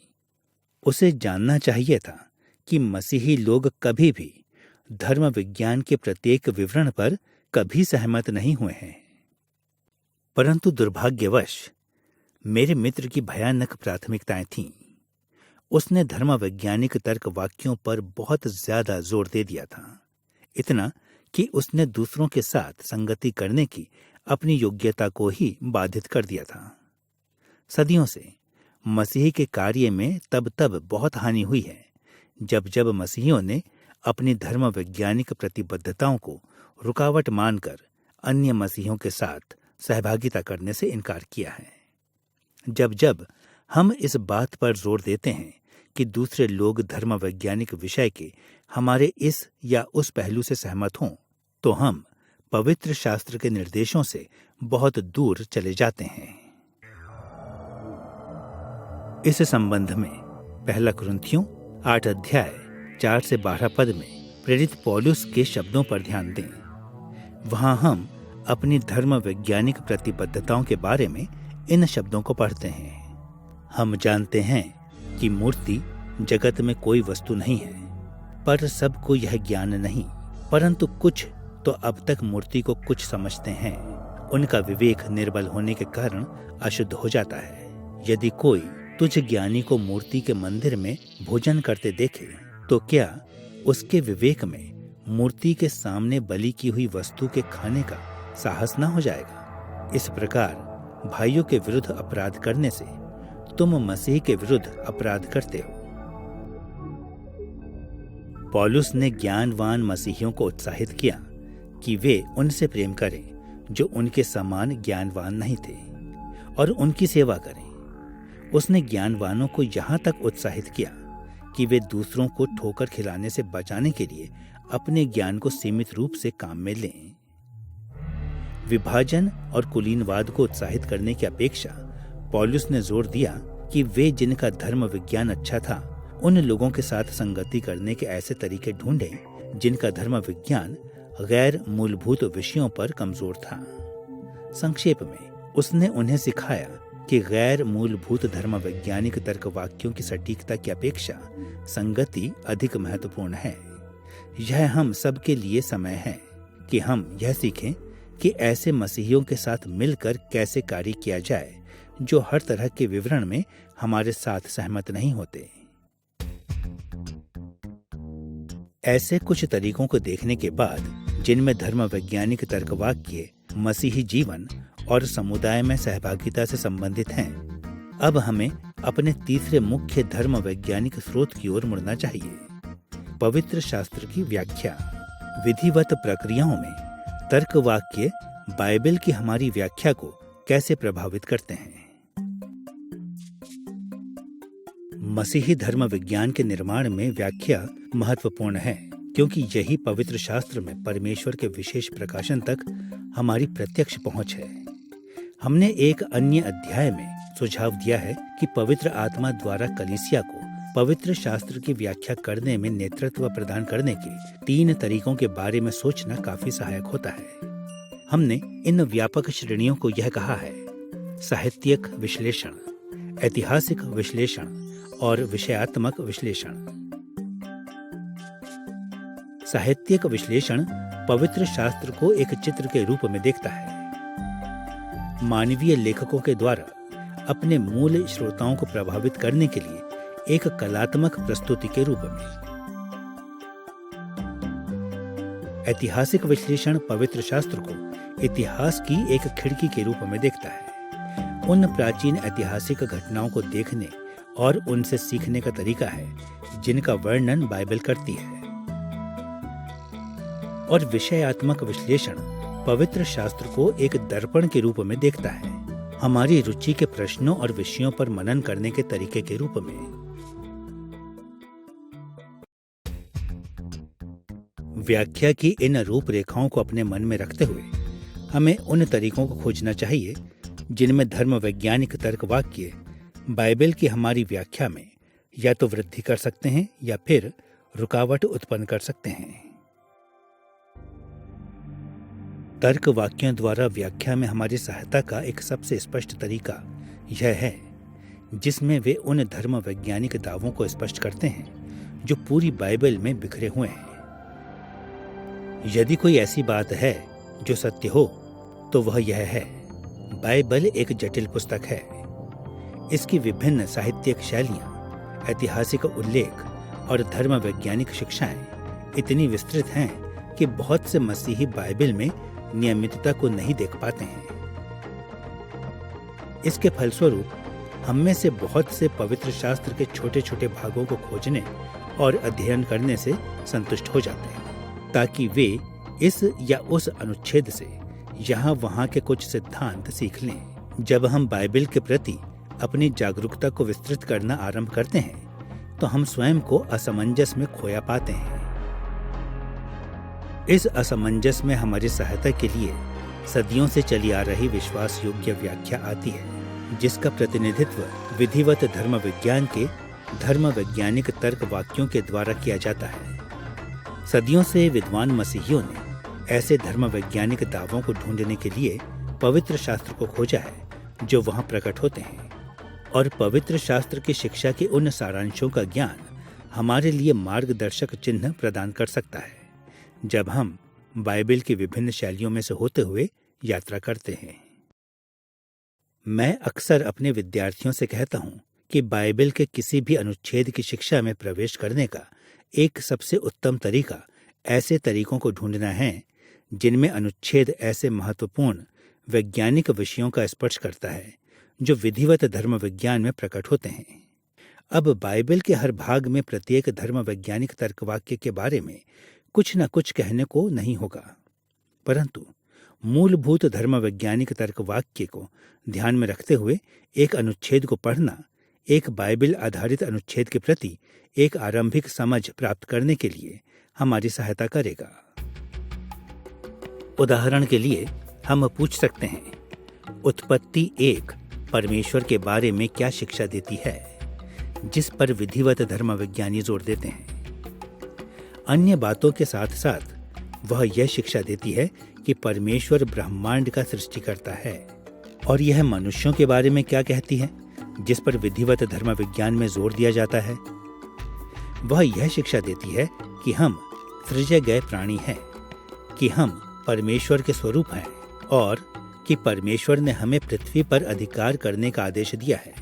उसे जानना चाहिए था कि मसीही लोग कभी भी धर्म विज्ञान के प्रत्येक विवरण पर कभी सहमत नहीं हुए हैं। परंतु दुर्भाग्यवश मेरे मित्र की भयानक प्राथमिकताएं थीं। उसने धर्म वैज्ञानिक तर्क वाक्यों पर बहुत ज्यादा जोर दे दिया था, इतना कि उसने दूसरों के साथ संगति करने की अपनी योग्यता को ही बाधित कर दिया था। सदियों से मसीह के कार्य में तब बहुत हानि हुई है जब जब मसीहियों ने अपनी धर्म वैज्ञानिक प्रतिबद्धताओं को रुकावट मानकर अन्य मसीहियों के साथ सहभागिता करने से इनकार किया है। जब जब हम इस बात पर जोर देते हैं कि दूसरे लोग धर्म वैज्ञानिक विषय के हमारे इस या उस पहलू से सहमत हों, तो हम पवित्र शास्त्र के निर्देशों से बहुत दूर चले जाते हैं। इस संबंध में पहला कुरिन्थियों 8 अध्याय 4 से 12 पद में प्रेरित पौलुस के शब्दों पर ध्यान दें। वहां हम अपनी धर्म वैज्ञानिक प्रतिबद्धताओं के बारे में इन शब्दों को पढ़ते हैं। हम जानते हैं कि मूर्ति जगत में कोई वस्तु नहीं है, पर सबको यह ज्ञान नहीं, परंतु कुछ तो अब तक मूर्ति को कुछ समझते हैं। उनका विवेक निर्बल होने के कारण अशुद्ध हो जाता है। यदि कोई तुझ ज्ञानी को मूर्ति के मंदिर में भोजन करते देखे, तो क्या उसके विवेक में मूर्ति के सामने बलि की हुई वस्तु के खाने का साहस ना हो जाएगा। इस प्रकार भाइयों के विरुद्ध अपराध करने से तुम मसीह के विरुद्ध अपराध करते हो। पौलुस ने ज्ञानवान मसीहियों को उत्साहित किया कि वे उनसे प्रेम करें जो उनके समान ज्ञानवान नहीं थे और उनकी सेवा करें। उसने ज्ञानवानों को यहाँ तक उत्साहित किया कि वे दूसरों को ठोकर खिलाने से बचाने के लिए अपने ज्ञान को सीमित रूप से काम में लें। विभाजन और कुलीनवाद को उत्साहित करने की अपेक्षा पौलुस ने जोर दिया कि वे जिनका धर्म विज्ञान अच्छा था उन लोगों के साथ संगति करने के ऐसे तरीके ढूंढें जिनका धर्म विज्ञान गैर मूलभूत विषयों पर कमजोर था। संक्षेप में उसने उन्हें सिखाया कि गैर मूलभूत धर्म वैज्ञानिक तर्क वाक्यों की सटीकता की अपेक्षा संगति अधिक महत्वपूर्ण है। यह हम सबके लिए समय है कि हम यह सीखें कि ऐसे मसीहियों के साथ मिलकर कैसे कार्य किया जाए जो हर तरह के विवरण में हमारे साथ सहमत नहीं होते। ऐसे कुछ तरीकों को देखने के बाद जिनमें धर्म वैज्ञानिक तर्कवाक्य मसीही जीवन और समुदाय में सहभागिता से संबंधित हैं, अब हमें अपने तीसरे मुख्य धर्म वैज्ञानिक स्रोत की ओर मुड़ना चाहिए, पवित्र शास्त्र की व्याख्या। विधिवत प्रक्रियाओं में तर्कवाक्य बाइबल की हमारी व्याख्या को कैसे प्रभावित करते हैं। मसीही धर्म विज्ञान के निर्माण में व्याख्या महत्वपूर्ण है क्योंकि यही पवित्र शास्त्र में परमेश्वर के विशेष प्रकाशन तक हमारी प्रत्यक्ष पहुंच है। हमने एक अन्य अध्याय में सुझाव दिया है कि पवित्र आत्मा द्वारा कलीसिया को पवित्र शास्त्र की व्याख्या करने में नेतृत्व प्रदान करने के 3 तरीकों के बारे में सोचना काफी सहायक होता है। हमने इन व्यापक श्रेणियों को यह कहा है: साहित्यिक विश्लेषण, ऐतिहासिक विश्लेषण और विषयात्मक विश्लेषण। साहित्यिक विश्लेषण पवित्र शास्त्र को एक चित्र के रूप में देखता है, मानवीय लेखकों के द्वारा अपने मूल श्रोताओं को प्रभावित करने के लिए एक कलात्मक प्रस्तुति के रूप में। ऐतिहासिक विश्लेषण पवित्र शास्त्र को इतिहास की एक खिड़की के रूप में देखता है, उन प्राचीन ऐतिहासिक घटनाओं को देखने और उनसे सीखने का तरीका है जिनका वर्णन बाइबल करती है। और विषयात्मक विश्लेषण पवित्र शास्त्र को एक दर्पण के रूप में देखता है, हमारी रुचि के प्रश्नों और विषयों पर मनन करने के तरीके के रूप में। व्याख्या की इन रूपरेखाओं को अपने मन में रखते हुए हमें उन तरीकों को खोजना चाहिए जिनमें धर्म वैज्ञानिक तर्कवाक्य बाइबल की हमारी व्याख्या में या तो वृद्धि कर सकते हैं या फिर रुकावट उत्पन्न कर सकते हैं। तर्क वाक्यों द्वारा व्याख्या में हमारी सहायता का एक सबसे स्पष्ट तरीका यह है जिसमें वे उन धर्म वैज्ञानिक दावों को स्पष्ट करते हैं जो पूरी बाइबल में बिखरे हुए हैं। यदि कोई ऐसी बात है जो सत्य हो तो वह यह है: बाइबल एक जटिल पुस्तक है। इसकी विभिन्न साहित्यिक शैलियां, ऐतिहासिक उल्लेख और धर्म वैज्ञानिक शिक्षाएं इतनी विस्तृत हैं कि बहुत से मसीही बाइबल में नियमितता को नहीं देख पाते हैं। इसके फलस्वरूप हम में से बहुत से पवित्र शास्त्र के छोटे छोटे भागों को खोजने और अध्ययन करने से संतुष्ट हो जाते हैं ताकि वे इस या उस अनुच्छेद से यहाँ वहाँ के कुछ सिद्धांत सीख लें। जब हम बाइबल के प्रति अपनी जागरूकता को विस्तृत करना आरंभ करते हैं तो हम स्वयं को असमंजस में खोया पाते हैं। इस असमंजस में हमारी सहायता के लिए सदियों से चली आ रही विश्वास योग्य व्याख्या आती है जिसका प्रतिनिधित्व विधिवत धर्म विज्ञान के धर्म वैज्ञानिक तर्क वाक्यों के द्वारा किया जाता है। सदियों से विद्वान मसीहियों ने ऐसे धर्म वैज्ञानिक दावों को ढूंढने के लिए पवित्र शास्त्र को खोजा है जो वहां प्रकट होते हैं, और पवित्र शास्त्र की शिक्षा के उन सारांशों का ज्ञान हमारे लिए मार्गदर्शक चिन्ह प्रदान कर सकता है जब हम बाइबल की विभिन्न शैलियों में से होते हुए यात्रा करते हैं। मैं अक्सर अपने विद्यार्थियों से कहता हूं कि बाइबल के किसी भी अनुच्छेद की शिक्षा में प्रवेश करने का एक सबसे उत्तम तरीका ऐसे तरीकों को ढूंढना है जिनमें अनुच्छेद ऐसे महत्वपूर्ण वैज्ञानिक विषयों का स्पर्श करता है जो विधिवत धर्म विज्ञान में प्रकट होते हैं। अब बाइबल के हर भाग में प्रत्येक धर्म वैज्ञानिक तर्कवाक्य के बारे में कुछ न कुछ कहने को नहीं होगा, परंतु मूलभूत धर्म वैज्ञानिक तर्कवाक्य को ध्यान में रखते हुए एक अनुच्छेद को पढ़ना एक बाइबल आधारित अनुच्छेद के प्रति एक आरंभिक समझ प्राप्त करने के लिए हमारी सहायता करेगा। उदाहरण के लिए हम पूछ सकते हैं, उत्पत्ति 1 परमेश्वर के बारे में क्या शिक्षा देती है, जिस पर विधिवत धर्म विज्ञानी जोर देते हैं। अन्य बातों के साथ साथ वह यह शिक्षा देती है कि परमेश्वर ब्रह्मांड का सृष्टिकर्ता है। और यह मनुष्यों के बारे में क्या कहती है, जिस पर विधिवत धर्म विज्ञान में जोर दिया जाता है। वह यह शिक्षा देती है कि हम सृजे गए प्राणी हैं, कि हम परमेश्वर के स्वरूप हैं और कि परमेश्वर ने हमें पृथ्वी पर अधिकार करने का आदेश दिया है।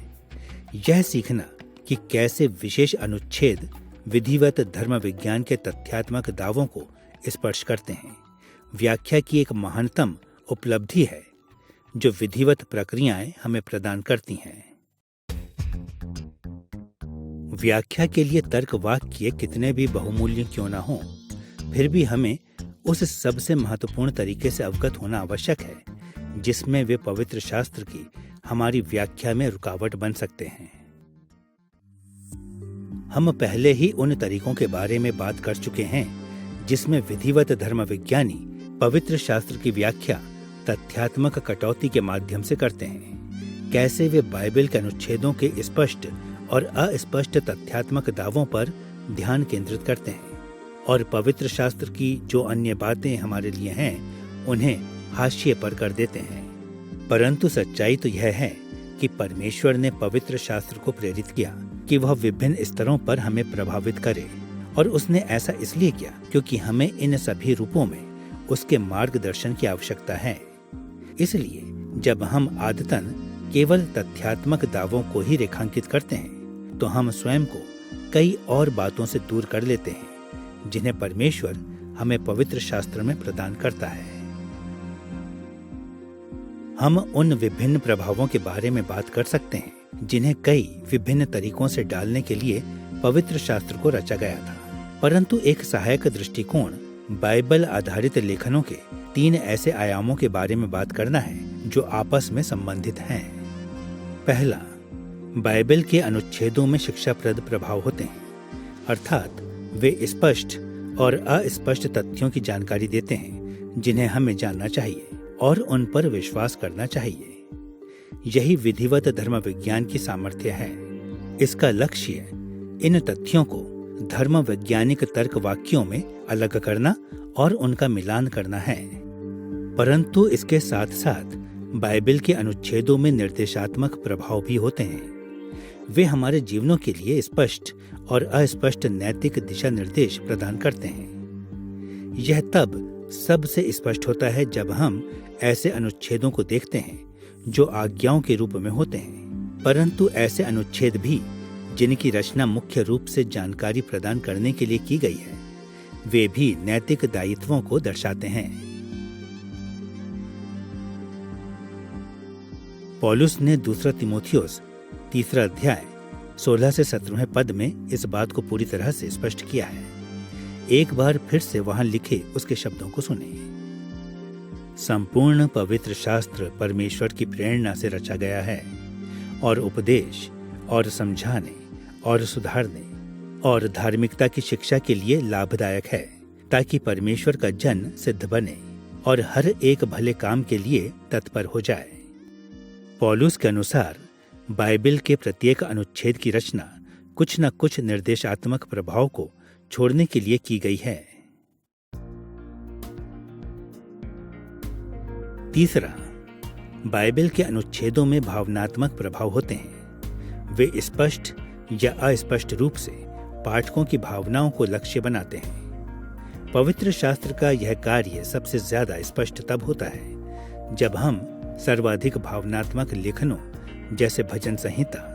यह सीखना कि कैसे विशेष अनुच्छेद विधिवत धर्म विज्ञान के तथ्यात्मक दावों को स्पर्श करते हैं, व्याख्या की एक महानतम उपलब्धि है जो विधिवत प्रक्रियाएं हमें प्रदान करती हैं। व्याख्या के लिए तर्क वाक्य कितने भी बहुमूल्य क्यों न हों, फिर भी हमें उस सबसे महत्वपूर्ण तरीके से अवगत होना आवश्यक है जिसमें वे पवित्र शास्त्र की हमारी व्याख्या में रुकावट बन सकते हैं। हम पहले ही उन तरीकों के बारे में बात कर चुके हैं जिसमें विधिवत धर्म विज्ञानी पवित्र शास्त्र की व्याख्या तथ्यात्मक कटौती के माध्यम से करते हैं। कैसे वे बाइबल के अनुच्छेदों के स्पष्ट और अस्पष्ट तथ्यात्मक दावों पर ध्यान केंद्रित करते हैं और पवित्र शास्त्र की जो अन्य बातें हमारे लिए हैं उन्हें हाशिए पर कर देते हैं। परंतु सच्चाई तो यह है कि परमेश्वर ने पवित्र शास्त्र को प्रेरित किया कि वह विभिन्न स्तरों पर हमें प्रभावित करे, और उसने ऐसा इसलिए किया क्योंकि हमें इन सभी रूपों में उसके मार्गदर्शन की आवश्यकता है। इसलिए जब हम आदतन केवल तथ्यात्मक दावों को ही रेखांकित करते हैं तो हम स्वयं को कई और बातों से दूर कर लेते हैं जिन्हें परमेश्वर हमें पवित्र शास्त्र में प्रदान करता है। हम उन विभिन्न प्रभावों के बारे में बात कर सकते हैं जिन्हें कई विभिन्न तरीकों से डालने के लिए पवित्र शास्त्र को रचा गया था, परंतु एक सहायक दृष्टिकोण बाइबल आधारित लेखनों के 3 ऐसे आयामों के बारे में बात करना है जो आपस में संबंधित हैं। पहला, बाइबल के अनुच्छेदों में शिक्षाप्रद प्रभाव होते हैं, अर्थात वे स्पष्ट और अस्पष्ट तथ्यों की जानकारी देते हैं जिन्हें हमें जानना चाहिए और उन पर विश्वास करना चाहिए। यही विधिवत धर्म विज्ञान की सामर्थ्य है। इसका लक्ष्य इन तथ्यों को धर्म वैज्ञानिक तर्क वाक्यों में अलग करना और उनका मिलान करना है। परंतु इसके साथ साथ बाइबल के अनुच्छेदों में निर्देशात्मक प्रभाव भी होते हैं। वे हमारे जीवनों के लिए स्पष्ट और अस्पष्ट नैतिक दिशा निर्देश प्रदान करते हैं। यह तब सबसे स्पष्ट होता है जब हम ऐसे अनुच्छेदों को देखते हैं जो आज्ञाओं के रूप में होते हैं, परंतु ऐसे अनुच्छेद भी जिनकी रचना मुख्य रूप से जानकारी प्रदान करने के लिए की गई है, वे भी नैतिक दायित्वों को दर्शाते हैं। पौलुस ने दूसरा तीमुथियुस 3 अध्याय 16 से 17 पद में इस बात को पूरी तरह से स्पष्ट किया है। एक बार फिर से वहां लिखे उसके शब्दों को सुनिए। संपूर्ण पवित्र शास्त्र परमेश्वर की प्रेरणा से रचा गया है और उपदेश और समझाने और सुधारने और धार्मिकता की शिक्षा के लिए लाभदायक है, ताकि परमेश्वर का जन सिद्ध बने और हर एक भले काम के लिए तत्पर हो जाए। पौलुस के अनुसार बाइबल के प्रत्येक अनुच्छेद की रचना कुछ न कुछ निर्देशात्मक प्रभाव को छोड़ने के लिए की गई है। तीसरा, बाइबल के अनुच्छेदों में भावनात्मक प्रभाव होते हैं। वे स्पष्ट या अस्पष्ट रूप से पाठकों की भावनाओं को लक्ष्य बनाते हैं। पवित्र शास्त्र का यह कार्य सबसे ज्यादा स्पष्ट तब होता है जब हम सर्वाधिक भावनात्मक लेखनों जैसे भजन संहिता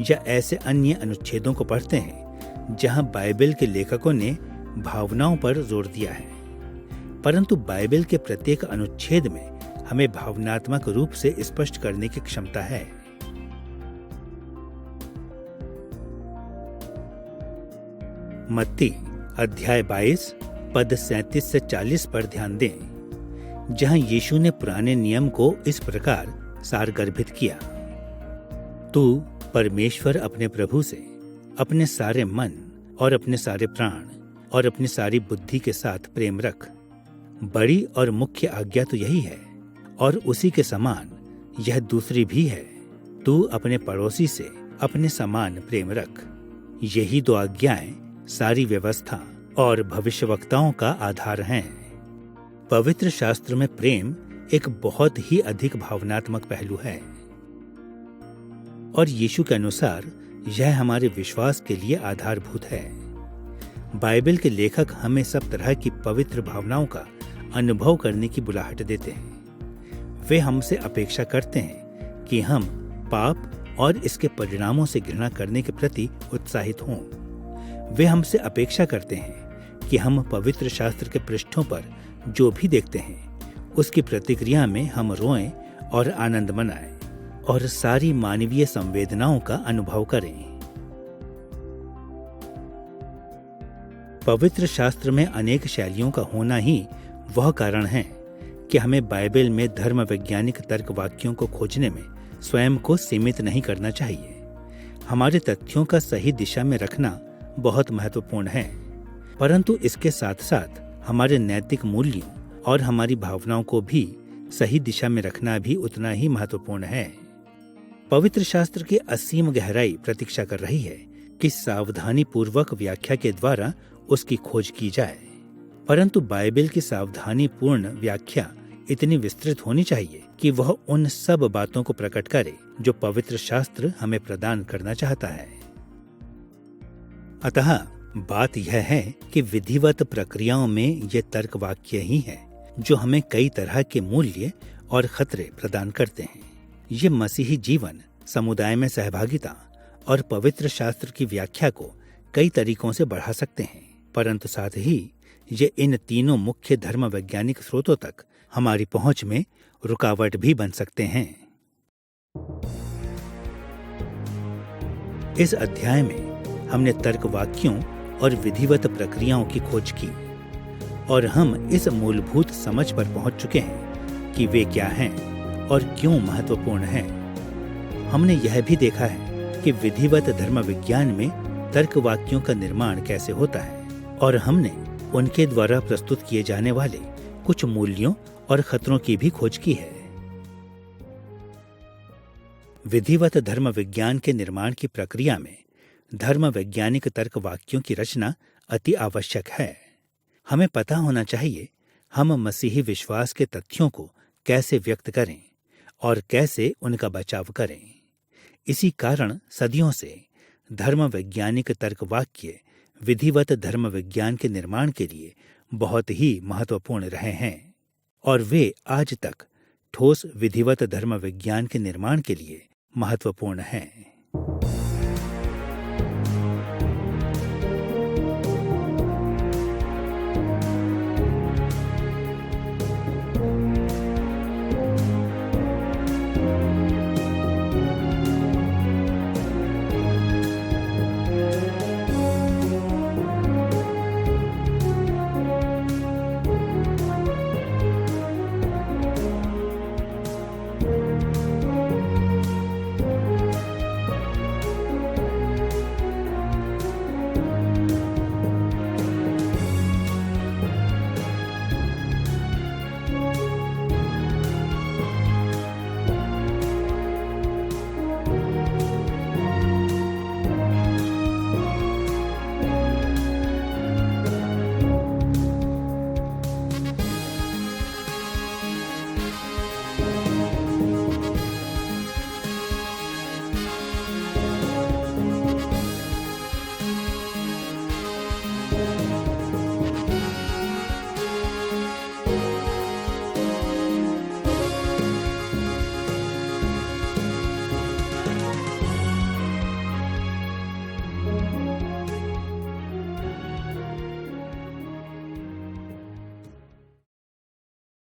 या ऐसे अन्य अनुच्छेदों को पढ़ते हैं जहां बाइबल के लेखकों ने भावनाओं पर जोर दिया है। परंतु बाइबल के प्रत्येक अनुच्छेद में हमें भावनात्मक रूप से स्पष्ट करने की क्षमता है। मत्ती अध्याय 22 पद 37 से 40 पर ध्यान दें, जहां यीशु ने पुराने नियम को इस प्रकार सारगर्भित किया। तू परमेश्वर अपने प्रभु से अपने सारे मन और अपने सारे प्राण और अपनी सारी बुद्धि के साथ प्रेम रख। बड़ी और मुख्य आज्ञा तो यही है, और उसी के समान यह दूसरी भी है, तू अपने पड़ोसी से अपने समान प्रेम रख। यही दो आज्ञाएं सारी व्यवस्था और भविष्यवक्ताओं का आधार हैं। पवित्र शास्त्र में प्रेम एक बहुत ही अधिक भावनात्मक पहलू है, और यीशु के अनुसार यह हमारे विश्वास के लिए आधारभूत है। बाइबल के लेखक हमें सब तरह की पवित्र भावनाओं का अनुभव करने की बुलाहट देते हैं। वे हमसे अपेक्षा करते हैं कि हम पाप और इसके परिणामों से घृणा करने के प्रति उत्साहित हों। वे हमसे अपेक्षा करते हैं कि हम पवित्र शास्त्र के पृष्ठों पर जो भी देखते हैं उसकी प्रतिक्रिया में हम रोएं और आनंद मनाएं और सारी मानवीय संवेदनाओं का अनुभव करें। पवित्र शास्त्र में अनेक शैलियों का होना ही वह कारण है कि हमें बाइबल में धर्म वैज्ञानिक तर्क वाक्यों को खोजने में स्वयं को सीमित नहीं करना चाहिए। हमारे तथ्यों का सही दिशा में रखना बहुत महत्वपूर्ण है, परंतु इसके साथ साथ हमारे नैतिक मूल्यों और हमारी भावनाओं को भी सही दिशा में रखना भी उतना ही महत्वपूर्ण है। पवित्र शास्त्र की असीम गहराई प्रतीक्षा कर रही है कि सावधानी पूर्वक व्याख्या के द्वारा उसकी खोज की जाए, परंतु बाइबल की सावधानी पूर्ण व्याख्या इतनी विस्तृत होनी चाहिए कि वह उन सब बातों को प्रकट करे जो पवित्र शास्त्र हमें प्रदान करना चाहता है। अतः बात यह है कि विधिवत प्रक्रियाओं में ये तर्क वाक्य ही हैं जो हमें कई तरह के मूल्य और खतरे प्रदान करते हैं। ये मसीही जीवन, समुदाय में सहभागिता और पवित्र शास्त्र की व्याख्या को कई तरीकों से बढ़ा सकते हैं, परंतु साथ ही ये इन तीनों मुख्य धर्म वैज्ञानिक स्रोतों तक हमारी पहुंच में रुकावट भी बन सकते हैं। इस अध्याय में हमने तर्क वाक्यों और विधिवत प्रक्रियाओं की खोज की और हम इस मूलभूत समझ पर पहुंच चुके हैं कि वे क्या हैं और क्यों महत्वपूर्ण हैं। हमने यह भी देखा है कि विधिवत धर्म विज्ञान में तर्क वाक्यों का निर्माण कैसे होता है, और हमने उनके द्वारा प्रस्तुत किए जाने वाले कुछ मूल्यों और खतरों की भी खोज की है। विधिवत धर्म विज्ञान के निर्माण की प्रक्रिया में धर्म वैज्ञानिक तर्क वाक्यों की रचना अति आवश्यक है। हमें पता होना चाहिए हम मसीही विश्वास के तथ्यों को कैसे व्यक्त करें और कैसे उनका बचाव करें। इसी कारण सदियों से धर्म वैज्ञानिक तर्क वाक्य विधिवत धर्म विज्ञान के निर्माण के लिए बहुत ही महत्वपूर्ण रहे हैं, और वे आज तक ठोस विधिवत धर्म विज्ञान के निर्माण के लिए महत्वपूर्ण हैं।